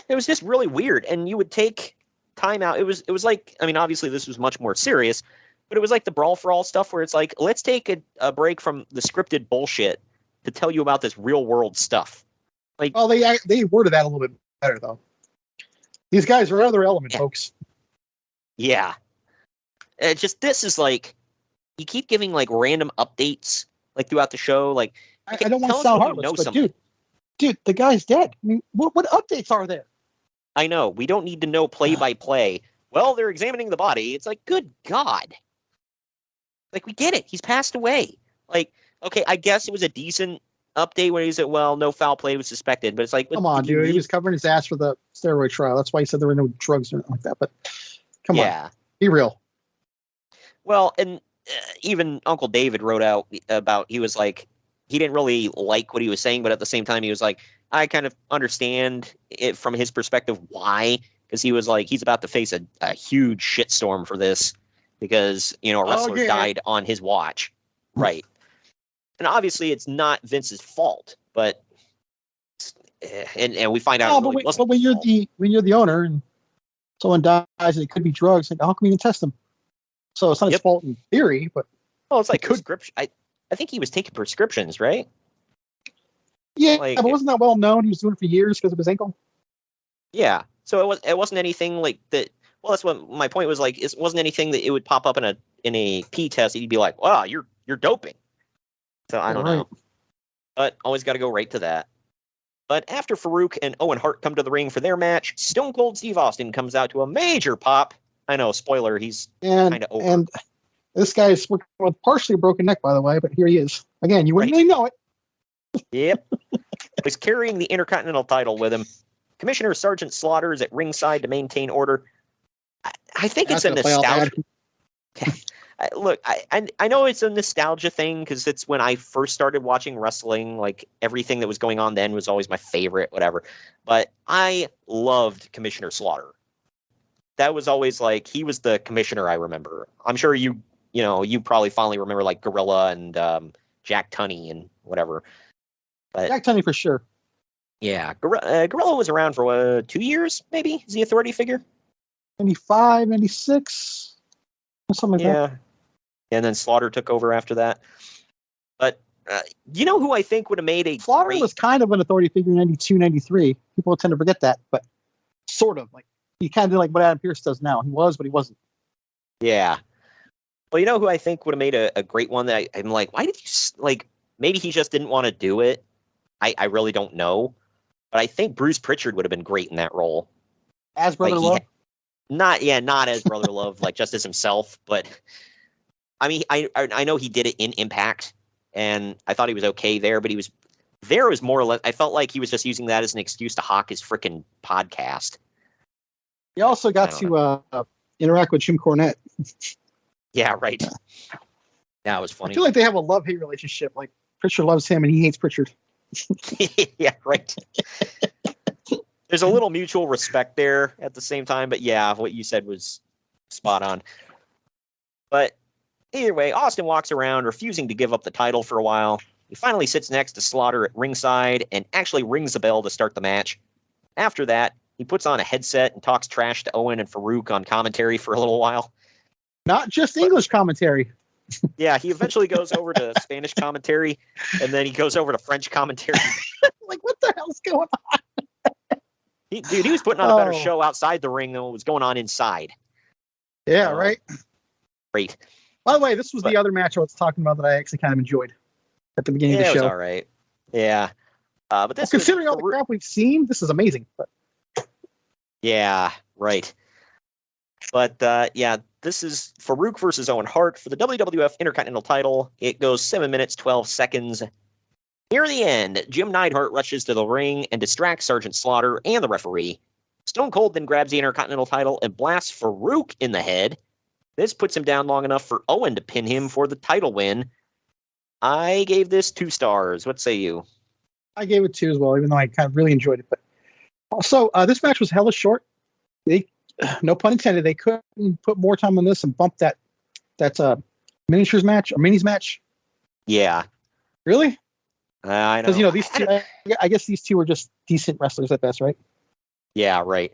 It was just really weird, and you would take time out. It was like, I mean, obviously this was much more serious, but it was like the Brawl for All stuff where it's like, let's take a break from the scripted bullshit to tell you about this real world stuff. Like, well, they worded that a little bit better though. These guys are another element, folks. Yeah. This is like, you keep giving like random updates like throughout the show. Like, I don't want to sound heartless, but dude, the guy's dead. I mean, what updates are there? I know. We don't need to know play by play. Well, they're examining the body. It's like, good God. Like, we get it. He's passed away. Like, okay, I guess it was a decent update where he said, well, no foul play was suspected. But it's like, come on, dude. He was covering his ass for the steroid trial. That's why he said there were no drugs or anything like that. But come on. Be real. Well, and even Uncle David wrote out about, he was like, he didn't really like what he was saying, but at the same time, he was like, I kind of understand it from his perspective why, because he was like, he's about to face a huge shitstorm for this because, a wrestler died on his watch. Right. And obviously it's not Vince's fault, but and we find out but when you're the owner and someone dies and it could be drugs, like, how come you can test them? So it's not his fault in theory, but it's like prescription. I think he was taking prescriptions, right? Yeah, but wasn't that well known? He was doing it for years because of his ankle. Yeah, so it wasn't anything like that. Well, that's what my point was. Like, it wasn't anything that it would pop up in a P test. You'd be like, "Wow, you're doping." So I don't know, but always got to go right to that. But after Farouk and Owen Hart come to the ring for their match, Stone Cold Steve Austin comes out to a major pop. I know, spoiler, he's kind of over. And this guy is working with partially a broken neck, by the way, but here he is. Again, you wouldn't really know it. Yep. He's carrying the Intercontinental title with him. Commissioner Sergeant Slaughter is at ringside to maintain order. I think it's a nostalgia. Look, I know it's a nostalgia thing because it's when I first started watching wrestling. Like, everything that was going on then was always my favorite, whatever. But I loved Commissioner Slaughter. That was always like, he was the commissioner, I remember. I'm sure you probably fondly remember like Gorilla and Jack Tunney and whatever. But Jack Tunney for sure. Yeah, Gorilla was around for 2 years, maybe? Is the authority figure? 95, 96, something like that. And then Slaughter took over after that. But you know who I think would have made a Slaughter was kind of an authority figure in 92, 93. People tend to forget that, but sort of. Like, he kind of did like what Adam Pearce does now. He was, but he wasn't. Yeah. Well, you know who I think would have made a great one that I'm like, why did you, like, maybe he just didn't want to do it. I really don't know. But I think Bruce Pritchard would have been great in that role. As Brother Love? Not as Brother Love, like just as himself. But, I mean, I know he did it in Impact, and I thought he was okay there, but was more or less, I felt like he was just using that as an excuse to hawk his freaking podcast. He also got to interact with Jim Cornette. Yeah, right. That was funny. I feel like they have a love-hate relationship. Like, Pritchard loves him, and he hates Pritchard. Yeah, right. There's a little mutual respect there at the same time, but yeah, what you said was spot on. But either way, Austin walks around refusing to give up the title for a while. He finally sits next to Slaughter at ringside and actually rings the bell to start the match. After that, he puts on a headset and talks trash to Owen and Farouk on commentary for a little while. Not just English commentary. Yeah, he eventually goes over to Spanish commentary, and then he goes over to French commentary. Like, what the hell's going on? He was putting on a better show outside the ring than what was going on inside. Yeah, right. Great. By the way, this was the other match I was talking about that I actually kind of enjoyed at the beginning of the show. It was all right. Yeah. But this considering all the crap we've seen, this is amazing. But. Yeah, right. But, this is Farouk versus Owen Hart for the WWF Intercontinental title. It goes 7 minutes, 12 seconds. Near the end, Jim Neidhart rushes to the ring and distracts Sergeant Slaughter and the referee. Stone Cold then grabs the Intercontinental title and blasts Farouk in the head. This puts him down long enough for Owen to pin him for the title win. I gave this 2 stars. What say you? I gave it 2 as well, even though I kind of really enjoyed it. But also, this match was hella short. No pun intended. They couldn't put more time on this and bump that miniatures match or minis match. Yeah. Really? I know. Because these two. I guess these two are just decent wrestlers at best, right? Yeah, right.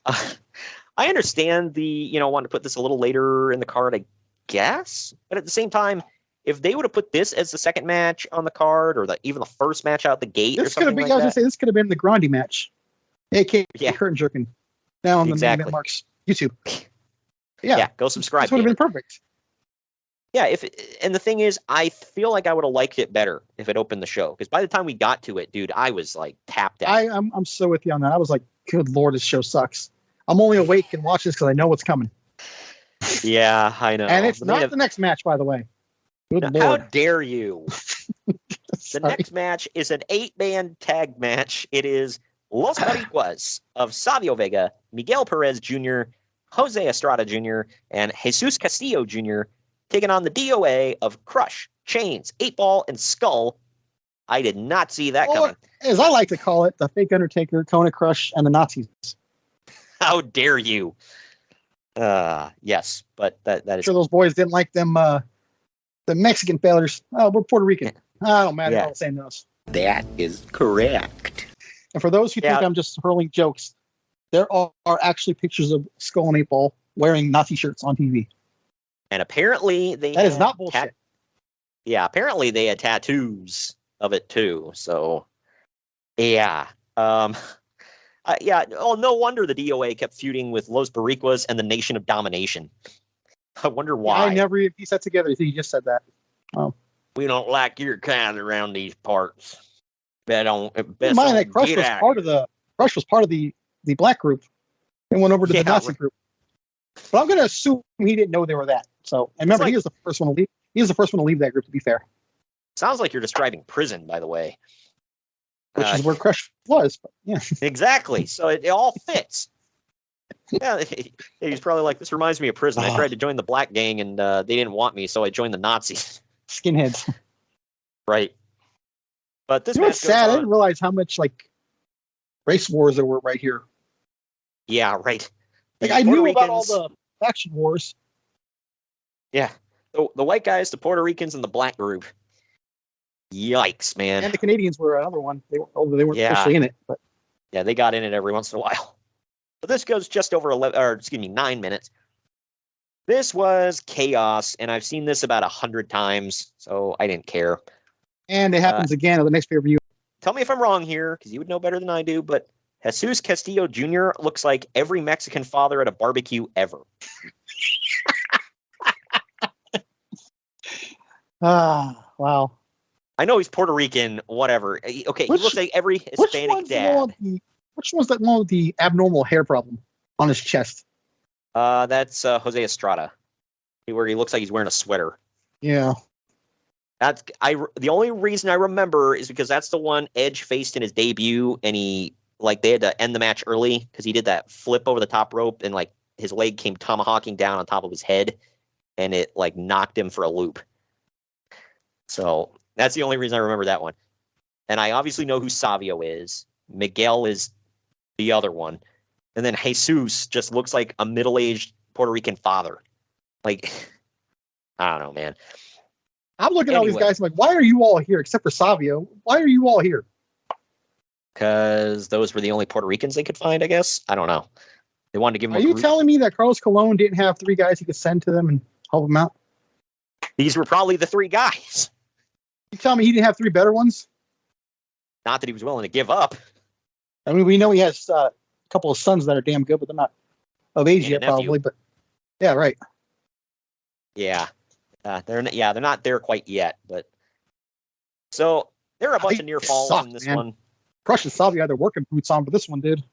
I understand the wanting to put this a little later in the card, I guess, but at the same time, if they would have put this as the second match on the card, or even the first match out the gate, this could have been. I was gonna say this could have been the Grandi match, aka curtain jerking. Now on the Main Event Marks YouTube. Yeah, go subscribe. This would have been perfect. Yeah, and the thing is, I feel like I would have liked it better if it opened the show, because by the time we got to it, dude, I was like tapped out. I'm so with you on that. I was like, good Lord, this show sucks. I'm only awake and watch this because I know what's coming. Yeah, I know. And it's not the next match, by the way. Good Lord. How dare you? The next match is an 8-man tag match. It is Los Boricuas of Savio Vega, Miguel Perez Jr., Jose Estrada Jr., and Jesus Castillo Jr. taking on the DOA of Crush, Chains, 8-Ball, and Skull. I did not see that coming. As I like to call it, the fake Undertaker, Kona Crush, and the Nazis. How dare you? Yes, but that is... I'm sure those boys didn't like them, the Mexican fellas. Oh, we're Puerto Rican. I don't matter. All the same to us. That is correct. And for those who think I'm just hurling jokes, there are actually pictures of Skull and 8-Ball wearing Nazi shirts on TV. And apparently that is not bullshit. Apparently they had tattoos of it too. So, yeah. No wonder the DOA kept feuding with Los Boricuas and the Nation of Domination. I wonder why. I never even pieced that together. You just said that. Oh. We don't like your kind around these parts. Bet on. Mind that Crush was part of the black group and went over to the Nazi group. But I'm going to assume he didn't know they were that. So, and remember, he was the first one to leave. He was the first one to leave that group. To be fair. Sounds like you're describing prison, by the way. Which is where Crush was. But, yeah. Exactly. So it all fits. Yeah, he's probably like, this reminds me of prison. I tried to join the black gang and they didn't want me, so I joined the Nazis. Skinheads. Right. But this was sad. I didn't realize how much race wars there were right here. Yeah, right. Like, I knew about all the faction wars. Yeah. The white guys, the Puerto Ricans, and the black group. Yikes, man. And the Canadians were another one. They weren't officially in it. But. Yeah, they got in it every once in a while. But this goes just over 9 minutes. This was chaos, and I've seen this about 100 times, so I didn't care. And it happens again at the next pay-per-view. Tell me if I'm wrong here, because you would know better than I do, but Jesus Castillo Jr. looks like every Mexican father at a barbecue ever. Wow. I know he's Puerto Rican, whatever. Okay, he looks like every Hispanic dad. Which one's that one with the abnormal hair problem on his chest? That's Jose Estrada, where he looks like he's wearing a sweater. Yeah. The only reason I remember is because that's the one Edge faced in his debut, and they had to end the match early because he did that flip over the top rope, and like his leg came tomahawking down on top of his head, and it like knocked him for a loop. So that's the only reason I remember that one. And I obviously know who Savio is. Miguel is the other one. And then Jesus just looks like a middle-aged Puerto Rican father. Like, I don't know, man. I'm looking at all these guys. I'm like, why are you all here except for Savio? Why are you all here? Because those were the only Puerto Ricans they could find, I guess. I don't know. They wanted to give him Are you telling me that Carlos Colon didn't have 3 guys he could send to them and help them out? These were probably the 3 guys. You tell me he didn't have 3 better ones? Not that he was willing to give up. I mean, we know he has a couple of sons that are damn good, but they're not of age yet, probably. But yeah, right. Yeah, they're not there quite yet. But so there are a bunch of near falls in this one. Crush and Savio had their working boots on, but this one did.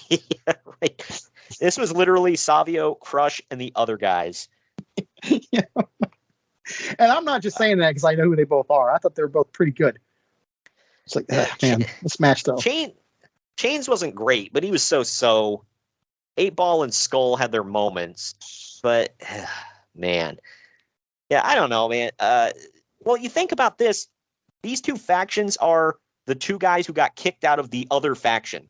Yeah, right. This was literally Savio, Crush, and the other guys. Yeah. And I'm not just saying that because I know who they both are. I thought they were both pretty good. It's like, man, this match though. Chains wasn't great, but he was so. 8-Ball and Skull had their moments, but man, yeah, I don't know, man. Well, you think about this; these 2 factions are the 2 guys who got kicked out of the other faction.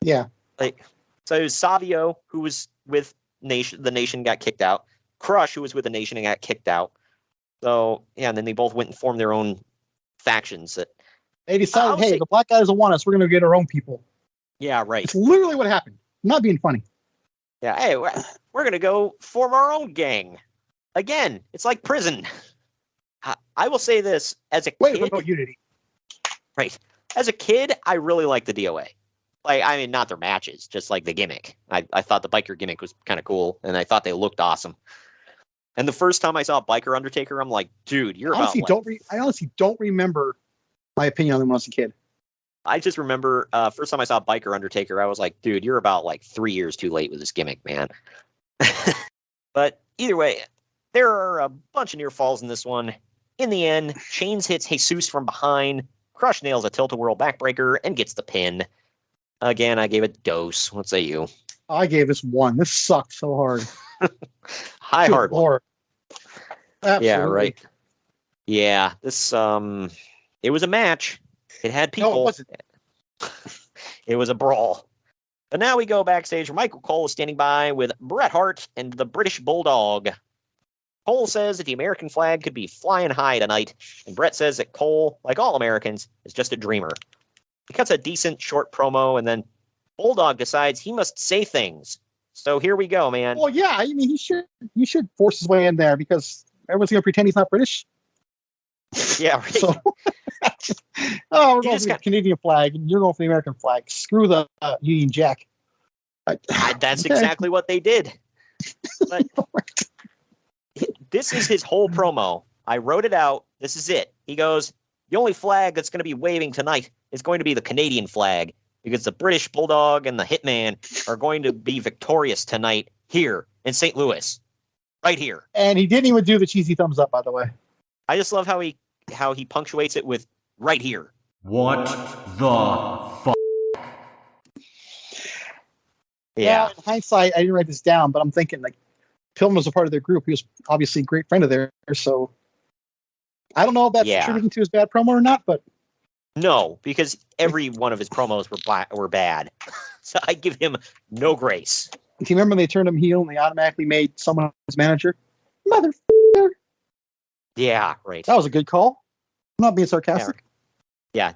Yeah, like so it was Savio, who was with the Nation, got kicked out. Crush, who was with the Nation and got kicked out. So yeah, and then they both went and formed their own factions. They decided, hey, the black guy doesn't want us. We're going to get our own people. Yeah, right. It's literally what happened. I'm not being funny. Yeah, hey, we're going to go form our own gang. Again, it's like prison. I will say this, as a kid... Remote unity. Right. As a kid, I really liked the DOA. Like, I mean, not their matches, just like the gimmick. I thought the biker gimmick was kind of cool, and I thought they looked awesome. And the first time I saw Biker Undertaker, I'm like, dude, you're I honestly don't remember my opinion on them when I was a kid. I just remember first time I saw Biker Undertaker, I was like, dude, you're about like 3 years too late with this gimmick, man. But either way, there are a bunch of near falls in this one. In the end, Chains hits Jesus from behind. Crush nails a tilt-a-whirl backbreaker and gets the pin. Again, I gave it dose. What say you? I gave this 1. This sucked so hard. Hard one. Absolutely. Yeah, right. Yeah, this it was a match. It had people. No, it wasn't. It was a brawl. But now we go backstage where Michael Cole is standing by with Bret Hart and the British Bulldog. Cole says that the American flag could be flying high tonight, and Bret says that Cole, like all Americans, is just a dreamer. He cuts a decent short promo, and then Bulldog decides he must say things. So here we go, man. Well, yeah, I mean, he should force his way in there because everyone's going to pretend he's not British. Yeah, right. So, we're going for the Canadian flag, and you're going for the American flag. Screw the Union Jack. That's exactly what they did. But this is his whole promo. I wrote it out. This is it. He goes, the only flag that's going to be waving tonight is going to be the Canadian flag because the British Bulldog and the Hitman are going to be victorious tonight here in St. Louis. Right here. And he didn't even do the cheesy thumbs up, by the way. I just love how he punctuates it with right here. What the fuck? Yeah. In hindsight, I didn't write this down, but I'm thinking like Pillman was a part of their group. He was obviously a great friend of theirs. So I don't know if that's contributing to his bad promo or not, but no, because every one of his promos were bad. So I give him no grace. Do you remember when they turned him heel and they automatically made someone his manager? Motherfucker. Yeah, right. That was a good call. I'm not being sarcastic. Yeah,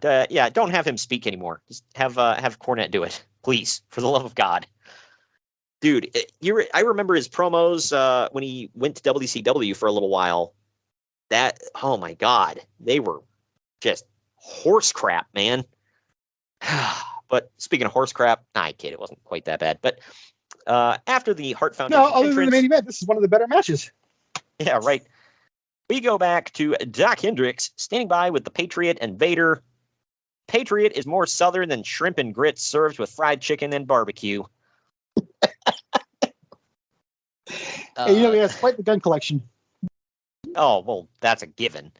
don't have him speak anymore. Just have Cornette do it, please, for the love of God. Dude, I remember his promos when he went to WCW for a little while. Oh my God, they were just horse crap, man. But speaking of horse crap, I kid, it wasn't quite that bad. But after the Hart Foundation other than the main event, this is one of the better matches. Yeah, right. We go back to Doc Hendricks standing by with the Patriot and Vader. Patriot is more southern than shrimp and grits served with fried chicken and barbecue. He has quite the gun collection. Oh, well, that's a given.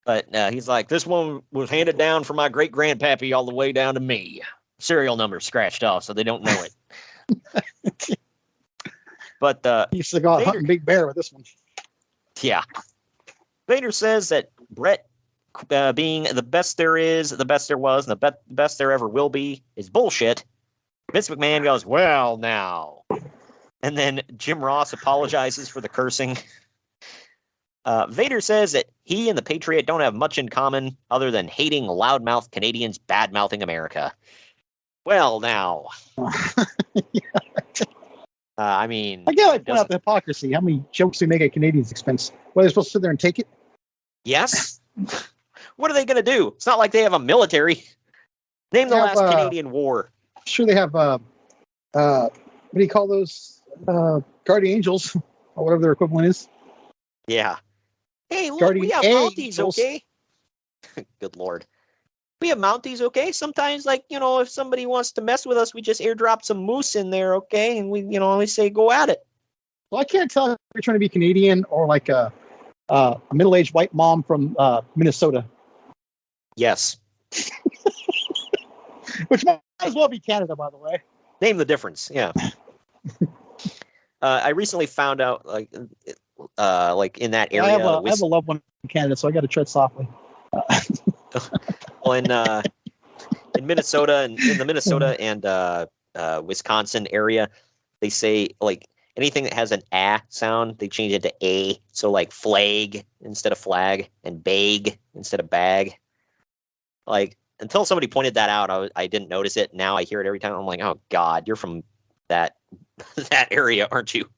But he's like, this one was handed down from my great-grandpappy all the way down to me. Serial number scratched off, so they don't know it. But he used to go out hunting big bear with this one. Yeah. Vader says that Bret being the best there is, the best there was, and the best there ever will be is bullshit. Vince McMahon goes, well, now. And then Jim Ross apologizes for the cursing. Vader says that he and the Patriot don't have much in common other than hating loudmouth Canadians bad-mouthing America. Well, now. I mean... I gotta point out the hypocrisy. How many jokes they make at Canadians' expense? What, are they supposed to sit there and take it? Yes. What are they going to do? It's not like they have a military. Name the last Canadian war. I'm sure they have, what do you call those? Guardian Angels, or whatever their equivalent is. Yeah. Hey, look, Guardian we have Mounties, Angels. okay? Good Lord. We have Mounties, okay? Sometimes, like, if somebody wants to mess with us, we just airdrop some moose in there, okay? And we say, go at it. Well, I can't tell if you're trying to be Canadian or like a middle-aged white mom from Minnesota. Yes. Which might as well be Canada, by the way. Name the difference, yeah. I recently found out, like in that area. I have a loved one in Canada, so I got to tread softly. Well, in Minnesota and in the Minnesota and Wisconsin area, they say like anything that has an "a" sound, they change it to "a." So like flag instead of flag, and bag instead of bag. Like until somebody pointed that out, I didn't notice it. Now I hear it every time. I'm like, oh God, you're from that area, aren't you?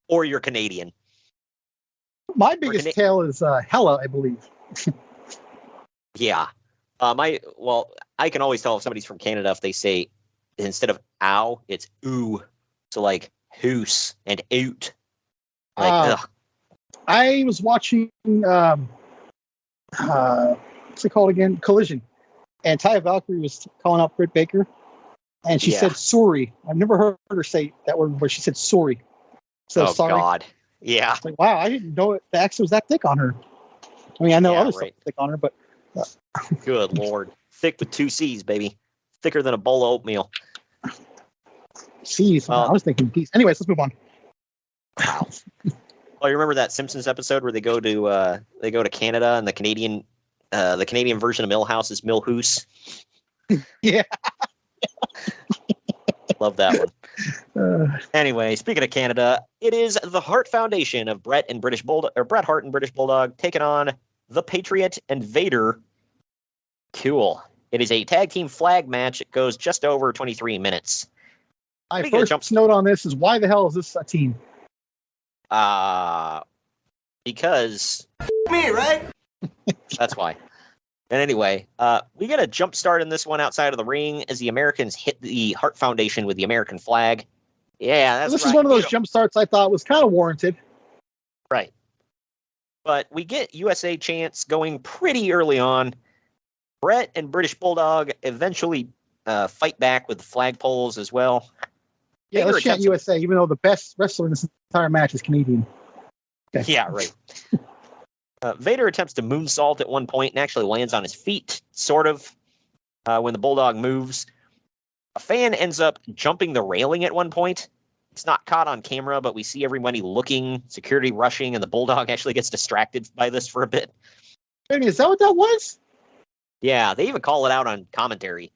Or you're Canadian. My biggest tale is hella, I believe. Yeah. I can always tell if somebody's from Canada if they say instead of ow, it's ooh. So like hoose and oot. Like I was watching what's it called again? Collision. And Taya Valkyrie was calling out Britt Baker, and she said sorry. I've never heard her say that word before. She said sorry. So sorry. God. Yeah. It's like, wow, I didn't know the accent was that thick on her. I mean, I know other stuff thick on her, but good Lord. Thick with 2 C's, baby. Thicker than a bowl of oatmeal. C's. I was thinking D's. Anyways, let's move on. Wow. Well, you remember that Simpsons episode where they go to Canada and the Canadian version of Millhouse is Millhoose? Yeah. Love that one. Anyway, speaking of Canada, it is the Hart Foundation of Bret Hart and British Bulldog taking on the Patriot and Vader. Cool. It is a tag team flag match. It goes just over 23 minutes. My first note on this is why the hell is this a team? Because me, right? That's why. And anyway, we get a jump start in this one outside of the ring as the Americans hit the Hart Foundation with the American flag. Yeah, that's This is one of those jump starts I thought was kind of warranted. Right. But we get USA chants going pretty early on. Bret and British Bulldog eventually fight back with the flagpoles as well. Yeah, let's chant USA, even though the best wrestler in this entire match is Canadian. Okay. Yeah, right. Vader attempts to moonsault at one point and actually lands on his feet, sort of, when the Bulldog moves. A fan ends up jumping the railing at one point. It's not caught on camera, but we see everybody looking, security rushing, and the Bulldog actually gets distracted by this for a bit. Wait a minute, is that what that was? Yeah, they even call it out on commentary.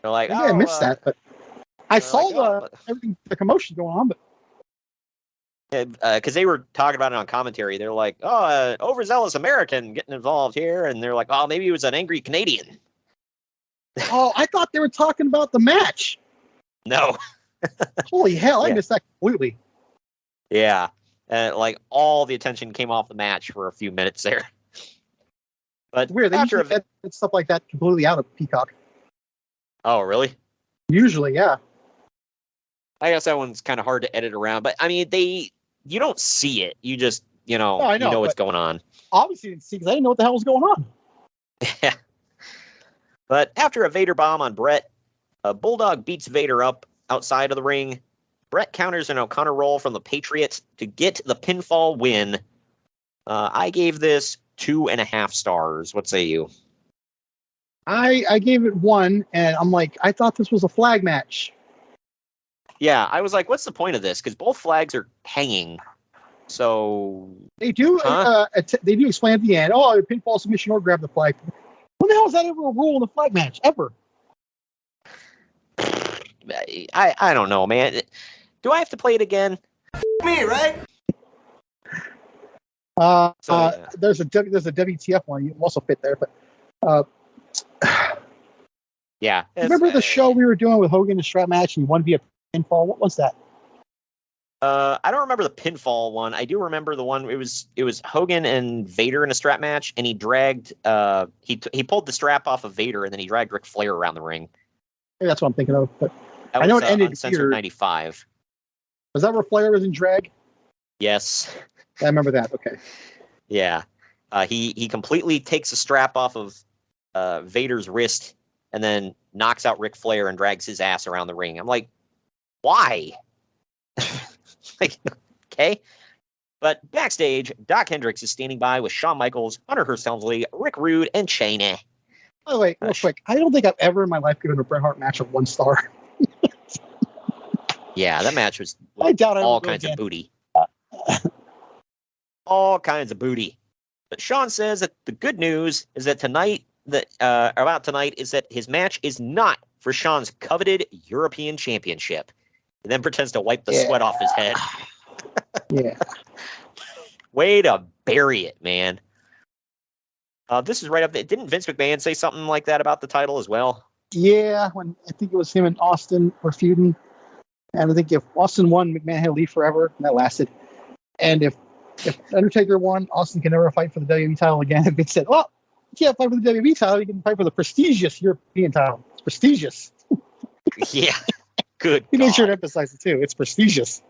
They're like, I missed that, but I saw the commotion going on, but because they were talking about it on commentary. They're like, overzealous American getting involved here. And they're like, oh, maybe it was an angry Canadian. Oh, I thought they were talking about the match. No. Holy hell, I missed that completely. Yeah. Like all the attention came off the match for a few minutes there. But it's weird. They usually edit stuff like that completely out of Peacock. Oh, really? Usually, yeah. I guess that one's kind of hard to edit around. But, I mean, you don't see it. You just you know, I know what's going on. Obviously, didn't see because I didn't know what the hell was going on. Yeah. But after a Vader bomb on Bret, Bulldog beats Vader up outside of the ring. Bret counters an O'Connor roll from the Patriots to get the pinfall win. I gave this 2.5 stars. What say you? I gave it 1, and I'm like, I thought this was a flag match. Yeah, I was like, what's the point of this? Because both flags are hanging. So they do they do explain at the end, oh, pinfall submission or grab the flag. When the hell is that ever a rule in a flag match? Ever? I don't know, man. Do I have to play it again? Me, right? There's a WTF one. You also fit there, but yeah. Remember the show we were doing with Hogan, the strap match, and you won via pinfall? What was that? I don't remember the pinfall one. I do remember the one. It was Hogan and Vader in a strap match, and he dragged. He pulled the strap off of Vader, and then he dragged Ric Flair around the ring. Maybe that's what I'm thinking of. But I know it ended Uncensored 95. Was that where Flair was in drag? Yes. I remember that. Okay. Yeah. He completely takes the strap off of Vader's wrist and then knocks out Ric Flair and drags his ass around the ring. I'm like, why? Like, okay. But backstage, Doc Hendricks is standing by with Shawn Michaels, Hunter Hearst Helmsley, Rick Rude, and Shayna. By the way, real quick, I don't think I've ever in my life given a Bret Hart match a 1 star. Yeah, that match was I doubt all kinds of booty. All kinds of booty. But Shawn says that the good news is that tonight is that his match is not for Shawn's coveted European Championship. And then pretends to wipe the sweat off his head. Yeah. Way to bury it, man. This is right up there. Didn't Vince McMahon say something like that about the title as well? Yeah, when I think it was him and Austin were feuding. And I think if Austin won, McMahon had to leave forever, and that lasted. And if Undertaker won, Austin can never fight for the WWE title again. And Vince said, well, you can't fight for the WWE title, you can fight for the prestigious European title. It's prestigious. Yeah. Good. He made sure to emphasize it too. It's prestigious.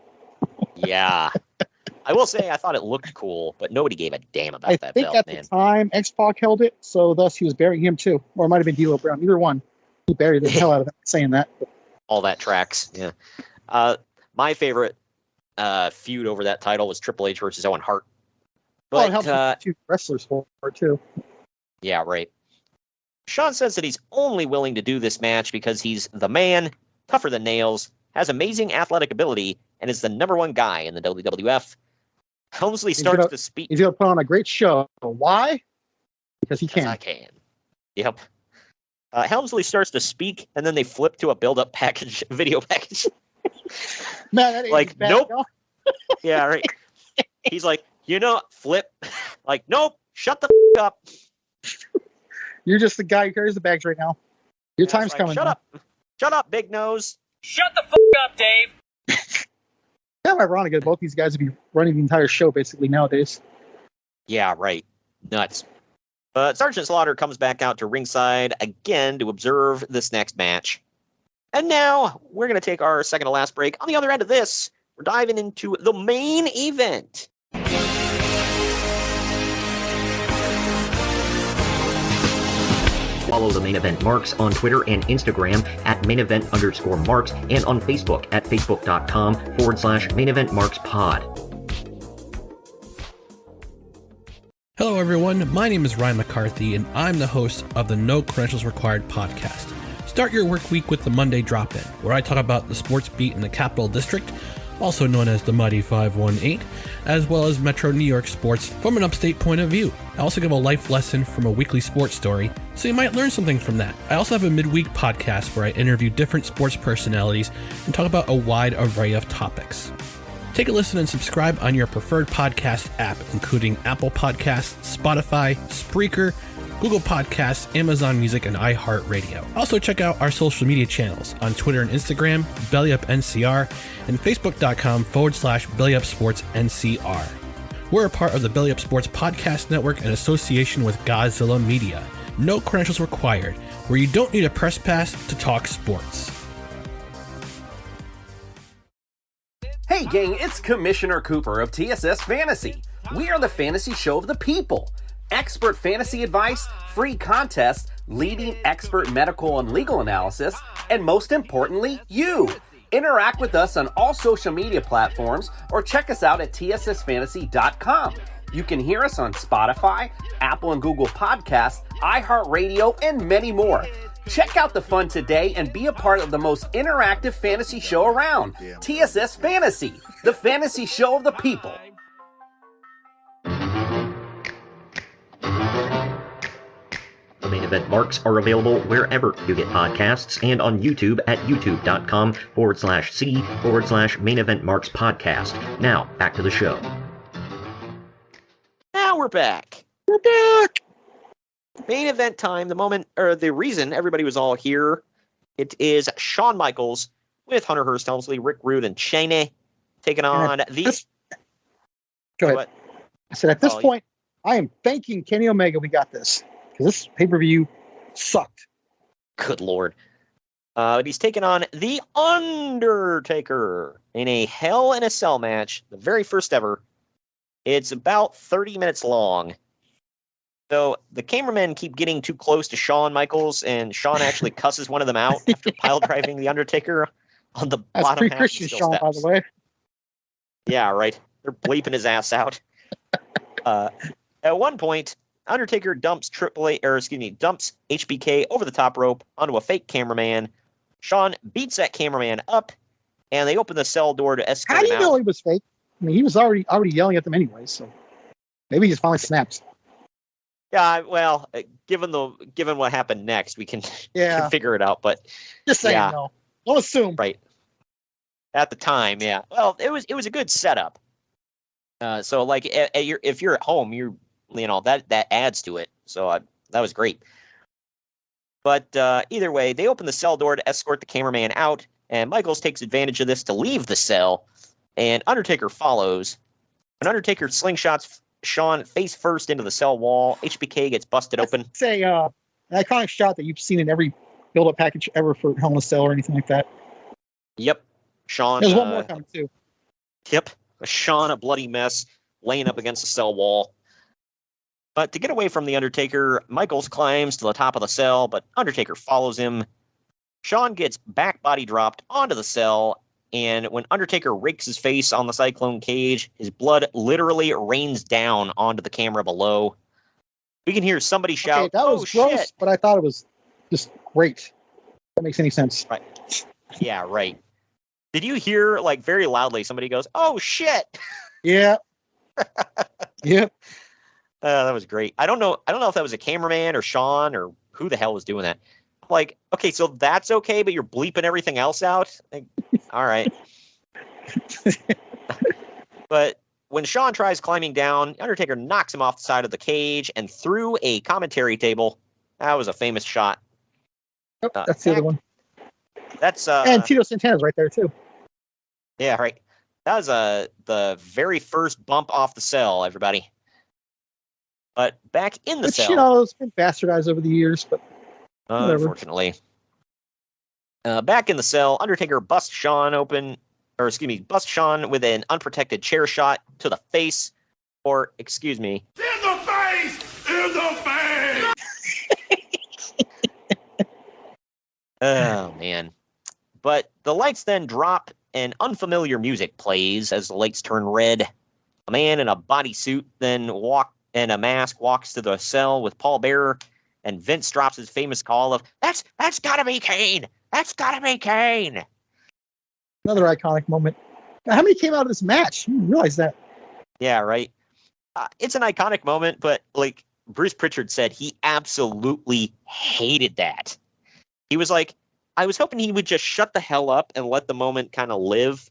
Yeah. I will say I thought it looked cool, but nobody gave a damn about that belt, man. I think at the time, X-Pac held it, so thus he was burying him too. Or it might have been D'Lo Brown. Either one. He buried the hell out of it saying that. All that tracks, yeah. My favorite feud over that title was Triple H versus Owen Hart. But, it helps 2 wrestlers for it too. Yeah, right. Shawn says that he's only willing to do this match because he's the man, tougher than nails, has amazing athletic ability, and is the #1 guy in the WWF. Helmsley starts to speak. He's going to put on a great show. Why? Because he can. I can. Yep. Helmsley starts to speak, and then they flip to a build-up package, video package. Man, that ain't like, bad, nope. No? Yeah, right. He's like, flip. Like, nope, shut the up. You're just the guy who carries the bags right now. Your time's coming. Shut up. Shut up, big nose. Shut the up, Dave. Kind of ironic that both these guys would be running the entire show basically nowadays. Yeah, right. Nuts. But Sergeant Slaughter comes back out to ringside again to observe this next match. And now we're going to take our second to last break. On the other end of this, we're diving into the main event. Follow the Main Event Marks on Twitter and Instagram at @mainevent_marks and on Facebook at facebook.com/Main Event Marks Pod. Hello, everyone. My name is Ryan McCarthy, and I'm the host of the No Credentials Required podcast. Start your work week with the Monday Drop-In, where I talk about the sports beat in the Capital District, also known as the Mighty 518, as well as Metro New York sports from an upstate point of view. I also give a life lesson from a weekly sports story, so you might learn something from that. I also have a midweek podcast where I interview different sports personalities and talk about a wide array of topics. Take a listen and subscribe on your preferred podcast app, including Apple Podcasts, Spotify, Spreaker, Google Podcasts, Amazon Music, and iHeartRadio. Also check out our social media channels on Twitter and Instagram, BellyUpNCR, and Facebook.com/BellyUpSportsNCR. We're a part of the Belly Up Sports Podcast Network in association with Godzilla Media. No credentials required, where you don't need a press pass to talk sports. Hey gang, it's Commissioner Cooper of TSS Fantasy. We are the fantasy show of the people. Expert fantasy advice, free contests, leading expert medical and legal analysis, and most importantly, you. Interact with us on all social media platforms or check us out at tssfantasy.com. You can hear us on Spotify, Apple and Google Podcasts, iHeartRadio, and many more. Check out the fun today and be a part of the most interactive fantasy show around. TSS Fantasy, the fantasy show of the people. The Main Event Marks are available wherever you get podcasts and on YouTube at youtube.com/C/Main Event Marks podcast. Now, back to the show. Now we're back. We're back. Main event time. The moment, or the reason everybody was all here, it is Shawn Michaels with Hunter Hearst Helmsley, Rick Rude, and Shane taking on the. Go ahead. I said at this point, I am thanking Kenny Omega we got this, because this pay-per-view sucked. Good Lord. He's taking on the Undertaker in a Hell in a Cell match, the very first ever. It's about 30 minutes long. So the cameramen keep getting too close to Shawn Michaels, and Shawn actually cusses one of them out after pile driving the Undertaker on the bottom half of the Christian Shawn, by the way. Yeah, right. They're bleeping his ass out. At one point, Undertaker dumps HBK over the top rope onto a fake cameraman. Shawn beats that cameraman up, and they open the cell door to escort him out. How do you know he was fake? I mean, he was already yelling at them anyway, so maybe he just finally snaps. Yeah, well, given what happened next, we can figure it out. But just saying, no, don't assume. Right. At the time, yeah. Well, it was a good setup. So like, if you're at home, that adds to it. So that was great. But either way, they open the cell door to escort the cameraman out, and Michaels takes advantage of this to leave the cell, and Undertaker follows. When Undertaker slingshots Shawn face first into the cell wall, HBK gets busted open. Say an iconic shot that you've seen in every build-up package ever for Hell in a Cell or anything like that. Yep. Shawn. There's one more coming too. Yep. Shawn, a bloody mess, laying up against the cell wall. But to get away from the Undertaker, Michaels climbs to the top of the cell, but Undertaker follows him. Shawn gets back body dropped onto the cell, and when Undertaker rakes his face on the Cyclone cage, his blood literally rains down onto the camera below. We can hear somebody shout, okay, that was gross, shit. But I thought it was just great. If that makes any sense. Right. Yeah, right. Did you hear, like, very loudly, somebody goes, "Oh, shit!" Yeah. Yep. That was great. I don't know if that was a cameraman or Shawn or who the hell was doing that. Like, okay, so that's okay, but you're bleeping everything else out? Like, all right. But when Shawn tries climbing down, Undertaker knocks him off the side of the cage and through a commentary table. That was a famous shot. Oh, that's the other one. That's and Tito Santana's right there too. Yeah, right. That was the very first bump off the cell, everybody. But back in the cell, it's been bastardized over the years, but unfortunately. Back in the cell, Undertaker busts Shawn with an unprotected chair shot to the face, or, excuse me. In the face! In the face! Oh, man. But the lights then drop and unfamiliar music plays as the lights turn red. A man in a bodysuit and a mask walks to the cell with Paul Bearer, and Vince drops his famous call of, That's gotta be Kane! That's gotta be Kane! Another iconic moment. How many came out of this match? You didn't realize that. Yeah, right. It's an iconic moment, but like Bruce Pritchard said, he absolutely hated that. He was like, I was hoping he would just shut the hell up and let the moment kind of live,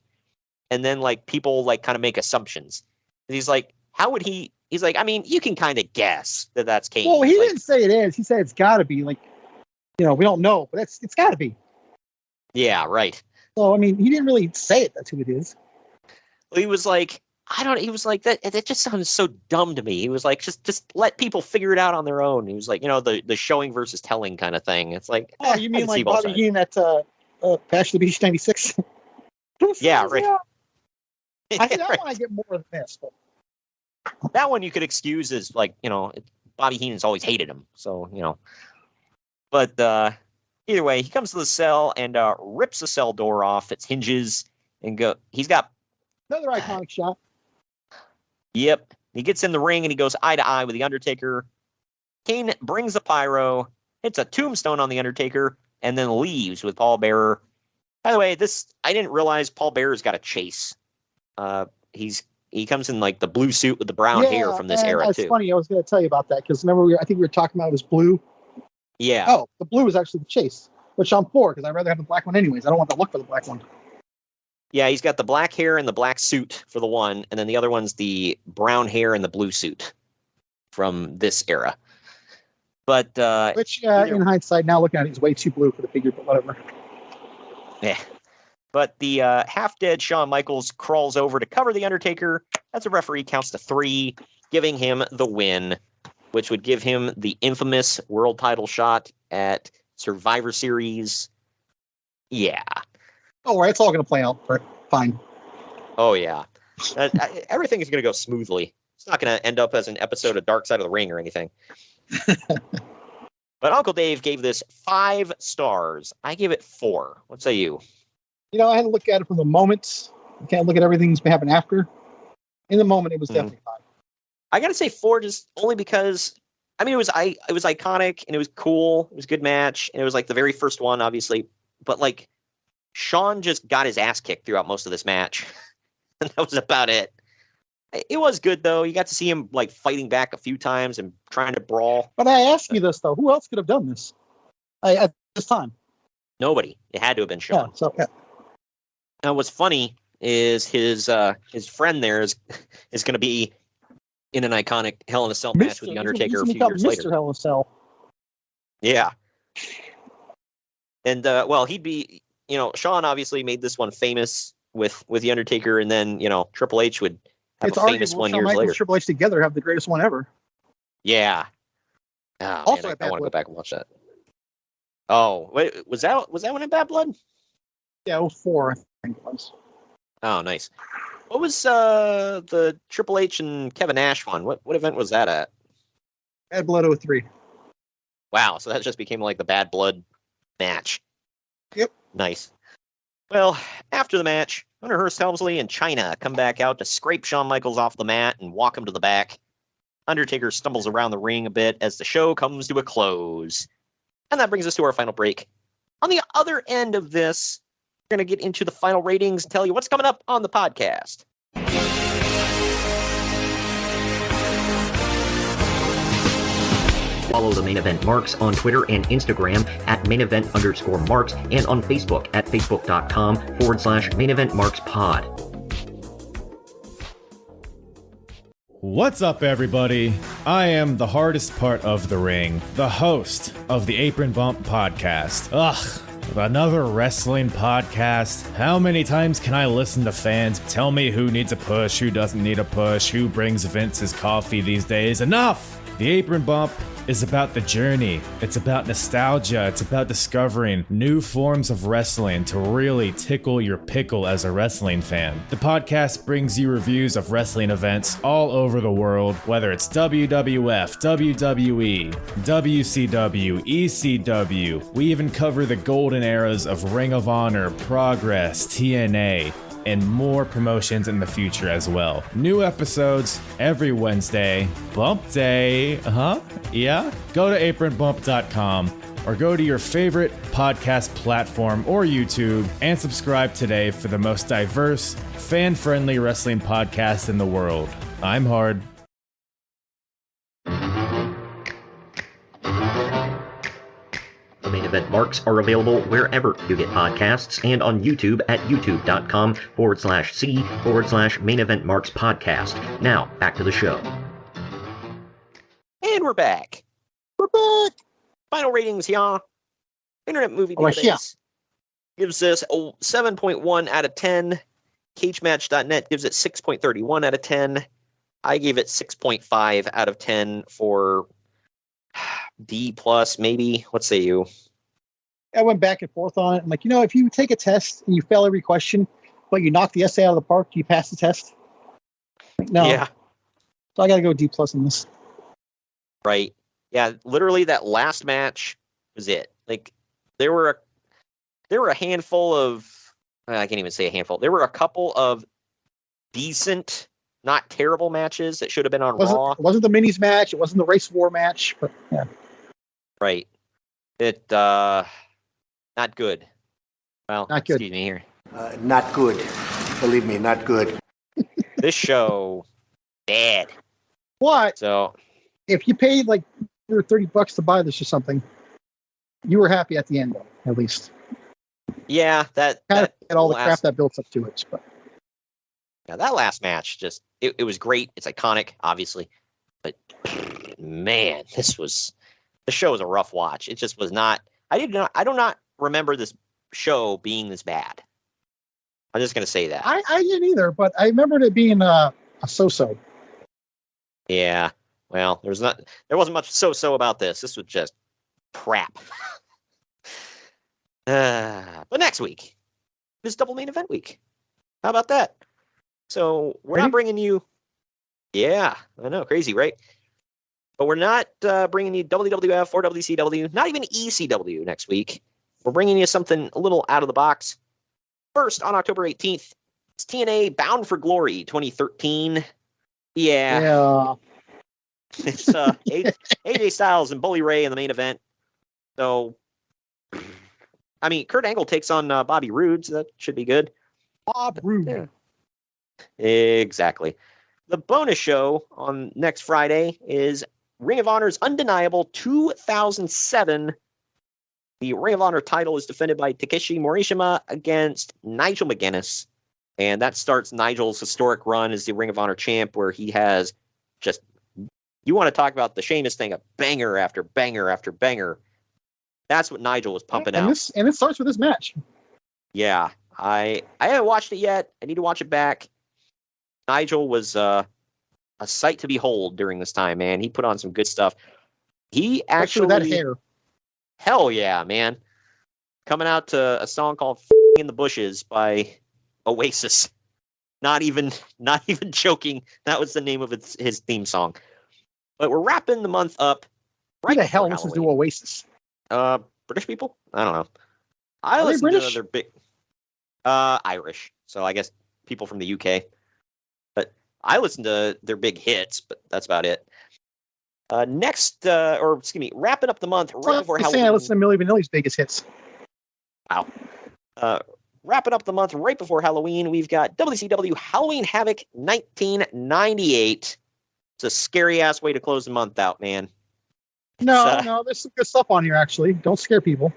and then like people like kind of make assumptions. And he's like, how would he? He's like, I mean, you can kind of guess that that's Kane. Well, he didn't say it is. He said it's got to be. Like, we don't know, but it's got to be. Yeah, right. So I mean, he didn't really say it. That's who it is. Well, he was like, He was like that. It just sounded so dumb to me. He was like, just let people figure it out on their own. He was like, the showing versus telling kind of thing. It's like, oh, you mean like Bobby Heenan at Bash the Beach '96? Yeah, right. I want to get more of this. But that one you could excuse as like, Bobby Heenan's always hated him. So, but either way, he comes to the cell and rips the cell door off its hinges and he's got another iconic shot. Yep. He gets in the ring and he goes eye to eye with the Undertaker. Kane brings the pyro, hits a tombstone on the Undertaker, and then leaves with Paul Bearer. By the way, I didn't realize Paul Bearer's got a chase. He comes in like the blue suit with the brown hair from this era too. It's funny. I was going to tell you about that because remember, I think we were talking about his blue. Yeah. Oh, the blue is actually the chase, which I'm for because I'd rather have the black one anyways. I don't want to look for the black one. Yeah, he's got the black hair and the black suit for the one, and then the other one's the brown hair and the blue suit from this era. But which, in hindsight, now looking at it, is way too blue for the figure, but whatever. Yeah. But the half-dead Shawn Michaels crawls over to cover the Undertaker as the referee counts to 3, giving him the win, which would give him the infamous world title shot at Survivor Series. Yeah. Oh, right. It's all going to play out fine. Oh, yeah. Everything is going to go smoothly. It's not going to end up as an episode of Dark Side of the Ring or anything. But Uncle Dave gave this 5 stars. I give it 4. What say you? I had to look at it from the moment. You can't look at everything that's been happening after. In the moment, it was definitely 5. I got to say 4 just only because, it was iconic and it was cool. It was a good match. And it was like the very first one, obviously. But like, Shawn just got his ass kicked throughout most of this match. And that was about it. It was good, though. You got to see him like fighting back a few times and trying to brawl. But I ask you this, though. Who else could have done this at this time? Nobody. It had to have been Shawn. Yeah. Now, what's funny is his friend there is going to be in an iconic Hell in a Cell match with the Undertaker a few years later. Mr. Hell in a Cell. Yeah. And he'd be, Shawn obviously made this one famous with the Undertaker, and then Triple H would have a famous one years later. Triple H together have the greatest one ever. Yeah. Oh, also, man, I want to go back and watch that. Oh, wait, was that one in Bad Blood? Yeah, it was 4, I think it was. Oh, nice. What was the Triple H and Kevin Nash one? What event was that at? Bad Blood 03. Wow, so that just became like the Bad Blood match. Yep. Nice. Well, after the match, Hunter Hearst Helmsley and Chyna come back out to scrape Shawn Michaels off the mat and walk him to the back. Undertaker stumbles around the ring a bit as the show comes to a close. And that brings us to our final break. On the other end of this, we're going to get into the final ratings and tell you what's coming up on the podcast. Follow the Main Event Marks on Twitter and Instagram at @mainevent_marks and on Facebook at facebook.com/Main Event Marks Pod. What's up, everybody? I am the hardest part of the ring, the host of the Apron Bump podcast. Ugh. Another wrestling podcast. How many times can I listen to fans tell me who needs a push, who doesn't need a push, who brings Vince's coffee these days? Enough! The Apron Bump is about the journey. It's about nostalgia. It's about discovering new forms of wrestling to really tickle your pickle as a wrestling fan. The podcast brings you reviews of wrestling events all over the world, whether it's WWF, WWE, WCW, ECW. We even cover the golden eras of Ring of Honor, Progress, TNA, and more promotions in the future as well. New episodes every Wednesday. Bump Day, yeah? Go to apronbump.com or go to your favorite podcast platform or YouTube and subscribe today for the most diverse, fan-friendly wrestling podcast in the world. I'm Hard. The Main Event Marks are available wherever you get podcasts and on YouTube at youtube.com/C/Main Event Marks Podcast. Now, back to the show. And we're back. Final ratings, yeah. Internet Movie Database gives us a 7.1 out of 10. CageMatch.net gives it 6.31 out of 10. I gave it 6.5 out of 10 for D plus, maybe. What say you? I went back and forth on it. I'm like, if you take a test and you fail every question, but you knock the essay out of the park, do you pass the test? No. Yeah. So I got to go D+ on this. Right. Yeah, literally that last match was it. Like there were a handful of I can't even say a handful. There were a couple of decent, not terrible matches that should have been on Raw. It wasn't the minis match, it wasn't the race war match, but yeah. Right. It not good. Well, not good. Excuse me here. Not good. Believe me, not good. This show bad. What? So if you paid like $30 to buy this or something, you were happy at the end, at least. Yeah, that had all the crap that built up to it. But yeah, that last match it was great. It's iconic, obviously, but man, the show was a rough watch. It just was not. I do not remember this show being this bad. I'm just gonna say that. I didn't either, but I remembered it being a so-so. Yeah. Well, there wasn't much so-so about this. This was just crap. But next week is double main event week. How about that? So we're not bringing you. Yeah, I know, crazy, right? But we're not bringing you WWF or WCW, not even ECW next week. We're bringing you something a little out of the box. First, on October 18th, it's TNA Bound for Glory 2013. Yeah. It's AJ Styles and Bully Ray in the main event. So, I mean, Kurt Angle takes on Bobby Roode, so that should be good. Bob Roode. Yeah. Exactly. The bonus show on next Friday is Ring of Honor's Undeniable 2007. The Ring of Honor title is defended by Takeshi Morishima against Nigel McGuinness. And that starts Nigel's historic run as the Ring of Honor champ, where he has just, you want to talk about the Sheamus thing, a banger after banger after banger. That's what Nigel was pumping out. And it starts with this match. Yeah. I haven't watched it yet. I need to watch it back. Nigel was a sight to behold during this time, man. He put on some good stuff. He actually, that hair. Hell yeah, man. Coming out to a song called in the Bushes by Oasis. Not even joking. That was the name of his theme song. But we're wrapping the month up. Who the hell listens to Oasis? British people? I don't know. I listen to their big Irish. So I guess people from the UK. But I listen to their big hits, but that's about it. Wrapping up the month right before Halloween. I listen to Milli Vanilli's biggest hits. Wow. Wrapping up the month right before Halloween, we've got WCW Halloween Havoc 1998. It's a scary ass way to close the month out, man. No, there's some good stuff on here, actually. Don't scare people.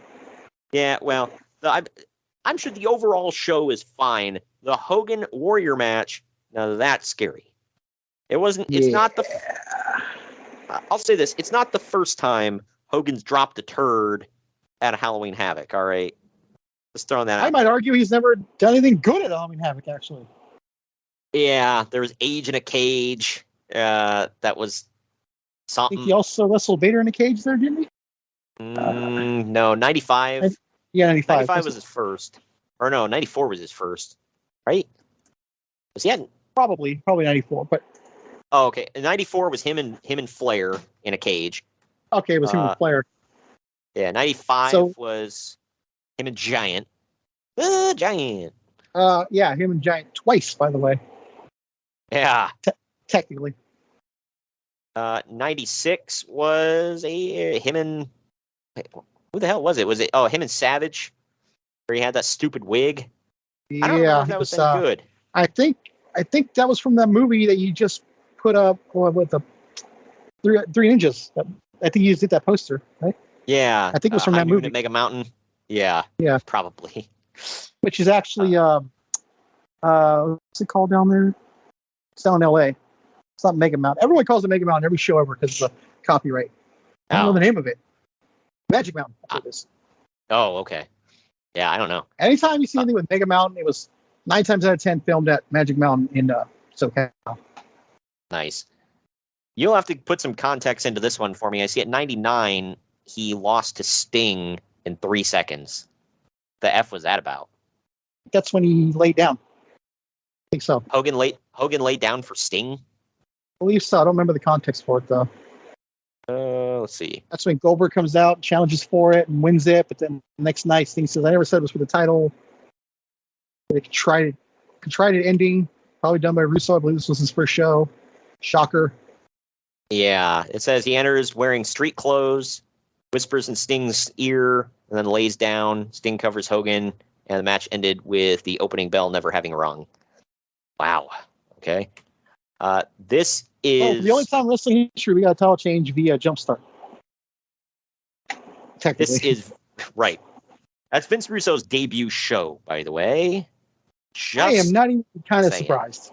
Yeah, well, I'm sure the overall show is fine. The Hogan Warrior match, now that's scary. It's not the. I'll say this: it's not the first time Hogan's dropped a turd at a Halloween Havoc. All right, just throwing that out. I might argue he's never done anything good at Halloween Havoc, actually. Yeah, there was Age in a Cage. That was something. I think he also wrestled Vader in a cage there, didn't he? No, 95. Yeah, 95. 95 was his first. Or no, 94 was his first. Right? Was he hadn't? Probably 94, but. Oh, okay. 94 was him and Flair in a cage. Okay, it was him and Flair. Yeah, 95 was him and Giant. Giant. Yeah, him and Giant twice, by the way. Yeah. Technically. 96 was him and who the hell was it? Was it him and Savage, where he had that stupid wig? Yeah, I don't know if that was any good. I think that was from that movie that you just put up with the Three Ninjas. I think you just did that poster, right? Yeah, I think it was from that movie. Mega Mountain. Yeah, probably. Which is actually what's it called down there? It's down in L.A. It's not Mega Mountain. Everyone calls it Mega Mountain every show ever because of the copyright. I don't know the name of it. Magic Mountain. That's what it is. Oh, okay. Yeah, I don't know. Anytime you see anything with Mega Mountain, it was 9 times out of 10 filmed at Magic Mountain in SoCal. Nice. You'll have to put some context into this one for me. I see at 99, he lost to Sting in 3 seconds. The F was that about? That's when he laid down. I think so. Hogan laid down for Sting? believe so. I don't remember the context for it, though. Let's see. That's when Goldberg comes out, challenges for it, and wins it. But then the next night, Sting says, "I never said it was for the title." They contrived it ending, probably done by Russo. I believe this was his first show. Shocker. Yeah, it says he enters wearing street clothes, whispers in Sting's ear, and then lays down. Sting covers Hogan, and the match ended with the opening bell never having rung. Wow. Okay. This is the only time in wrestling history we got a title change via jumpstart. This is right. That's Vince Russo's debut show, by the way. I am not even kind of surprised.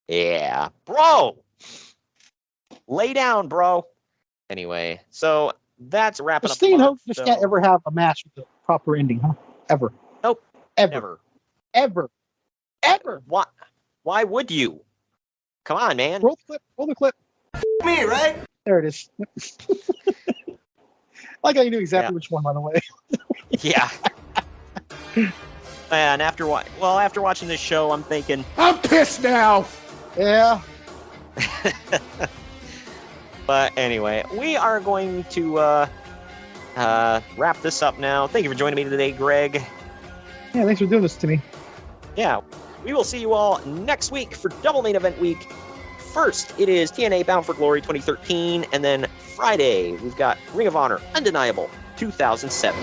Yeah, bro. Lay down, bro. Anyway, so that's wrapping up. Sting just can't ever have a match with a proper ending, huh? Ever. Nope. Ever. Why would you? Come on, man. Roll the clip. Me, right? There it is. Like I knew exactly which one, by the way. Yeah. And after watching this show, I'm thinking, I'm pissed now. Yeah. But anyway, we are going to wrap this up now. Thank you for joining me today, Greg. Yeah, thanks for doing this to me. Yeah. We will see you all next week for Double Main Event Week. First, it is TNA Bound for Glory 2013, and then Friday, we've got Ring of Honor Undeniable 2007.